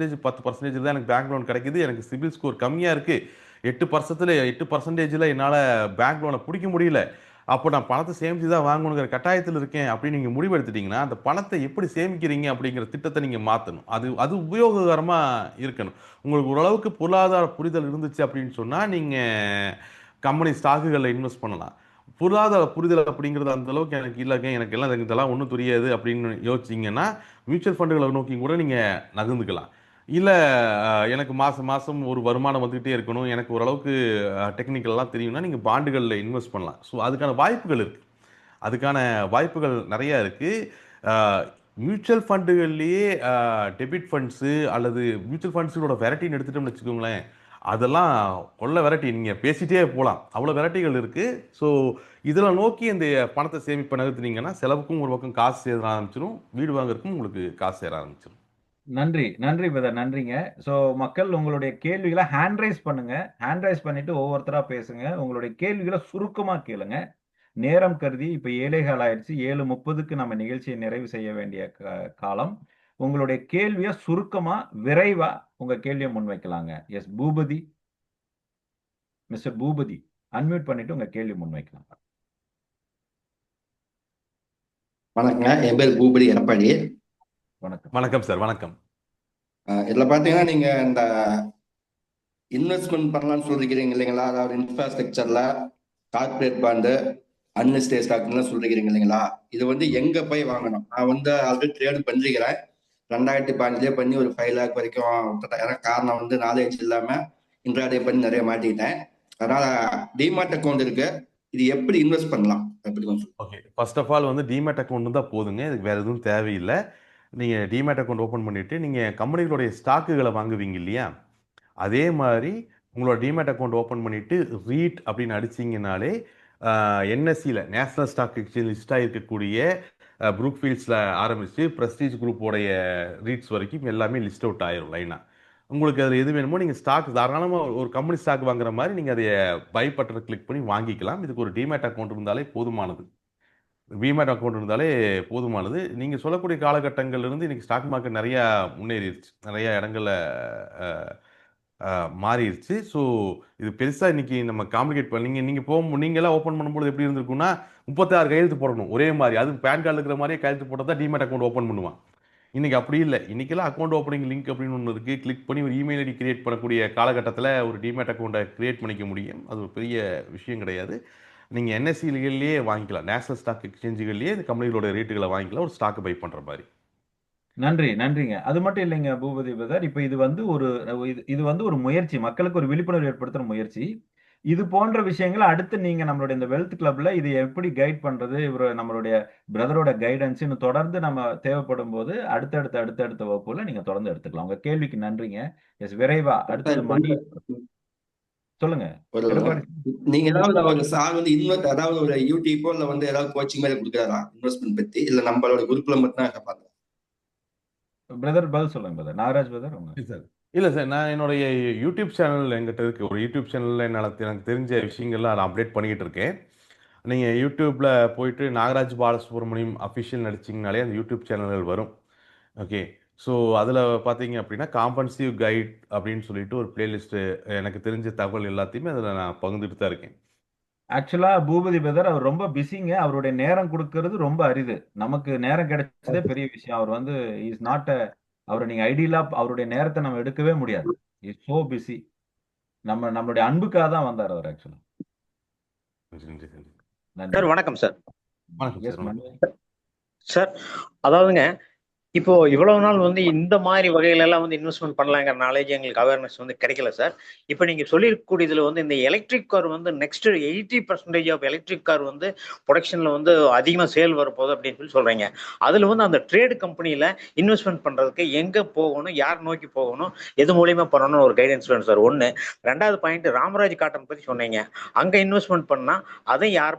10% தான் எனக்கு பேங்க் லோன் கிடைக்குது. எனக்கு சிபில் ஸ்கோர் கம்மியா இருக்கு. 8%ல என்னால பேங்க் லோன புடிக்க முடியல. அப்ப நான் பணத்த சேமிச்சு தான் வாங்கணுங்கிற கட்டாயத்துல இருக்கேன் அப்படின்னு நீங்க முடிவு எடுத்துட்டீங்கன்னா, அந்த பணத்த எப்படி சேமிக்கிறீங்க அப்படிங்கிற திட்டத்த நீங்க மாத்தணும். அது அது உபயோககரமா இருக்கணும். உங்களுக்கு ஓரளவுக்கு பொருளாதார புரிதல் இருந்துச்சு அப்படின்னு சொன்னா, நீங்க கம்பெனி ஸ்டாக்குகள்ல இன்வெஸ்ட் பண்ணலாம். பொருளாதார புரிதல் அப்படிங்கிறது அந்த அளவுக்கு எனக்கு இல்லங்க. எனக்கு இதெல்லாம் ஒண்ணும் தெரியாது அப்படின்னு யோசிச்சீங்கன்னா, மியூச்சுவல் ஃபண்டுகள நோக்கி கூட நீங்க நகர்ந்துக்கலாம். இல்ல எனக்கு மாசம் மாசம் ஒரு வருமானம் வந்துகிட்டே இருக்கணும். எனக்கு ஓரளவுக்கு டெக்னிக்கல்லாம் தெரியும்னா, நீங்க பாண்டுகள்ல இன்வெஸ்ட் பண்ணலாம். ஸோ அதுக்கான வாய்ப்புகள் இருக்கு. அதுக்கான வாய்ப்புகள் நெறைய இருக்கு. அ மியூச்சுவல் ஃபண்டுகள்லயே டெபிட் ஃபண்ட்ஸு அல்லது மியூச்சுவல் ஃபண்ட்ஸோட வெரைட்டின்னு எடுத்துட்டோம்னு வச்சுக்கோங்களேன், அதெல்லாம் கொள்ள வெரைட்டி. நீங்க பேசிட்டே போலாம். அவ்வளோ வெரைட்டிகள் இருக்கு. ஸோ இதில நோக்கி இந்த பணத்த சேமிப்ப நகர்த்துனீங்கன்னா, செலவுக்கும் ஒரு பக்கம் காசு சேர ஆரம்பிச்சுரும். வீடு வாங்குறதுக்கும் உங்களுக்கு காசு சேர ஆரம்பிச்சுரும். நன்றி. நன்றி பிரதர். நன்றிங்க. ஸோ மக்கள் உங்களுடைய கேள்விகள ஹேண்ட் ரைஸ் பண்ணுங்க. ஹேண்ட் ரைஸ் பண்ணிட்டு ஒவ்வொருத்தரா பேசுங்க. உங்களுடைய கேள்விகள சுருக்கமா கேளுங்க. நேரம் கருதி இப்ப 7:15 ஆயிடுச்சு. 7:30க்கு நம்ம நிகழ்ச்சியை நிறைவு செய்ய வேண்டிய காலம். உங்களுடைய கேள்விய சுருக்கமா, விரைவா உங்க கேள்விய முன்வைக்கலாங்க. Yes Bhupathi. Mister Bhupathi. Unmute பண்ணிட்டு உங்க கேள்வி முன்வைக்கலாம். வணக்கங்க. என் பேர் பூபதி எடப்பாடி. வணக்கம். வணக்கம் சார். வணக்கம். இதுல பாத்தீங்கன்னா நீங்க இந்த இன்வெஸ்ட்மெண்ட் பண்ணலாம்னு சொல்லிக்கிறீங்க இல்லைங்களா? அதாவது இன்ஃப்ராஸ்ட்ரக்சர்ல கார்பரேட் பாண்டு, அன்லிஸ்டட் ஸ்டாக்லாம் சொல்லிக்கிறீங்க இல்லைங்களா? இது வந்து ம். எங்க போய் வாங்கணும்? நான் வந்து ஆல்ரெடி ட்ரேட் பண்ணிக்கிறேன். 2015 பண்ணி ஒரு 5 லேக் வரைக்கும் விட்டுட்டேன். ஏன்னா காரணம் வந்து நாலேஜ் இல்லாம இன்ட்ராடே பண்ணி நிறைய மாட்டிக்கிட்டேன். அதனால டிமார்ட் அக்கௌண்ட் இருக்கு. இது எப்படி இன்வெஸ்ட் பண்ணலாம்? எப்படி கொஞ்சம் சொல்லுங்க. ஓகே. ஃபர்ஸ்ட் ஆஃப் ஆல் வந்து டிமேட் அக்கவுண்ட் இருந்தா போதுங்க. இதுக்கு வேற எதுவும் தேவையில்ல. நீங்க டிமேட் அக்கவுண்ட் ஓப்பன் பண்ணிட்டு, நீங்க கம்பெனிகளுடைய ஸ்டாக்குகள வாங்குவீங்க இல்லையா? அதே மாரி உங்களோட டிமேட் அக்கவுண்ட் ஓப்பன் பண்ணிட்டு, ரீட் அப்படின்னு அடிச்சீங்கனாலே, என்எஸ்சில நேஷனல் ஸ்டாக் எக்ஸ்சேஞ்ச் லிஸ்ட் ஆயிருக்கக்கூடிய ப்ரூக்ஃபீல்ட்ஸ்ல ஆரம்பிச்சு, பிரஸ்டீஜ் குரூப் உடைய ரீட்ஸ் வரைக்கும் எல்லாமே லிஸ்ட் அவுட் ஆயிரும் லைனா. உங்களுக்கு அதுல எது வேணுமோ நீங்க ஸ்டாக் தாராளமா ஒரு கம்பெனி ஸ்டாக் வாங்குற மாரி நீங்க அதைய பை பட்டன கிளிக் பண்ணி வாங்கிக்கலாம். இதுக்கு ஒரு டிமேட் அக்கவுண்ட் இருந்தாலே போதுமானது. டிமேட் அக்கவுண்ட் இருந்தாலே போதுமானது. நீங்க சொல்லக்கூடிய காலகட்டங்கள்ல இருந்து இன்னைக்கு ஸ்டாக் மார்க்கெட் நெறையா முன்னேறிருச்சு. நெறைய இடங்கள்ல அ அ மாறிருச்சு. ஸோ இது பெருசா இன்னைக்கு நம்ம காம்ப்ளிகேட் நீங்க நீங்க நீங்கலாம் ஓப்பன் பண்ணும்போது எப்படி இருந்திருக்கும்னா, 36 கையெழுத்து போடணும். ஒரே மாரி. அதுவும் பான் கார்ட்ல இருக்கிற மாரியே கையெழுத்து போட்டா தான் டிமேட் அக்கவுண்ட் ஓப்பன் பண்ணுவான். இன்னைக்கு அப்படி இல்ல. இன்னைக்கெல்லாம் அக்கவுண்ட் ஓப்பனிங் லிங்க் அப்படின்னு ஒண்ணு இருக்கு. கிளிக் பண்ணி ஒரு இமெயில் ஐடி கிரியேட் பண்ணக்கூடிய காலகட்டத்தில ஒரு டிமேட் அக்கவுண்ட்ட கிரியேட் பண்ணிக்க முடியும். அது ஒரு பெரிய விஷயம் கிடையாது. நீங்க என்எஸ்சிலயே வாங்கிக்கலாம். நேஷனல் ஸ்டாக் எக்ஸ்சேஞ்சுகள்லயே இந்த கம்பெனிகளோட ரேட்டுகள வாங்கிக்கலாம். ஒரு ஸ்டாக் பை பண்ற மாரி. நன்றி, நன்றிங்க. அது மட்டும் இல்லைங்க பூபதி பிரதர். இப்ப இது வந்து இது வந்து ஒரு முயற்சி. மக்களுக்கு ஒரு விழிப்புணர்வு ஏற்படுத்துற முயற்சி. இது போன்ற விஷயங்கள அடுத்து நீங்க நம்மளுடைய இந்த வெல்த் கிளப்ல இது எப்படி கைட் பண்றது? நம்மளுடைய பிரதரோட கைடன்ஸ் இன்னும் தொடர்ந்து நம்ம தேவைப்படும்போது அடுத்தடுத்த வகுப்புல நீங்க தொடர்ந்து எடுத்துக்கலாம். உங்க கேள்விக்கு நன்றிங்க. எஸ் விரைவா சார் அடுத்தது இப்போ மணி. சொல்லுங்க ஒரு எடப்பாடி. நீங்க ஏதாவது ஒரு சார் வந்து அதாவது ஒரு யூடியூப்போ இல்ல வந்து ஏதாவது கோச்சிங் மாதிரி கொடுக்குறாரா இன்வெஸ்ட்மெண்ட் பத்தி, இல்ல நம்மளோட குரூப்ல மட்டும் தான் பாருங்க. பிரதர் பதில் சொல்லுங்க பிரதர். நாகராஜ் பிரதர் உங்க. சார் இல்லை சார், நான் என்னுடைய யூடியூப் சேனல் எங்கிட்ட இருக்கு. ஒரு யூடியூப் சேனலில் எனக்கு தெரிஞ்ச விஷயங்கள்லாம் நான் அப்டேட் பண்ணிக்கிட்டு இருக்கேன். நீங்கள் யூடியூப்பில் போயிட்டு நாகராஜ் பாலசுப்ரமணியம் அஃபிஷியல் நடிச்சிங்கனாலே அந்த யூடியூப் சேனல்கள் வரும். ஓகே. ஸோ அதில் பார்த்தீங்க அப்படின்னா காம்பன்சிவ் கைட் அப்படின்னு சொல்லிட்டு ஒரு பிளேலிஸ்ட்டு எனக்கு தெரிஞ்ச தகவல் எல்லாத்தையுமே அதில் நான் பகிர்ந்துட்டு தான் இருக்கேன். ஆக்சுவலா பூபதி பிரதர் அவர் ரொம்ப பிஸிங்க. அவருடைய நேரம் கொடுக்கறது ரொம்ப அரிது. நமக்கு நேரம் கிடைச்சதே பெரிய விஷயம். அவர் வந்து இஸ் நாட் அவரை நீங்க ஐடியலா அவருடைய நேரத்தை நம்ம எடுக்கவே முடியாது. Is so busy. நம்மளுடைய அன்புக்காக தான் வந்தார் அவர் ஆக்சுவலா. நன்றி நன்றி நன்றி. நன்றி. சார் வணக்கம் சார். வணக்கம் எஸ் சார். மணி. சார் அதாவதுங்க, இப்போ இவ்வளவு நாள் வந்து இந்த மாதிரி வகையில எல்லாம் வந்து இன்வெஸ்ட்மெண்ட் பண்ணலாங்கிற நாலேஜ் எங்களுக்கு அவேர்னஸ் வந்து கிடைக்கல சார். இப்போ நீங்க சொல்லியிருக்கக்கூடியதுல வந்து இந்த எலக்ட்ரிக் கார் வந்து நெக்ஸ்ட் 80% ஆஃப் எலக்ட்ரிக் கார் வந்து ப்ரொடக்ஷன்ல வந்து அதிகமாக சேல் வரப்போகுது அப்படின்னு சொல்லி சொல்றீங்க. அதுல வந்து அந்த ட்ரேடு கம்பெனியில இன்வெஸ்ட்மெண்ட் பண்றதுக்கு எங்க போகணும், யார் நோக்கி போகணும், எது மூலியமா பண்ணணும்னு ஒரு கைடன்ஸ் வேணும் சார். ஒன்று. ரெண்டாவது பாயிண்ட், ராமராஜ் காட்டன் பத்தி சொன்னீங்க. அங்க இன்வெஸ்ட்மெண்ட் பண்ணா அதை யார்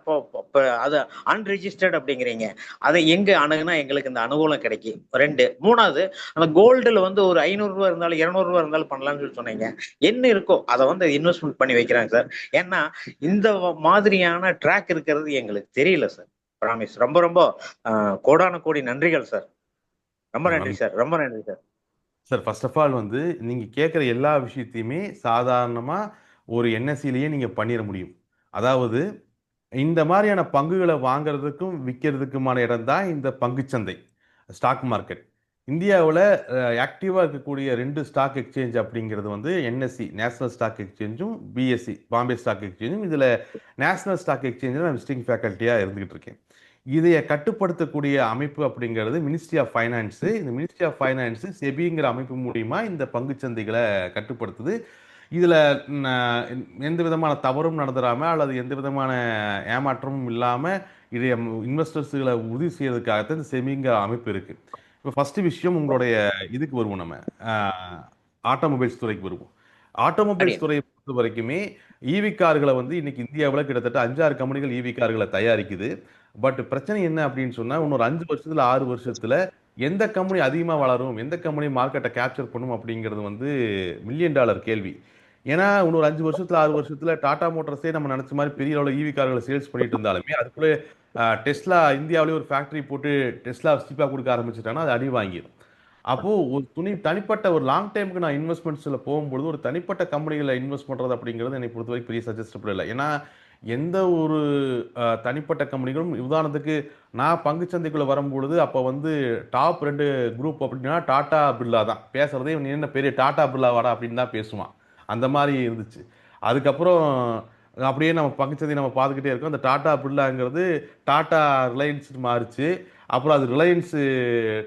அது அன்ரிஜிஸ்டர்ட் அப்படிங்கிறீங்க. அதை எங்க அணுகுனா எங்களுக்கு இந்த அனுகூலம் கிடைக்கும். 2. 3வது, அந்த கோல்டுல வந்து ஒரு 500 ரூபா இருந்தாலும் 200 ரூபா இருந்தாலும் பண்ணலாம்னு சொல்லி சொன்னீங்க. என்ன இருக்கோ அதை வந்து இன்வெஸ்ட்மெண்ட் பண்ணி வைக்கிறாங்க சார். ஏன்னா இந்த மாதிரியான ட்ராக் இருக்கிறது எங்களுக்கு தெரியல சார். ப்ராமிஸ். ரொம்ப ரொம்ப கோடான கோடி நன்றிகள் சார். ரொம்ப நன்றி சார். ரொம்ப நன்றி sir. Sir first of all வந்து நீங்கள் கேட்குற எல்லா விஷயத்தையுமே சாதாரணமாக ஒரு என்எஸ்சிலேயே நீங்கள் பண்ணிட முடியும். அதாவது இந்த மாதிரியான பங்குகளை வாங்குறதுக்கும் விற்கிறதுக்குமான இடம் தான் இந்த பங்குச்சந்தை, ஸ்டாக் மார்க்கெட். இந்தியாவில் ஆக்டிவாக இருக்கக்கூடிய 2 ஸ்டாக் எக்ஸ்சேஞ்ச் அப்படிங்கிறது வந்து என்எஸ்சி, நேஷனல் ஸ்டாக் எக்ஸ்சேஞ்சும், பிஎஸ்சி, பாம்பே ஸ்டாக் எக்ஸ்சேஞ்சும். இதில் நேஷனல் ஸ்டாக் எக்ஸ்சேஞ்சில் நான் விசிட்டிங் ஃபேக்கல்ட்டியாக இருந்துகிட்டு இருக்கேன். இதைய கட்டுப்படுத்தக்கூடிய அமைப்பு அப்படிங்கிறது மினிஸ்ட்ரி ஆஃப் ஃபைனான்ஸு. இந்த மினிஸ்ட்ரி ஆஃப் ஃபைனான்ஸு செபிங்கிற அமைப்பு மூலிமா இந்த பங்குச்சந்தைகளை கட்டுப்படுத்துது. இதில் எந்த விதமான தவறும் நடந்துடாமல் அல்லது எந்த விதமான ஏமாற்றமும் இல்லாமல் இதை இன்வெஸ்டர்ஸுகளை உறுதி செய்யறதுக்காகத்தான் இந்த செபிங்கிற அமைப்பு இருக்குது. இப்போ ஃபஸ்ட்டு விஷயம் உங்களுடைய இதுக்கு வருவோம், நம்ம ஆட்டோமொபைல்ஸ் துறைக்கு வருவோம். ஆட்டோமொபைல்ஸ் துறையை பொறுத்த வரைக்குமே ஈவி கார்களை வந்து இன்னைக்கு இந்தியாவில் கிட்டத்தட்ட 5-6 கம்பெனிகள் ஈவி கார்களை தயாரிக்குது. பட் பிரச்சனை என்ன அப்படின்னு சொன்னா, இன்னொரு 5 வருஷத்துல 6 வருஷத்துல எந்த கம்பெனி அதிகமா வளரும், எந்த கம்பெனி மார்க்கெட்டை கேப்சர் பண்ணும் அப்படிங்கிறது வந்து $1 மில்லியன் கேள்வி. ஏன்னா இன்னொரு 5 வருஷத்துல 6 வருஷத்துல டாடா மோட்டார்ஸே நம்ம நினைச்ச மாதிரி பெரிய அளவில் ஈவி கார்களை சேல்ஸ் பண்ணிட்டு இருந்தாலுமே அதுக்குள்ளே டெஸ்லா இந்தியாவிலேயே ஒரு ஃபேக்டரி போட்டு டெஸ்லா சீப்பாக கொடுக்க ஆரம்பிச்சுட்டாங்கன்னா அது அடி வாங்கிடும். அப்போ ஒரு தனிப்பட்ட ஒரு லாங் டைமுக்கு நான் இன்வெஸ்ட்மெண்ட்ஸ்ல போகும்பொழுது ஒரு தனிப்பட்ட கம்பெனிகளை இன்வெஸ்ட் பண்றது அப்படிங்கிறது என்னை பொறுத்த வரைக்கும் பெரிய சஜஸ்டபிள் இல்லை. ஏன்னா எந்த ஒரு தனிப்பட்ட கம்பெனிகளும், உதாரணத்துக்கு நான் பங்குச்சந்தைக்குள்ள வரும்பொழுது அப்போ வந்து டாப் 2 குரூப் அப்படின்னா டாடா பிர்லா தான் பேசுறதே. நீ என்ன பெரிய டாடா பிர்லாவாடா அப்படின்னு தான் பேசுவான். அந்த மாதிரி இருந்துச்சு. அதுக்கப்புறம் அப்படியே நம்ம பங்குச்சந்தை நம்ம பார்த்துக்கிட்டே இருக்கோம். அந்த டாடா பிர்லாங்கிறது டாடா ரிலையன்ஸ் மாறிச்சு. அப்புறம் அது ரிலையன்ஸ்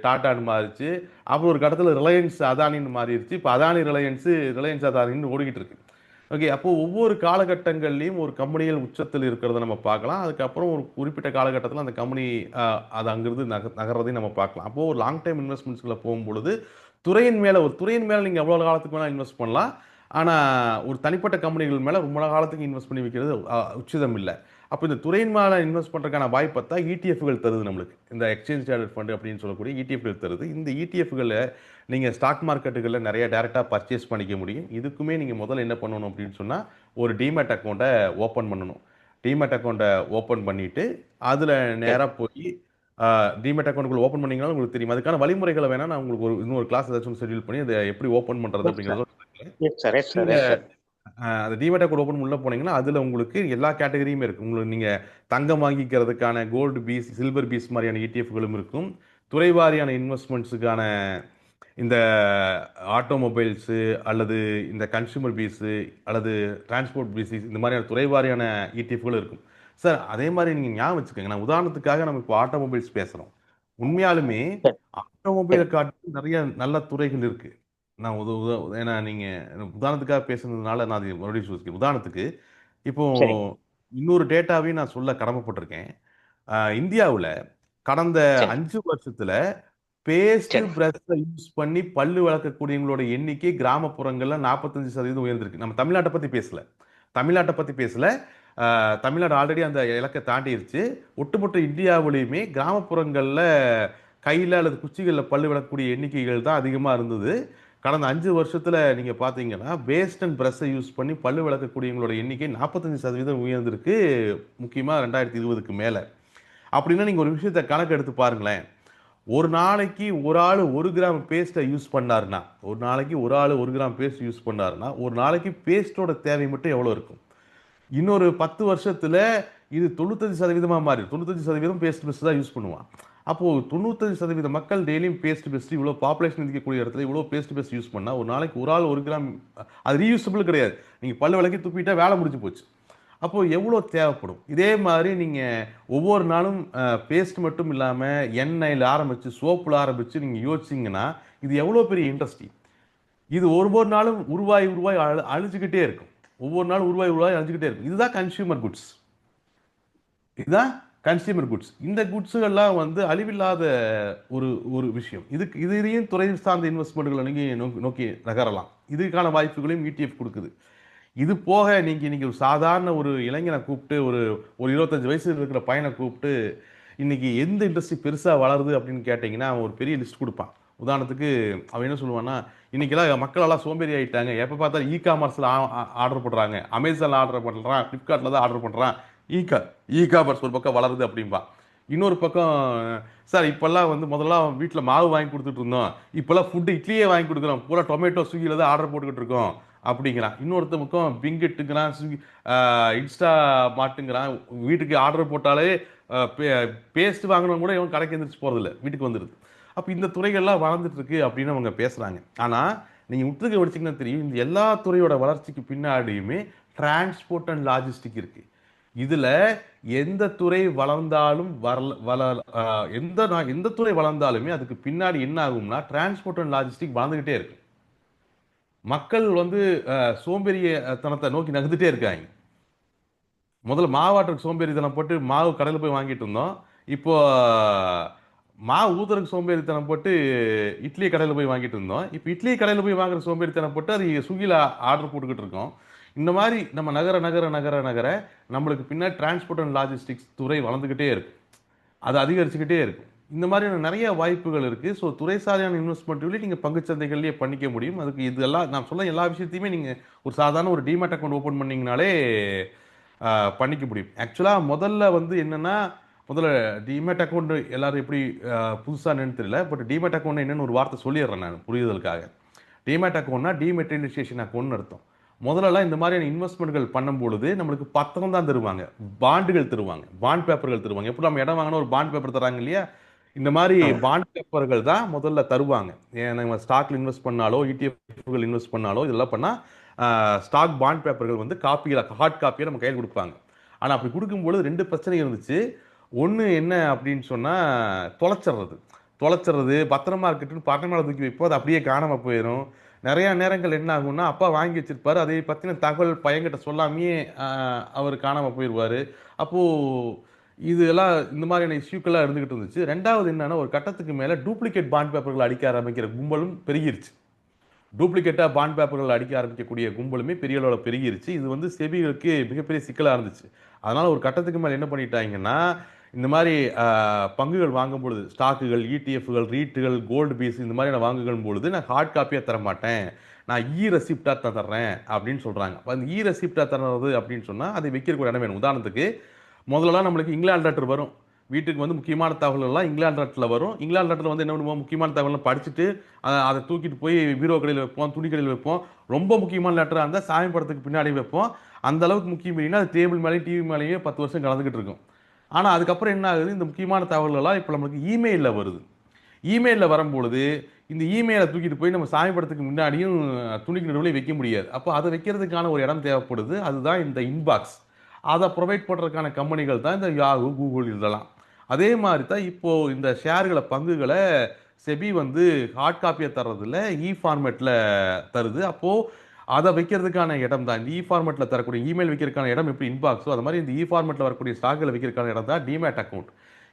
டாட்டான்னு மாறிச்சு. அப்புறம் ஒரு கட்டத்தில் ரிலையன்ஸ் அதானின்னு மாறிடுச்சு. இப்போ அதானி ரிலையன்ஸ் அதானின்னு ஓடிக்கிட்டு இருக்கு. ஓகே. அப்போ ஒவ்வொரு காலகட்டங்கள்லையும் ஒரு கம்பெனிகள் உச்சத்தில் இருக்கிறத நம்ம பார்க்கலாம். அதுக்கப்புறம் ஒரு குறிப்பிட்ட காலகட்டத்தில் அந்த கம்பெனி அது அங்கிருந்து நகர்றதையும் நம்ம பார்க்கலாம். அப்போ ஒரு லாங் டைம் இன்வெஸ்ட்மெண்ட்ஸ்குள்ள போகும்பொழுது ஒரு துறையின் மேல நீங்க எவ்வளவு காலத்துக்கு வேணா இன்வெஸ்ட் பண்ணலாம். ஆனா ஒரு தனிப்பட்ட கம்பெனிகள் மேல ரொம்ப காலத்துக்கு இன்வெஸ்ட் பண்ணி வைக்கிறது உச்சிதம் இல்லை. அப்போ இந்த துறையின் மேல இன்வெஸ்ட் பண்றதுக்கான வாய்ப்பை தான் இடிஎஃப்கள் தருது நம்மளுக்கு. இந்த எக்ஸ்சேஞ்ச் ட்ரேடட் ஃபண்ட் அப்படின்னு சொல்லக்கூடிய இடிஎஃப்கள் தருது. இந்த இடிஎஃப்களை நீங்கள் ஸ்டாக் மார்க்கெட்டுகளில் நிறைய டேரெக்டாக பர்ச்சேஸ் பண்ணிக்க முடியும். இதுக்குமே நீங்கள் முதல்ல என்ன பண்ணணும் அப்படின்னு சொன்னால், ஒரு டிமேட் அக்கௌண்ட்டை ஓப்பன் பண்ணணும். டிமேட் அக்கௌண்ட்டை ஓப்பன் பண்ணிவிட்டு அதில் நேராக போய் டிமேட் அக்கௌண்ட்டுக்குள்ள ஓப்பன் பண்ணிங்கனாலும் உங்களுக்கு தெரியும். அதுக்கான வழிமுறைகளை வேணால் நான் உங்களுக்கு இன்னொரு கிளாஸ் ஏதாச்சும் ஷெட்யூல் பண்ணி அதை எப்படி ஓப்பன் பண்ணுறது அப்படிங்கிறத அந்த டிமேட் அக்கௌண்ட் ஓப்பன் உள்ள போனீங்கன்னா அதில் உங்களுக்கு எல்லா கேட்டகரியுமே இருக்கும். உங்களுக்கு நீங்கள் தங்கம் வாங்கிக்கிறதுக்கான கோல்டு பீஸ், சில்வர் பீஸ் மாதிரியான இடிஎஃப்களும் இருக்கும். துறை வாரியான இன்வெஸ்ட்மெண்ட்ஸுக்கான இந்த ஆட்டோமொபைல்ஸு அல்லது இந்த கன்சூமர் பீஸு அல்லது டிரான்ஸ்போர்ட் பீஸஸ் இந்த மாதிரியான துறை வாரியான இடிஎஃப்களும் இருக்கும் சார். அதே மாதிரி நீங்கள் ஞாபகம் வச்சுக்கோங்க, நான் உதாரணத்துக்காக நம்ம இப்போ ஆட்டோமொபைல்ஸ் பேசுகிறோம். உண்மையாலுமே ஆட்டோமொபைலை காட்டி நிறைய நல்ல துறைகள் இருக்கு. நான் ஏன்னா நீங்கள் உதாரணத்துக்காக பேசுனதுனால நான் அதை மறுபடியும் யோசிக்கிறேன். உதாரணத்துக்கு இப்போ இன்னொரு டேட்டாவையும் நான் சொல்ல கடமைப்பட்டிருக்கேன். இந்தியாவில் கடந்த 5 வருஷத்துல பேஸ்ட் பிரஷ் யூஸ் பண்ணி பல்லு வளர்க்கக்கூடியவங்களோட எண்ணிக்கை கிராமப்புறங்கள்ல 45% உயர்ந்திருக்கு. நம்ம தமிழ்நாட்டை பத்தி பேசல. தமிழ்நாட்டை பற்றி பேசல. தமிழ்நாடு ஆல்ரெடி அந்த இலக்கை தாண்டிருச்சு. ஒட்டுமொத்த இந்தியாவிலையுமே கிராமப்புறங்களில் கையில் அல்லது குச்சிகளில் பல்லு விளக்கக்கூடிய எண்ணிக்கைகள் தான் அதிகமாக இருந்தது. கடந்த 5 வருஷத்தில் நீங்கள் பார்த்தீங்கன்னா பேஸ்ட் அண்ட் ப்ரஷ்ஷை யூஸ் பண்ணி பல்லு விளக்கக்கூடியவங்களோட எண்ணிக்கை 45% உயர்ந்திருக்கு, முக்கியமாக 2020க்கு மேலே. அப்படின்னா நீங்கள் ஒரு விஷயத்தை கணக்கு எடுத்து பாருங்களேன். ஒரு நாளைக்கு ஒரு ஆள் 1 கிராம் பேஸ்ட்டை யூஸ் பண்ணாருன்னா, ஒரு கிராம் பேஸ்ட் யூஸ் பண்ணாருன்னா, ஒரு நாளைக்கு பேஸ்ட்டோட தேவை மட்டும் எவ்வளோ இருக்கும்? இன்னொரு 10 வருஷத்துல இது 95% மாறி 95% பேஸ்ட் பெஸ்ட் தான் யூஸ் பண்ணுவான். அப்போ 95% மக்கள் டெய்லியும் பேஸ்ட் பெஸ்ட் இவ்வளோ பாப்புலேஷன் இருக்கக்கூடிய இடத்துல இவ்வளோ பேஸ்ட் பெஸ்ட் யூஸ் பண்ணா ஒரு நாளைக்கு ஒரு ஆள் 1 கிராம், அது ரீயூசபிள் கிடையாது. நீங்க பல்லு விளக்கி துப்பிட்டா வேலை முடிஞ்சு போச்சு. அப்போ எவ்வளோ தேவைப்படும்? இதே மாதிரி நீங்க ஒவ்வொரு நாளும் பேஸ்ட் மட்டும் இல்லாம எண்ணெயில் ஆரம்பிச்சு சோப்புல ஆரம்பிச்சு நீங்க யோசிச்சீங்கன்னா இது எவ்வளோ பெரிய இண்டஸ்ட்ரி. இது ஒவ்வொரு நாளும் உருவாய் அழிஞ்சுக்கிட்டே இருக்கும். ஒவ்வொரு நாளும் உருவாய் அழிஞ்சுக்கிட்டே இருக்கும். இதுதான் கன்சியூமர் குட்ஸ். இந்த குட்ஸுகள்லாம் வந்து அழிவில்லாத ஒரு விஷயம். இதையும் துறை சார்ந்த இன்வெஸ்ட்மெண்ட்களை நீங்க நோக்கி நகரலாம். இதுக்கான வாய்ப்புகளையும் ETF கொடுக்குது. இது போக நீங்க ஒரு சாதாரண ஒரு இளைஞனை கூப்பிட்டு ஒரு 25 வயசு இருக்கிற பையனை கூப்பிட்டு இன்னைக்கு எந்த இண்டஸ்ட்ரி பெருசா வளருது அப்படின்னு கேட்டீங்கன்னா அவன் ஒரு பெரிய லிஸ்ட் கொடுப்பான். உதாரணத்துக்கு அவன் என்ன சொல்லுவான்னா, இன்னைக்கெல்லாம் மக்கள் எல்லாம் சோம்பேறி ஆயிட்டாங்க, எப்போ பார்த்தாலும் காமர்ஸில் ஆர்டர் பண்ணுறாங்க, அமேசானில் ஆர்டர் பண்ணுறான், ஃப்ளிப்கார்ட்டில் தான் ஆர்டர் பண்ணுறான், காமர்ஸ் ஒரு பக்கம் வளருது அப்படின்பா. இன்னொரு பக்கம் சார் இப்போல்லாம் வந்து முதல்ல வீட்டில் மாவு வாங்கி கொடுத்துட்டு இருந்தோம், இப்போல்லாம் ஃபுட்டு இட்லியே வாங்கி கொடுக்குறோம், பூரா டொமேட்டோ ஸ்விக்கியில் தான் ஆர்டர் போட்டுக்கிட்டு இருக்கோம் அப்படிங்கிறான். இன்னொருத்த பக்கம் பிங்கிட்டுங்கிறான், ஸ்விக்கி இன்ஸ்டா மாட்டுங்கிறான். வீட்டுக்கு ஆர்டர் போட்டாலே பேஸ்ட் வாங்கினவங்க கூட இவன் கடைக்கு எந்திரிச்சு போகிறதில்ல, வீட்டுக்கு வந்துடுது. அப்போ இந்த துறைகள்லாம் வளர்ந்துட்டு இருக்கு அப்படின்னு அவங்க பேசுகிறாங்க. ஆனால் நீங்கள் உற்றுக்க படிச்சிங்கன்னா தெரியும், இந்த எல்லா துறையோட வளர்ச்சிக்கு பின்னாடியுமே டிரான்ஸ்போர்ட் அண்ட் லாஜிஸ்டிக் இருக்கு. இதில் எந்த துறை வளர்ந்தாலும் எந்த துறை வளர்ந்தாலுமே அதுக்கு பின்னாடி என்ன ஆகும்னா டிரான்ஸ்போர்ட் அண்ட் லாஜிஸ்டிக் வளர்ந்துக்கிட்டே இருக்கு. மக்கள் வந்து சோம்பேறித்தனத்தை நோக்கி நகர்ந்துட்டே இருக்காங்க. முதல்ல மாவாட்டுக்கு சோம்பேறித்தனம் போட்டு மாவு கடையில் போய் வாங்கிட்டு இருந்தோம். இப்போ மாவு ஊத்துறதுக்கு சோம்பேறித்தனம் போட்டு இட்லி கடையில் போய் வாங்கிட்டு இருந்தோம். இப்போ இட்லி கடையில் போய் வாங்குற சோம்பேறித்தனம் போட்டு அது ஸ்விக்கியில் ஆர்டர் போட்டுக்கிட்டு இருக்கோம். இந்த மாதிரி நம்ம நகர நம்மளுக்கு பின்னாடி டிரான்ஸ்போர்ட் அண்ட் லாஜிஸ்டிக்ஸ் துறை வளர்ந்துக்கிட்டே இருக்கும், அது அதிகரிச்சுக்கிட்டே இருக்கும். இந்த மாதிரியான நிறைய வாய்ப்புகள் இருக்கு. ஸோ துறை சாரியான இன்வெஸ்ட்மெண்ட்லேயே நீங்கள் பங்குச்சந்தைகள்லேயே பண்ணிக்க முடியும். அதுக்கு இதெல்லாம் நான் சொல்ல எல்லா விஷயத்தையுமே நீங்கள் ஒரு சாதாரண ஒரு டிமேட் அக்கௌண்ட் ஓப்பன் பண்ணிங்கனாலே பண்ணிக்க முடியும். ஆக்சுவலாக முதல்ல வந்து என்னென்னா, முதல்ல டிமேட் அக்கௌண்ட் எல்லாரும் எப்படி புதுசாக என்னன்னு தெரியல, பட் டிமேட் அக்கௌண்ட் என்னன்னு ஒரு வார்த்தை சொல்லிடுறேன் நான் புரியுதலுக்காக. டிமேட் அக்கௌண்ட்னா டிமெட்டீரியலைசேஷன் அக்கௌண்ட்னு அர்த்தம். முதல்லலாம் இந்த மாதிரியான இன்வெஸ்ட்மெண்ட்கள் பண்ணும்பொழுது நம்மளுக்கு பத்திரம் தான் தருவாங்க, பாண்டுகள் தருவாங்க, பாண்ட் பேப்பர்கள் தருவாங்க. எப்படி நம்ம இடம் வாங்கினா ஒரு பாண்ட் பேப்பர் தராங்க இல்லையா, இந்த மாதிரி பாண்ட் பேப்பர்கள் தான் முதல்ல தருவாங்க. நம்ம ஸ்டாக்ல இன்வெஸ்ட் பண்ணாலோ ETF இன்வெஸ்ட் பண்ணாலோ இதெல்லாம் பண்ணால் ஸ்டாக் பாண்ட் பேப்பர்கள் வந்து காப்பியில் ஹார்ட் காப்பியை நம்ம கையில் கொடுப்பாங்க. ஆனால் அப்படி கொடுக்கும்பொழுது 2 பிரச்சனை இருந்துச்சு. ஒன்று என்ன அப்படின்னு சொன்னால் தொலைச்சிடுறது, பத்திரமா இருக்கட்டுன்னு பத்திரமா தூக்கி வைப்போம், அது அப்படியே காணாமல் போயிடும். நிறையா நேரங்கள் என்ன ஆகும்னா, அப்பா வாங்கி வச்சிருப்பாரு, அதை பற்றின தகவல் பையன்கிட்ட சொல்லாமையே அவர் காணாமல் போயிடுவார். அப்போது இதெல்லாம் இந்த மாதிரியான இஷ்யூக்கெல்லாம் இருந்துகிட்டு இருந்துச்சு. ரெண்டாவது என்னன்னா, ஒரு கட்டத்துக்கு மேலே டூப்ளிகேட் பாண்ட் பேப்பர்கள் அடிக்க ஆரம்பிக்கிற கும்பலும் பெருகிருச்சு. டூப்ளிகேட்டாக பாண்ட் பேப்பர்கள் அடிக்க ஆரம்பிக்கக்கூடிய கும்பலுமே பெரிய அளவில் பெருகிருச்சு. இது வந்து செபிகளுக்கு மிகப்பெரிய சிக்கலாக இருந்துச்சு. அதனால் ஒரு கட்டத்துக்கு மேலே என்ன பண்ணிட்டாங்கன்னா, இந்த மாதிரி பங்குகள் வாங்கும் பொழுது ஸ்டாக்குகள், ETFகள், ரீட்டுகள், கோல்டு பீஸ் இந்த மாதிரியான வாங்குகள் பொழுது நான் ஹார்ட் காப்பியாக தர மாட்டேன், நான் ரெசிப்டாக தான் தர்றேன் அப்படின்னு சொல்கிறாங்க. அந்த ரெசிப்டாக தர்றது அப்படின்னு சொன்னால் அதை வைக்கிறக்கூடிய இடம் வேணும். உதாரணத்துக்கு முதல்லலாம் நம்மளுக்கு இங்கிலாந்து லெட்டர் வரும், வீட்டுக்கு வந்து முக்கியமான தகவல்கள்லாம் இங்கிலாந்து லெட்டரில் வரும். இங்கிலாந்து லெட்டரில் வந்து என்ன பண்ணுவோம், முக்கியமான தகவலாம் படிச்சுட்டு அதை தூக்கிட்டு போய் பீரோ கடையில் வைப்போம், துணி கடையில் வைப்போம். ரொம்ப முக்கியமான லெட்டராக இருந்தால் சாமி படத்துக்கு பின்னாடி வைப்போம். அந்த அளவுக்கு முக்கியம் இல்லைன்னா அது டேபிள் மேலேயும் டிவி மேலேயும் 10 வருஷம் கலந்துக்கிட்டு இருக்கும். ஆனால் அதுக்கப்புறம் என்ன ஆகுது, இந்த முக்கியமான தகவல்கள்லாம் இப்போ நம்மளுக்கு இமெயிலில் வருது. இமெயிலில் வரும்பொழுது இந்த இமெயிலை தூக்கிட்டு போய் நம்ம சாமி படத்துக்கு முன்னாடியும் துணிக்கு நடுவுலையும் வைக்க முடியாது. அப்போ அதை வைக்கிறதுக்கான ஒரு இடம் தேவைப்படுது. அதுதான் இந்த இன்பாக்ஸ். அதை ப்ரொவைட் பண்ணுறதுக்கான கம்பெனிகள் தான் இந்த யாஹூ, கூகுள் இதெல்லாம். அதே மாதிரி தான் இப்போது இந்த ஷேர்களை, பங்குகளை செபி வந்து ஹார்ட் காப்பியை தர்றதில்ல, ஃபார்மேட்டில் தருது. அப்போது அதை வைக்கிறதுக்கான இடம் தான் இந்த ஃபார்மேட்டில் தரக்கூடிய இமெயில் வைக்கிறதுக்கான இடம் எப்படி இன்பாக்ஸோ அது மாதிரி இந்த ஃபார்மேட்டில் வரக்கூடிய ஸ்டாக்களை வைக்கிறதுக்கான இடம் தான் டிமேட் அக்கௌண்ட்.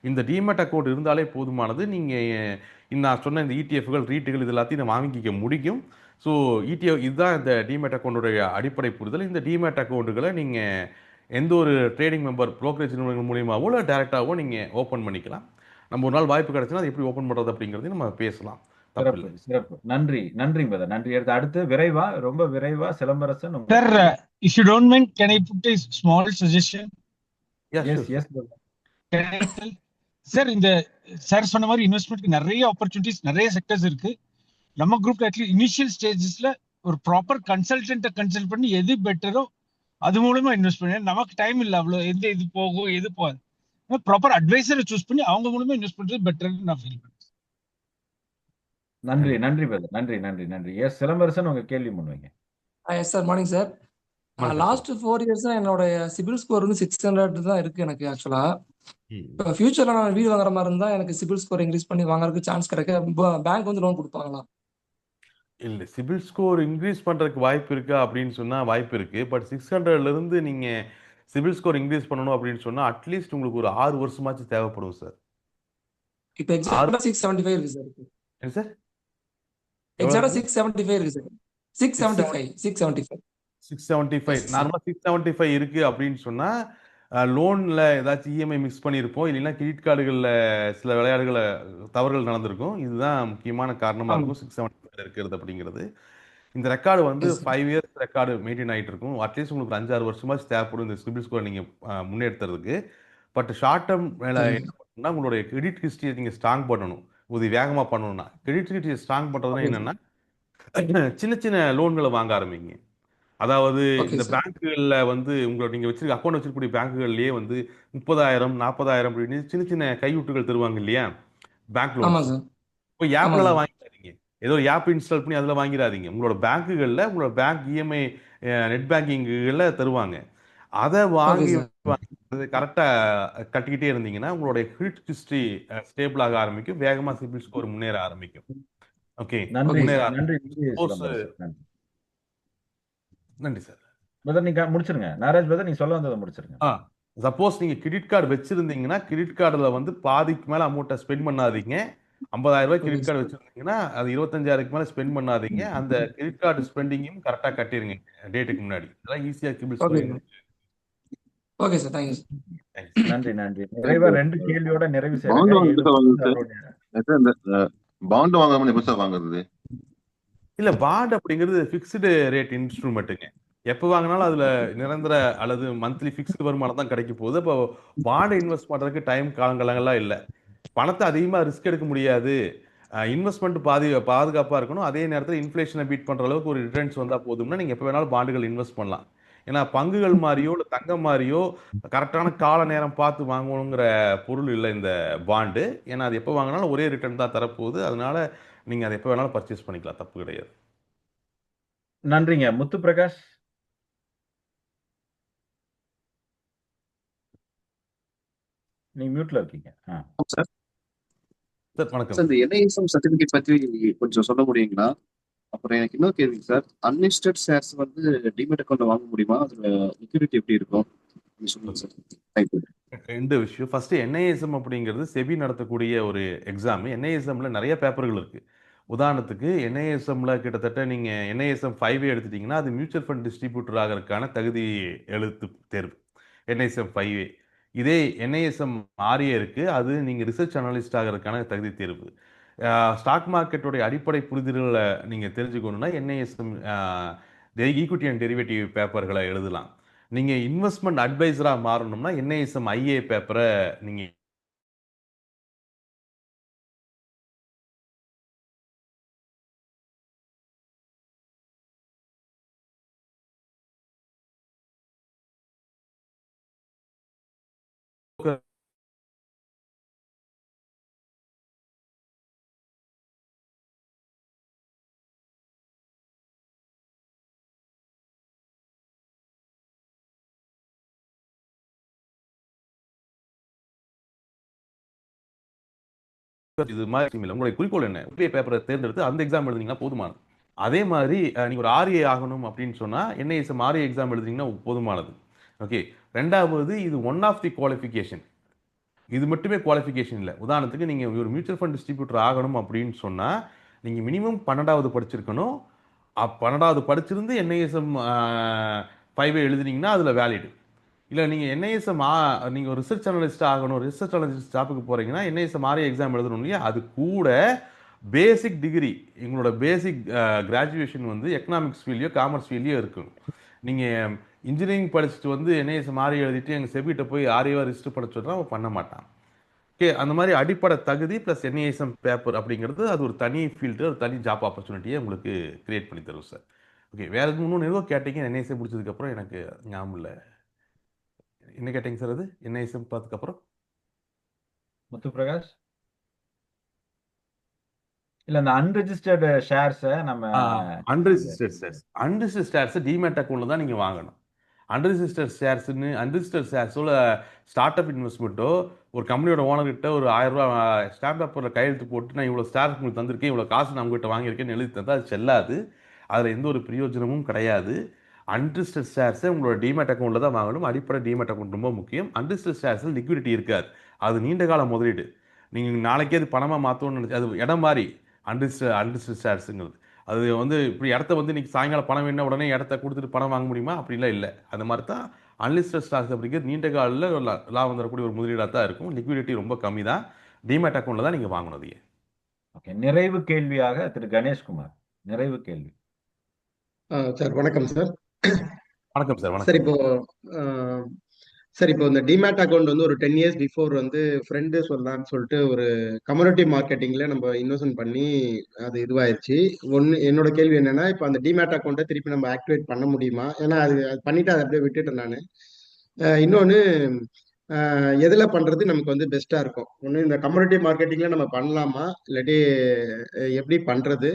இந்த டிமேட் அக்கௌண்ட் இருந்தாலே போதுமானது. நீங்கள் நான் சொன்ன இந்த ETFகள், ரீட்டுகள் இது எல்லாத்தையும் நம்ம வாங்கிக்க முடியும். ஸோ இடிஎஃப் இதுதான் இந்த டிமேட் அக்கௌண்ட்டுடைய அடிப்படை புரிதல். இந்த டிமேட் அக்கௌண்ட்டுகளை நீங்கள் எந்த ஒரு ட்ரேடிங் மெம்பர் ப்ரோக்கரேஜ் நிறுவனங்கள் மூலியமாகவோ இல்லை டேரெக்டாகவோ நீங்கள் ஓப்பன் பண்ணிக்கலாம். நம்ம ஒரு நாள் வாய்ப்பு கிடைச்சுன்னா அது எப்படி ஓப்பன் பண்ணுறது அப்படிங்கிறதையும் நம்ம பேசலாம். தப்பு சிறப்பு இல்லை. சிறப்பு. நன்றி நன்றி பிரதர், நன்றி. அடுத்து விரைவா, ரொம்ப விரைவா Silambarasan. Sir, if you don't mind, can I put a small suggestion? Yeah, yes sure. Yes brother. Can I tell? Sir, இந்த சார் சொன்ன மாதிரி இன்வெஸ்ட்மெண்ட்க்கு நிறைய ஆப்பர்ச்சுனிட்டிஸ், நிறைய செக்டர்ஸ் இருக்கு. நம்ம குரூப்ல அட்லீஸ்ட் இனிஷியல் ஸ்டேஜஸ்ல ஒரு ப்ராப்பர் கன்சல்டன்ட்டை கன்சல்ட் பண்ணி எது பெட்டரோ அது மூலமா இன்வெஸ்ட் பண்ணி, நமக்கு டைம் இல்லை அவ்வளோ, எந்த இது போகும் எது போகாது, ப்ராப்பர் அட்வைசரை சூஸ் பண்ணி அவங்க மூலமா இன்வெஸ்ட் பண்றது பெட்டர்னு நான் ஃபீல் பண்றேன். நன்றி நன்றி பிரதர், நன்றி நன்றி நன்றி. எஸ் சிலம்பரசன், உங்க கேள்வி முன்வைங்க. Yes sir, morning sir. Last 4 years என்னோட சிபில் ஸ்கோர் வந்து 600 தான் இருக்கு எனக்கு. ஆக்சுவலா இப்போ ஃபியூச்சர்ல நான் வீடு வாங்குற மாதிரி இருந்தா எனக்கு சிபில் ஸ்கோர் இன்க்ரீஸ் பண்ணி வாங்குறதுக்கு சான்ஸ் கிடைக்க பேங்க் வந்து லோன் கொடுப்பாங்களா? இல்லை, சிபில் ஸ்கோர் இன்க்ரீஸ் பண்ணுறதுக்கு வாய்ப்பு இருக்கா அப்படின்னு சொன்னால் வாய்ப்பு இருக்குது. பட் 600லேருந்து நீங்கள் சிபில் ஸ்கோர் இன்க்ரீஸ் பண்ணணும் அப்படின்னு சொன்னால் அட்லீஸ்ட் உங்களுக்கு ஒரு 6 வருஷமாச்சும் தேவைப்படும் சார். இப்போ எக்ஸாக்டா 675 இருக்கு சார். என்ன சார்? எக்ஸாக்டா 675 இருக்கு சார். 675 675 நார்மலாக 675 இருக்கு அப்படின்னு சொன்னா லோன்ல ஏதாச்சும் இஎம்ஐ மிக்ஸ் பண்ணியிருப்போம், இல்லைன்னா கிரெடிட் கார்டுகளில் சில விளையாடுகளை தவறுகள் நடந்திருக்கும். இதுதான் முக்கியமான காரணமா இருக்கும் 675 இருக்கிறது அப்படிங்கிறது. இந்த ரெக்கார்டு வந்து 5 இயர்ஸ் ரெக்கார்டு மெயின்டைன் ஆகிட்டு இருக்கும். அட்லீஸ்ட் உங்களுக்கு 5-6 வருஷமாச்சு தேவைப்படும் இந்த சிபில் ஸ்கோர் நீங்க முன்னேற்றுறதுக்கு. பட் ஷார்ட் டேர்ம் வேலை என்ன பண்ணணும்னா உங்களுடைய கிரெடிட் ஹிஸ்டரியை நீங்க ஸ்ட்ராங் பண்ணணும். இது வேகமா பண்ணணும்னா கிரெடிட் ஹிஸ்டரியை ஸ்ட்ராங் பண்றதுன்னா என்னன்னா சின்ன சின்ன லோன்களை வாங்க ஆரம்பிங்க. அதாவது இந்த பேங்குகள்ல வந்து நீங்க வச்சிருக்க அக்கௌண்ட் வச்சிருக்கக்கூடிய பேங்குகள்லயே வந்து 30,000 40,000 அப்படின்னு சின்ன சின்ன கையூட்டுகள் தருவாங்க இல்லையா பேங்க் லோன். இப்போ ஆப்லாம் வாங்கிடாதீங்க. ஏதோ ஆப் இன்ஸ்டால் பண்ணி அதில் வாங்கிடாதீங்க. உங்களோட பேங்குகளில் உங்களோட பேங்க் இஎம்ஐ நெட் பேங்கிங்கில் தருவாங்க. அதை வாங்கி கரெக்டாக கட்டிக்கிட்டே இருந்தீங்கன்னா உங்களுடைய கிரெடிட் ஹிஸ்டரி ஸ்டேபிள் ஆக ஆரம்பிக்கும், வேகமாக சிபில் ஸ்கோர் முன்னேற ஆரம்பிக்கும். ஓகே, நன்றி சார். பிரதர் நீங்க முடிச்சிருங்க. நாராஜ் பிரதர் நீங்க சொல்ல வந்ததை முடிச்சிருங்க. சப்போஸ் நீங்க கிரெடிட் கார்டு வச்சிருந்தீங்கன்னா கிரெடிட் கார்டுல வந்து பாதிக்கு மேல அமௌண்ட்டை ஸ்பெண்ட் பண்ணாதீங்க. 50,000 ரூபாய் கிரெடிட் கார்டு வச்சிருந்தீங்கன்னா அது 25,000க்கு மேல ஸ்பெண்ட் பண்ணாதீங்க. அந்த கிரெடிட் கார்டு ஸ்பெண்டிங்கும் கரெக்டா கட்டிருங்க டேட்டுக்கு முன்னாடி. இதெல்லாம் ஈஸியா CIBIL score. Okay sir, thank you sir. நன்றி நன்றி. நிறைவா 2 கேள்வியோட நிறைவு செய்யறேன். பாண்ட் வாங்காம எப்படி சார் வாங்குறது? இல்ல, பாண்ட் அப்படிங்கிறது ஃபிக்ஸ்டு ரேட் இன்ஸ்ட்ருமெண்ட்டுங்க. எப்போ வாங்கினாலும் அதுல நிரந்தர அல்லது மந்த்லி ஃபிக்ஸ்டு வருமானம் தான் கிடைக்க போகுது. இப்போ பாண்டை இன்வெஸ்ட் பண்றதுக்கு டைம் காலங்கள்லாம் இல்லை. பணத்தை அதிகமாக ரிஸ்க் எடுக்க முடியாது. இன்வெஸ்ட்மெண்ட் பாதுகாப்பாக இருக்கணும். அதே நேரத்தில் இன்ஃப்ளேஷனை பீட் பண்ணுற அளவுக்கு ஒரு ரிட்டர்ன்ஸ் வந்தால் போதும்னா நீங்கள் எப்போ வேணாலும் பாண்டுகள் இன்வெஸ்ட் பண்ணலாம். ஏன்னா பங்குகள் மாதிரியோ இல்லை தங்கம் மாதிரியோ கரெக்டான கால நேரம் பார்த்து வாங்கணுங்கிற பொருள் இல்லை இந்த பாண்டு. ஏன்னா அது எப்போ வாங்கினாலும் ஒரே ரிட்டர்ன் தான் தரப்போகுது. அதனால நீங்கள் அதை எப்போ வேணாலும் பர்ச்சேஸ் பண்ணிக்கலாம், தப்பு கிடையாது. நன்றிங்க. முத்து பிரகாஷ், நீங்க மியூட்ல இருக்கீங்க. சார் வணக்கம். இந்த என்ஐஎஸ்எம் சர்டிபிகேட் பற்றி கொஞ்சம் சொல்ல முடியுங்களா? அப்புறம் எனக்கு இன்னொரு கேள்வி சார், அன்லிஸ்டட் ஷேர்ஸ் வந்து டிமெட் அக்கௌண்ட்ல வாங்க முடியுமா? அதுல லிக்விடிட்டி எப்படி இருக்கும் சொல்லுங்க சார். தேங்க்யூ. 2 விஷயம். ஃபர்ஸ்ட் என்ஐஎஸ்எம் அப்படிங்கிறது செபி நடத்தக்கூடிய ஒரு எக்ஸாம். என்ஐஎஸ்எம்ல நிறைய பேப்பர்கள் இருக்கு. உதாரணத்துக்கு என்ஐஎஸ்எம்ல கிட்டத்தட்ட நீங்க என்ஐஎஸ்எம் 5 எடுத்துட்டீங்கன்னா அது மியூச்சுவல் ஃபண்ட் டிஸ்ட்ரிபியூட்டர் ஆகிறதுக்கான தகுதி எழுத்து தேர்வு என்ஐஎஸ்எம் 5. இதே என்ஐஎஸ்எம் 6 இருக்கு, அது நீங்க ரிசர்ச் அனலிஸ்ட் ஆகிறதுக்கான தகுதி தேர்வு. ஸ்டாக் மார்க்கெட்டோடைய அடிப்படை புரிதல்களை நீங்க தெரிஞ்சுக்கணும்னா என்ஐஎஸ்எம் ஈக்விட்டி அண்ட் டெரிவேட்டிவ் பேப்பர்களை எழுதலாம். நீங்க இன்வெஸ்ட்மெண்ட் அட்வைசரா மாறணும்னா என்ஐஎஸ்எம் ஐஏ பேப்பரை நீங்க இது மாதிரி உங்களுடைய குறிக்கோள் என்ன, பேப்பரை தேர்ந்தெடுத்து அந்த எக்ஸாம் எழுதினீங்கன்னா போதுமானது. அதே மாதிரி நீங்க ஒரு ஆர்ஏ ஆகணும் அப்படின்னு சொன்னா என்ஐஎஸ்எம் ஆர்ஏ எக்ஸாம் எழுதினீங்கன்னா போதுமானது. ஓகே. 2வது, இது ஒன் ஆஃப் தி குவாலிஃபிகேஷன். இது மட்டுமே குவாலிஃபிகேஷன் இல்லை. உதாரணத்துக்கு நீங்க ஒரு மியூச்சுவல் ஃபண்ட் டிஸ்ட்ரிபியூட்டர் ஆகணும் அப்படின்னு சொன்னா நீங்க மினிமம் 12வது படிச்சிருக்கணும். 12வது படிச்சிருந்து என்ஐஎஸ்எம் 5 எழுதுனீங்கன்னா அதில் வேலிடு. இல்லை நீங்கள் என்ஐஎஸ்எம் நீங்கள் ரிசர்ச் அனலிஸ்ட் ஆகணும், ரிசர்ச் அனலிஸ்ட் ஜாப்புக்கு போகிறீங்கன்னா என்ஐஎஸ்எம் ஆர்ஏ எக்ஸாம் எழுதணும் இல்லையா, அது கூட பேசிக் டிகிரி எங்களோட பேசிக் கிராஜுவேஷன் வந்து எக்கனாமிக்ஸ் ஃபீல்டையோ காமர்ஸ் ஃபீல்டையோ இருக்கணும். நீங்கள் இன்ஜினியரிங் படிச்சுட்டு வந்து என்ஐஎஸ்எம் ஆர்ஏ எழுதிட்டு எங்கள் செபிகிட்ட போய் ஆர்ஏவா ரிஜிஸ்டர் பண்ண சொல்கிறா அவன் பண்ண மாட்டான். ஓகே, அந்த மாதிரி அடிப்படை தகுதி ப்ளஸ் என்ஐஎஸ்எம் பேப்பர் அப்படிங்கிறது அது ஒரு தனி ஃபீல்டு, ஒரு தனி ஜாப் ஆப்பர்ச்சுனிட்டியை உங்களுக்கு கிரியேட் பண்ணி தரும் சார். ஓகே, வேற இன்னும் ஏதோ கேட்டீங்க என்ஐஎஸ்எம் முடிச்சதுக்கப்புறம், எனக்கு ஞாபகம் இல்லை என்ன கேட்டீங்க சார். அது என்ஐஎஸ்எம் பார்த்ததுக்கப்புறம் முத்து பிரகாஷ் இல்ல இந்த அன்ரெஜிஸ்டர்டு ஷேர்ஸை நம்ம அன்ரிஜிஸ்டர்ட் ஷேர்ஸ் டிமேட் அக்கௌண்ட்ல தான் நீங்கள் வாங்கணும். அன்ரிஜிஸ்டர்ட் ஷேர்ஸோட ஸ்டார்ட் அப் இன்வெஸ்ட்மெண்ட்டோ ஒரு கம்பெனியோட ஓனர்கிட்ட ஒரு 1000 ரூபா ஸ்டாம்ப் பேப்பரில் கையெழுத்து போட்டு நான் இவ்வளோ ஷேர் உங்களுக்கு தந்திருக்கேன், இவ்வளோ காசு நான் உங்ககிட்ட வாங்கியிருக்கேன்னு எழுதி தந்தால் அது செல்லாது. அதில் எந்த ஒரு பிரயோஜனமும் கிடையாது. அன்ரிஜிஸ்டர்ட் ஷேர்ஸை உங்களோட டிமேட் அக்கௌண்ட்டில் தான் வாங்கணும். அடிப்படை டிமேட் அக்கௌண்ட் ரொம்ப முக்கியம். அன்ரிஜிஸ்டர்ட் ஷேர்ஸில் லிக்விடிட்டி இருக்காது, அது நீண்ட கால முதலீடு. நீங்கள் நாளைக்கே அது பணமாக மாற்றணும்னு நினச்சி அது இடம் மாதிரி அன்ரிஜிஸ்டர்ட் ஷேர்ஸுங்கிறது. அது வந்து இப்படி இடத்த வந்து இன்னைக்கு சாயங்காலம் பணம் வேணும் உடனே இடத்த கொடுத்துட்டு பணம் வாங்க முடியுமா, அப்படிலாம் இல்லை. அந்த மாதிரி தான் அன்லிஸ்டட் ஸ்டாக்ஸ் அப்படிங்கிறது நீண்ட காலில் லாபம் தரக்கூடிய ஒரு முதலீடாக தான் இருக்கும். லிக்விடிட்டி ரொம்ப கம்மி தான். டிமேட் அக்கௌண்ட்டில் தான் நீங்கள் வாங்கணும். அதையே ஓகே, நிறைவு கேள்வியாக திரு கணேஷ்குமார் நிறைவு கேள்வி. சார் வணக்கம் சார். வணக்கம் சார். சார் வணக்கம் இப்போ இந்த டிமேட் அக்கௌண்ட் வந்து ஒரு 10 இயர்ஸ் பிஃபோர் வந்து ஃப்ரெண்டு சொல்லலாம்னு சொல்லிட்டு ஒரு கம்யூனிட்டி மார்க்கெட்டிங்ல நம்ம இன்வெஸ்ட்மெண்ட் பண்ணி அது இதுவாயிருச்சு. என்னோட கேள்வி என்னன்னா, இப்போ அந்த டிமேட் அக்கௌண்ட்டை திருப்பி நம்ம ஆக்டிவேட் பண்ண முடியுமா? ஏன்னா அது பண்ணிட்டு அதை அப்படியே விட்டுட்டேன் நான். இன்னொன்று, எதில் பண்ணுறது நமக்கு வந்து பெஸ்ட்டாக இருக்கும்? ஒன்று இந்த கம்யூனிட்டி மார்க்கெட்டிங்கில் நம்ம பண்ணலாமா, இல்லாட்டி எப்படி பண்ணுறது?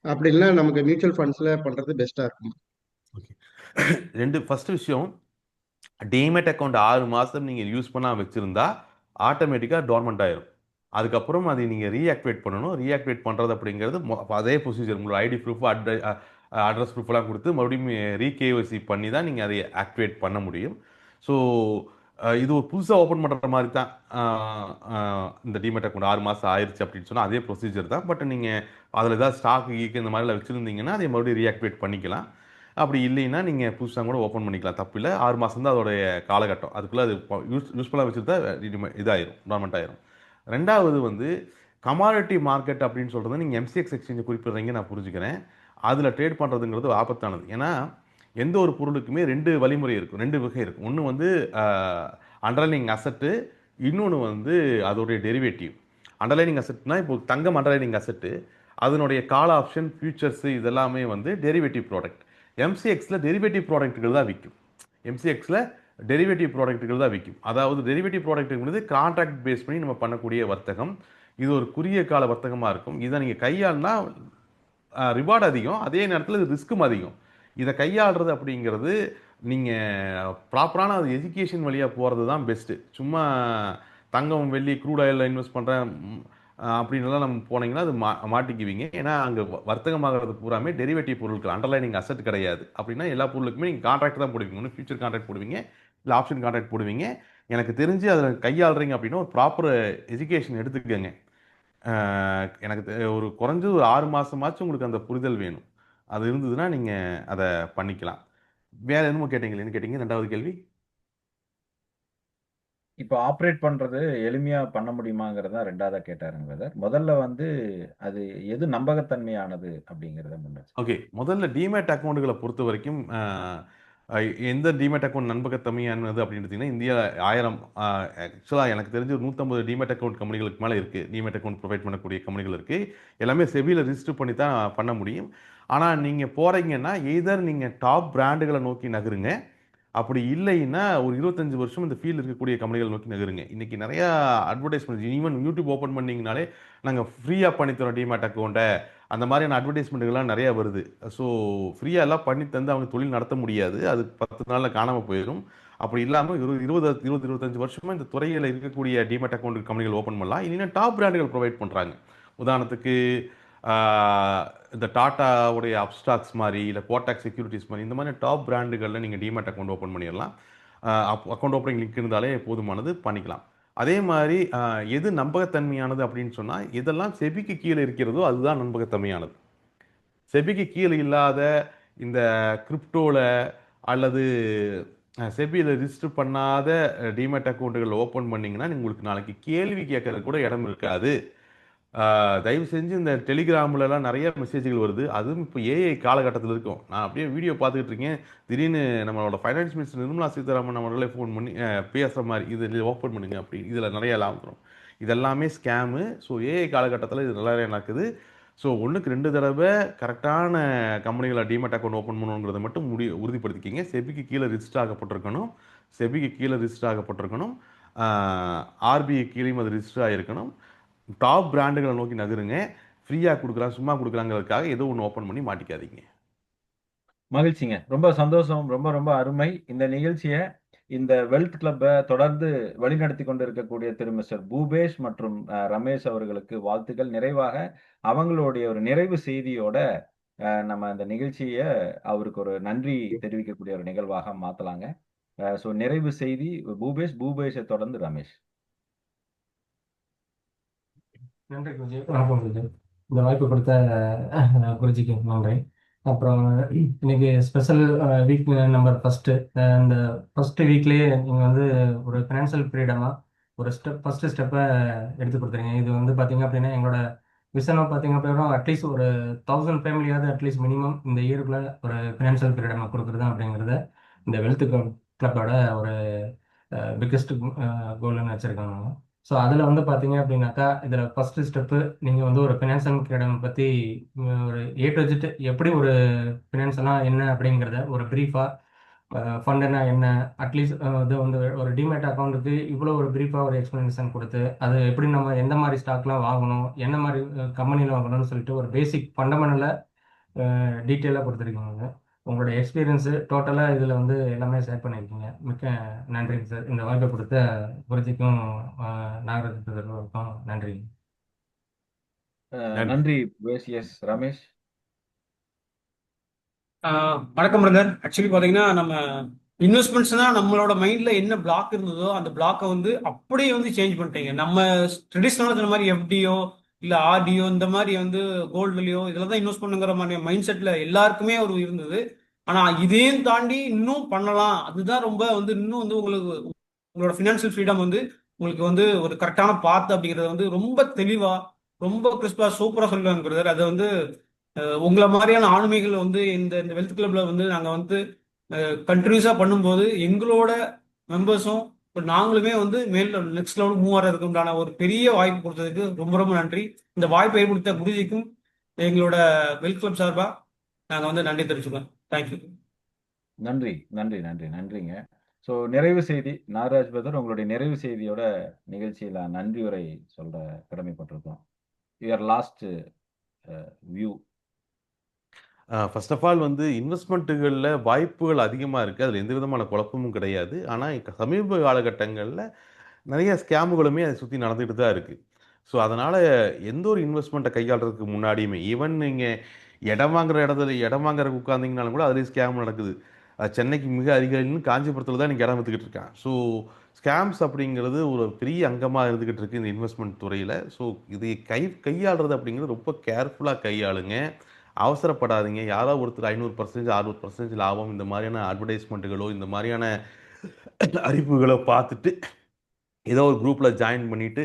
அப்படி இல்லைன்னா நமக்கு மியூச்சுவல் ஃபண்ட்ஸில் பண்ணுறது பெஸ்ட்டாக இருக்குமா? ஓகே, ஃபர்ஸ்ட் விஷயம், டிமேட் அக்கௌண்ட் 6 மாதம் நீங்கள் யூஸ் பண்ணால் வச்சுருந்தா ஆட்டோமேட்டிக்காக டோர்மெண்ட் ஆயிரும். அதுக்கப்புறம் அதை நீங்கள் ரீஆக்டிவேட் பண்ணணும். ரீஆக்டிவேட் பண்ணுறது அப்படிங்கிறது அதே ப்ரொசீஜர், உங்களோட ஐடி ப்ரூஃப் அட்ரஸ் ப்ரூஃப்லாம் கொடுத்து மறுபடியும் ரீகேஒய்சி பண்ணி தான் நீங்கள் அதை ஆக்டிவேட் பண்ண முடியும். ஸோ இது ஒரு புதுசாக ஓப்பன் பண்ணுற மாதிரி தான். இந்த டிமேட் அக்கௌண்ட் 6 மாதம் ஆயிடுச்சு அப்படின்னு சொன்னால் அதே ப்ரொசீஜர் தான். பட் நீங்கள் அதில் ஏதாவது ஸ்டாக் கீக்கு இந்த மாதிரிலாம் வச்சுருந்தீங்கன்னா அதை மறுபடியும் ரீஆக்டிவேட் பண்ணிக்கலாம். அப்படி இல்லைன்னா நீங்கள் புதுசாக கூட ஓப்பன் பண்ணிக்கலாம், தப்பு இல்லை. 6 மாதம் தான் அதோடைய காலகட்டம். அதுக்குள்ளே அது யூஸ்ஃபுல்லாக வச்சுருந்தா இதாயிரும், டோர்மெண்ட் ஆயிரும். ரெண்டாவது வந்து கமாடிட்டி மார்க்கெட் அப்படின்னு சொல்கிறது நீங்கள் எம்சிஎக்ஸ் எக்ஸ்சேஞ்சை குறிப்பிடுறீங்க, நான் புரிஞ்சுக்கிறேன். அதில் ட்ரேட் பண்ணுறதுங்கிறது ஆபத்தானது. ஏன்னா எந்த ஒரு பொருளுக்குமே 2 வழிமுறை இருக்கும், 2 வகை இருக்கும். ஒன்று வந்து அண்டர்லைனிங் அசட்டு, இன்னொன்று வந்து அதோடைய டெரிவேட்டிவ். அண்டர்லைனிங் அசட்னா இப்போ தங்கம் அண்டர்லைனிங் அசட்டு, அதனுடைய கால் ஆப்ஷன் ஃபியூச்சர்ஸு இதெல்லாமே வந்து டெரிவேட்டிவ் ப்ராடக்ட். எம்சிஎக்ஸில் டெரிவேட்டிவ் ப்ராடக்ட்டுகள் தான் விற்கும். எம்சிஎக்ஸில் டெரிவேட்டிவ் ப்ராடக்ட்டுகள் தான் விற்கும். அதாவது டெரிவேட்டிவ் ப்ராடக்ட்டுங்கிறது கான்ட்ராக்ட் பேஸ் பண்ணி நம்ம பண்ணக்கூடிய வர்த்தகம். இது ஒரு குறுகிய கால வர்த்தகமாக இருக்கும். இதை நீங்கள் கையாள்னா ரிவார்டு அதிகம், அதே நேரத்தில் இது ரிஸ்க்கும் அதிகம். இதை கையாளுறது அப்படிங்கிறது நீங்கள் ப்ராப்பரான அது எஜுகேஷன் வழியாக போகிறது தான் பெஸ்ட்டு. சும்மா தங்கம் வெள்ளி க்ரூட் ஆயிலில் இன்வெஸ்ட் பண்ணுறேன் அப்படின்லாம் நம்ம போனீங்கன்னா அது மாட்டிக்குவீங்க. ஏன்னா அங்கே வர்த்தகமாகிறது பூராமே டெரிவேட்டிவ் பொருட்கள், அண்டர்லைனிங் அசட் கிடையாது. அப்படின்னா எல்லா பொருளுக்குமே நீங்கள் கான்ட்ராக்ட் தான் போடுவீங்க. ஒன்று ஃபியூச்சர் கான்ட்ராக்ட் போடுவீங்க, இல்லை ஆப்ஷன் கான்ட்ராக்ட் போடுவீங்க. எனக்கு தெரிஞ்சு அதில் கையாளுறீங்க அப்படின்னா ஒரு ப்ராப்பர் எஜுகேஷன் எடுத்துக்கோங்க. எனக்கு ஒரு குறைஞ்சது ஒரு 6 மாதமாச்சும் உங்களுக்கு அந்த புரிதல் வேணும். அது இருந்ததுன்னா நீங்கள் அதை பண்ணிக்கலாம். வேற என்னமோ கேட்டீங்களா? என்ன கேட்டீங்க ரெண்டாவது கேள்வி? இப்போ ஆப்ரேட் பண்றது எளிமையா பண்ண முடியுமாங்கிறதா ரெண்டாவதா கேட்டாருங்க பிரதர். முதல்ல வந்து அது எது நம்பகத்தன்மையானது அப்படிங்கிறத முன்னாடி. ஓகே, முதல்ல டிமேட் அக்கௌண்ட்டுகளை பொறுத்த வரைக்கும் எந்த டிமேட் அக்கௌண்ட் நம்பகத்தன்மையானது அப்படின்னு பார்த்தீங்கன்னா, இந்தியா 1000 ஆக்சுவலாக எனக்கு தெரிஞ்சு ஒரு 150 டிமேட் அக்கௌண்ட் கம்பெனிகளுக்கு மேலே இருக்குது. டிமேட் அக்கௌண்ட் ப்ரொவைட் பண்ணக்கூடிய கம்பெனிகள் இருக்குது. எல்லாமே செபியில் ரிஜிஸ்டர் பண்ணி தான் பண்ண முடியும். ஆனால் நீங்கள் போகிறீங்கன்னா எய்தர் நீங்கள் டாப் பிராண்டுகளை நோக்கி நகருங்க, அப்படி இல்லைன்னா ஒரு 25 வருஷம் இந்த ஃபீல்டு இருக்கக்கூடிய கம்பெனிகள் நோக்கி நகருங்க. இன்றைக்கி நிறையா அட்வர்டைஸ்மெண்ட், ஈவன் யூடியூப் ஓப்பன் பண்ணிங்கனாலே நாங்கள் ஃப்ரீயாக பண்ணித்தரோம் டிமேட் அக்கௌண்ட்டை, அந்த மாதிரியான அட்வர்டைஸ்மெண்ட்டுகள்லாம் நிறையா வருது. ஸோ ஃப்ரீயாக எல்லாம் பண்ணி தந்து அவங்க தொழில் நடத்த முடியாது, அது 10 நாளில் காணாமல் போயிடும். அப்படி இல்லாமல் 25 வருஷமாக இந்த துறையில் இருக்கக்கூடிய டிமேட் அக்கௌண்ட் கம்பெனிகள் ஓப்பன் பண்ணலாம். இல்லைன்னா டாப் பிராண்டுகள் ப்ரொவைட் பண்ணுறாங்க. உதாரணத்துக்கு இந்த டாட்டாவுடைய அப்ஸ்டாக்ஸ் மாதிரி, இல்லை கோட்டாக் செக்யூரிட்டிஸ் மாதிரி, இந்த மாதிரி டாப் பிராண்டுகளில் நீங்கள் டிமேட் அக்கௌண்ட் ஓப்பன் பண்ணிடலாம். அக்கௌண்ட் ஓப்பனிங் லிங்க் இருந்தாலே போதுமானது, பண்ணிக்கலாம். அதே மாதிரி எது நம்பகத்தன்மையானது அப்படின்னு சொன்னால், எதெல்லாம் செபிக்கு கீழே இருக்கிறதோ அதுதான் நம்பகத்தன்மையானது. செபிக்கு கீழே இல்லாத இந்த கிரிப்டோல அல்லது செபியில் ரிஜிஸ்டர் பண்ணாத டிமேட் அக்கௌண்ட்டுகள் ஓப்பன் பண்ணீங்கன்னா உங்களுக்கு நாளைக்கு கேள்வி கேட்கறது கூட இடம் இருக்காது. தயவு செஞ்சு இந்த டெலிகிராம்லலாம் நிறைய மெசேஜ்கள் வருது. அதுவும் இப்போ ஏஐ காலகட்டத்தில் இருக்கும். நான் அப்படியே வீடியோ பார்த்துக்கிட்டு இருக்கேன். திடீர்னு நம்மளோட ஃபைனான்ஸ் மினிஸ்டர் நிர்மலா சீதாராமன் அவர்களே ஃபோன் பண்ணி பேசுகிற மாதிரி இது ஓப்பன் பண்ணுங்க அப்படி இதில் நிறைய லாபம் வரும். இதெல்லாமே ஸ்கேமு. ஸோ ஏஐ காலகட்டத்தில் இது நிறைய நடக்குது. ஸோ 1க்கு 2 தடவை கரெக்டான கம்பெனிகளை டிமேட் அக்கௌண்ட் ஓப்பன் பண்ணணுங்கிறத மட்டும் உறுதிப்படுத்திக்கிங்க. செபிக்கு கீழே ரிஜிஸ்டர் ஆகப்பட்டிருக்கணும். செபிக்கு கீழே ரிஜிஸ்டர் ஆகப்பட்டிருக்கணும். ஆர்பிஐ கீழேயும் அது ரிஜிஸ்டர் ஆகிருக்கணும். டாப் பிராண்டுகளை நோக்கி நகருங்க. ஃப்ரீயாக கொடுக்குறாங்க, சும்மா கொடுக்குறாங்கிறதுக்காக ஏதோ ஒன்று ஓப்பன் பண்ணி மாட்டிக்காதீங்க. மகிழ்ச்சிங்க. ரொம்ப சந்தோஷம். ரொம்ப ரொம்ப அருமை. இந்த நிகழ்ச்சியை இந்த வெல்த் கிளப்பை தொடர்ந்து வழிநடத்தி கொண்டு இருக்கக்கூடிய திரு மிஸ்டர் பூபேஷ் மற்றும் ரமேஷ் அவர்களுக்கு வாழ்த்துக்கள். நிறைவாக அவங்களுடைய ஒரு நிறைவு செய்தியோட நம்ம இந்த நிகழ்ச்சியை அவருக்கு ஒரு நன்றி தெரிவிக்கக்கூடிய ஒரு நிகழ்வாக மாத்தலாங்க. ஸோ நிறைவு செய்தி பூபேஷை தொடர்ந்து ரமேஷ். நன்றி குருஜி. வணக்கம் குருஜி. இந்த வாய்ப்பு கொடுத்த குருஜிக்கு நன்றி. அப்புறம் இன்னைக்கு ஸ்பெஷல் வீக் நம்பர் ஃபர்ஸ்ட்டு. இந்த ஃபர்ஸ்ட் வீக்லேயே நீங்கள் வந்து ஒரு ஃபினான்ஷியல் ஃப்ரீடமாக ஒரு ஃபர்ஸ்ட் ஸ்டெப்பை எடுத்து கொடுத்துருங்க. இது வந்து பார்த்தீங்க அப்படின்னா எங்களோட விஷனை பார்த்தீங்க அப்படின்னா அட்லீஸ்ட் ஒரு 1000 ஃபேமிலியாவது அட்லீஸ்ட் மினிமம் இந்த இயருக்குள்ள ஒரு ஃபினான்ஷியல் ஃப்ரீடமாக கொடுக்குறது அப்படிங்கிறத இந்த வெல்த் கிளப்போட ஒரு பிக்கஸ்ட் கோல்னு வச்சுருக்காங்க. ஸோ அதில் வந்து பார்த்தீங்க அப்படின்னாக்கா இதில் ஃபஸ்ட்டு ஸ்டெப்பு நீங்கள் வந்து ஒரு ஃபினான்ஷியல் ஃப்ரீடம் பற்றி ஒரு டு Z எப்படி ஒரு ஃபினான்ஷியலாக என்ன அப்படிங்கிறத ஒரு ப்ரீஃபாக ஃபண்டுனா என்ன அட்லீஸ்ட் இது வந்து ஒரு டிமேட் அக்கௌண்ட்டுக்கு இவ்வளோ ஒரு ப்ரீஃபாக ஒரு எக்ஸ்ப்ளனேஷன் கொடுத்து அது எப்படி நம்ம எந்த மாதிரி ஸ்டாக்லாம் வாங்கணும் என்ன மாதிரி கம்பெனியில் வாங்கணும்னு சொல்லிட்டு ஒரு பேசிக் ஃபண்டமெண்டலை டீட்டெயிலாக கொடுத்துருக்கீங்க. உங்களோட எக்ஸ்பீரியன்ஸு டோட்டலாக இதில் வந்து எல்லாமே ஷேர் பண்ணியிருக்கீங்க. மிக்க நன்றிங்க சார். இந்த வாய்ப்பை கொடுத்த குருஜிக்கும் நாகரத்னருக்கும் நன்றி. நன்றி எஸ் ரமேஷ். வணக்கம் பிரதர். ஆக்சுவலி பார்த்தீங்கன்னா நம்ம இன்வெஸ்ட்மெண்ட்ஸ்னா நம்மளோட மைண்ட்ல என்ன பிளாக் இருந்ததோ அந்த பிளாக்கை வந்து அப்படியே வந்து சேஞ்ச் பண்ணிட்டீங்க. நம்ம ட்ரெடிஷ்னலாக சொன்ன மாதிரி எஃப்டியோ இல்லை ஆர்டியோ இந்த மாதிரி வந்து கோல்டுலையோ இதில் தான் இன்வெஸ்ட் பண்ணுங்கிற மாதிரி மைண்ட் செட்டில் எல்லாருக்குமே ஒரு இருந்தது. ஆனால் இதையும் தாண்டி இன்னும் பண்ணலாம், அதுதான் ரொம்ப வந்து இன்னும் வந்து உங்களுக்கு உங்களோட ஃபினான்ஷியல் ஃப்ரீடம் வந்து உங்களுக்கு வந்து ஒரு கரெக்டான பாத்து அப்படிங்கிறத வந்து ரொம்ப தெளிவாக ரொம்ப கிறிஸ்பாக சூப்பராக சொல்லுவாங்க. அதை வந்து உங்களை மாதிரியான ஆளுமைகள் வந்து இந்த வெல்த் கிளப்ல வந்து நாங்கள் வந்து கண்டினியூஸாக பண்ணும்போது எங்களோட மெம்பர்ஸும் இப்போ நாங்களுமே வந்து மேல நெக்ஸ்ட் லெவல் மூவ் ஆகிறதுக்கு உண்டான ஒரு பெரிய வாய்ப்பு கொடுத்ததுக்கு ரொம்ப ரொம்ப நன்றி. இந்த வாய்ப்பை ஏற்படுத்த குருஜிக்கும் எங்களோட வெல்த் கிளப் சார்பாக நாங்கள் வந்து நன்றி தெரிவிச்சுக்கோம். தேங்க்யூ. நன்றி நன்றி நன்றி நன்றிங்க. ஸோ நிறைவு செய்தி நாகராஜ் பிரதர், உங்களுடைய நிறைவு செய்தியோட நிகழ்ச்சியில் நன்றி உரை சொல்ற கடமைப்பட்டிருக்கோம். Your last view. First of all வந்து இன்வெஸ்ட்மெண்ட்டுகளில் வாய்ப்புகள் அதிகமாக இருக்குது. அதில் எந்த விதமான குழப்பமும் கிடையாது. ஆனால் சமீப காலகட்டங்களில் நிறைய ஸ்கேமுகளுமே அதை சுற்றி நடந்துகிட்டு தான் இருக்குது. ஸோ அதனால் எந்த ஒரு இன்வெஸ்ட்மெண்ட்டை கையாளுறதுக்கு முன்னாடியுமே ஈவன் நீங்கள் இடம் வாங்குறதுக்கு உட்காந்திங்கனாலும் கூட அதுலேயும் ஸ்கேம் நடக்குது. சென்னைக்கு மிக அருகில்னு காஞ்சிபுரத்தில் தான் இன்றைக்கி இடம் விற்றுக்கிட்டு இருக்கான். ஸோ ஸ்கேம்ஸ் அப்படிங்கிறது ஒரு பெரிய அங்கமாக இருந்துக்கிட்டு இருக்குது இந்த இன்வெஸ்ட்மெண்ட் துறையில். ஸோ இதை கையாளுறது அப்படிங்கிறது ரொம்ப கேர்ஃபுல்லாக கையாளுங்க. அவசரப்படாதீங்க. யாரோ ஒருத்தர் 500% 600% லாபம் இந்த மாதிரியான அட்வர்டைஸ்மெண்ட்டுகளோ இந்த மாதிரியான அறிவிப்புகளோ பார்த்துட்டு ஏதோ ஒரு குரூப்பில் ஜாயின் பண்ணிவிட்டு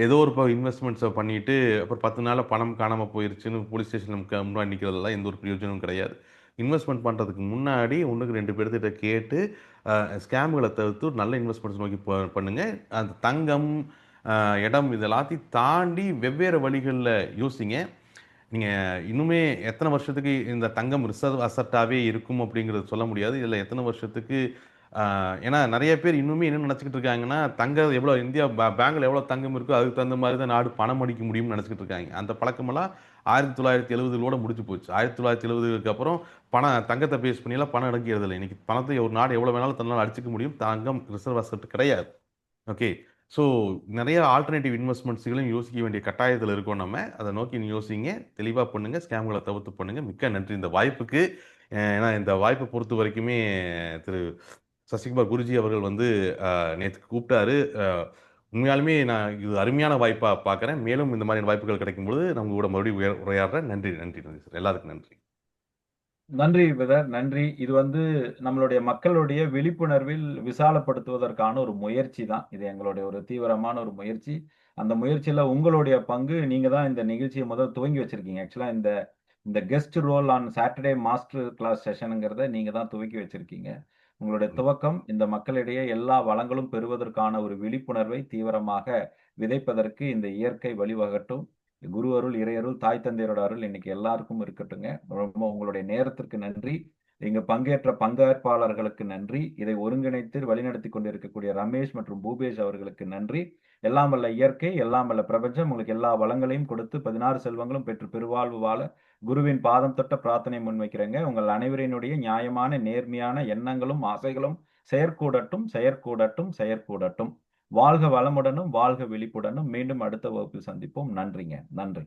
ஏதோ ஒரு இன்வெஸ்ட்மெண்ட்ஸை பண்ணிவிட்டு அப்புறம் 10 நாளில் பணம் காணாமல் போயிருச்சுன்னு போலீஸ் ஸ்டேஷனுக்கு முன்னாடி நிற்கிறதெல்லாம் எந்த ஒரு பிரயோஜனமும் கிடையாது. இன்வெஸ்ட்மெண்ட் பண்ணுறதுக்கு முன்னாடி 1க்கு 2 பேர்த்திட்ட கேட்டு ஸ்கேம்களை தவிர்த்து ஒரு நல்ல இன்வெஸ்ட்மெண்ட்ஸ் நோக்கி பண்ணுங்கள். அந்த தங்கம் இடம் இதெல்லாத்தையும் தாண்டி வெவ்வேறு வழிகளில் யோசிங்க. நீங்கள் இன்னுமே எத்தனை வருஷத்துக்கு இந்த தங்கம் ரிசர்வ் அசட்டாகவே இருக்கும் அப்படிங்கிறது சொல்ல முடியாது. இதில் எத்தனை வருஷத்துக்கு ஏன்னா நிறைய பேர் இன்னுமே என்ன நினச்சிக்கிட்டு இருக்காங்கன்னா தங்கம் எவ்வளோ இந்தியா பேங்கில் எவ்வளோ தங்கம் இருக்கோ அதுக்கு தகுந்த மாதிரி தான் நாடு பணம் அடிக்க முடியும்னு நினச்சிக்கிட்டு இருக்காங்க. அந்த பழக்கமெல்லாம் 1970களோட முடிச்சு போச்சு. 1970க்கு அப்புறம் தங்கத்தை பேஸ் பண்ணியெல்லாம் பணம் அடிக்கிறது இல்லை. இன்றைக்கி பணத்தை ஒரு நாடு எவ்வளோ வேணாலும் தன்னால் அடிச்சிக்க முடியும். தங்கம் ரிசர்வ் அசட் கிடையாது. ஓகே, ஸோ நிறைய ஆல்டர்னேட்டிவ் இன்வெஸ்ட்மெண்ட்ஸுகளையும் யோசிக்க வேண்டிய கட்டாயத்தில் இருக்கோம். நம்ம அதை நோக்கி யோசிங்க, தெளிவாக பண்ணுங்கள், ஸ்கேம்களை தவிர்த்து பண்ணுங்கள். மிக்க நன்றி இந்த வாய்ப்புக்கு. ஏன்னா இந்த வாய்ப்பை பொறுத்த வரைக்குமே திரு சசிகுமார் குருஜி அவர்கள் வந்து நேற்று கூப்பிட்டாரு. உண்மையாலுமே நான் இது அருமையான வாய்ப்பாக பார்க்குறேன். மேலும் இந்த மாதிரியான வாய்ப்புகள் கிடைக்கும்போது நம்ம கூட மறுபடியும் உரையாடுறேன். நன்றி நன்றி நன்றி சார். எல்லாருக்கும் நன்றி. நன்றி பிரதர், நன்றி. இது நம்மளுடைய மக்களுடைய விழிப்புணர்வில் விசாலப்படுத்துவதற்கான ஒரு முயற்சி தான். இது எங்களுடைய ஒரு தீவிரமான ஒரு முயற்சி. அந்த முயற்சியில உங்களுடைய பங்கு, நீங்க தான் இந்த நிகழ்ச்சியை முதல் துவங்கி வச்சிருக்கீங்க. ஆக்சுவலா இந்த இந்த guest role on Saturday master class செஷனுங்கிறத நீங்க தான் துவக்கி வச்சிருக்கீங்க. உங்களுடைய துவக்கம் இந்த மக்களிடையே எல்லா வளங்களும் பெறுவதற்கான ஒரு விழிப்புணர்வை தீவிரமாக விதைப்பதற்கு இந்த இயற்கை வழிவகட்டும். குரு அருள், இறையருள், தாய் தந்தையரோட அருள் இன்னைக்கு எல்லாருக்கும் இருக்கட்டுங்க. ரொம்ப உங்களுடைய நேரத்திற்கு நன்றி. இங்க பங்கேற்ற பங்கேற்பாளர்களுக்கு நன்றி. இதை ஒருங்கிணைத்து வழிநடத்தி கொண்டிருக்கக்கூடிய ரமேஷ் மற்றும் பூபேஷ் அவர்களுக்கு நன்றி. எல்லாம் வல்ல இயற்கை, எல்லாம் வல்ல பிரபஞ்சம் உங்களுக்கு எல்லா வளங்களையும் கொடுத்து 16 செல்வங்களும் பெற்று பெருவாழ்வு வாழ குருவின் பாதம் தொட்ட பிரார்த்தனை முன்வைக்கிறேங்க. உங்கள் அனைவரினுடைய நியாயமான நேர்மையான எண்ணங்களும் ஆசைகளும் செயற்கூடட்டும், செயற்கூடட்டும், செயற்கூடட்டும். வாழ்க வளமுடனும், வாழ்க விழிப்புடனும். மீண்டும் அடுத்த வகுப்பில் சந்திப்போம். நன்றிங்க. நன்றி.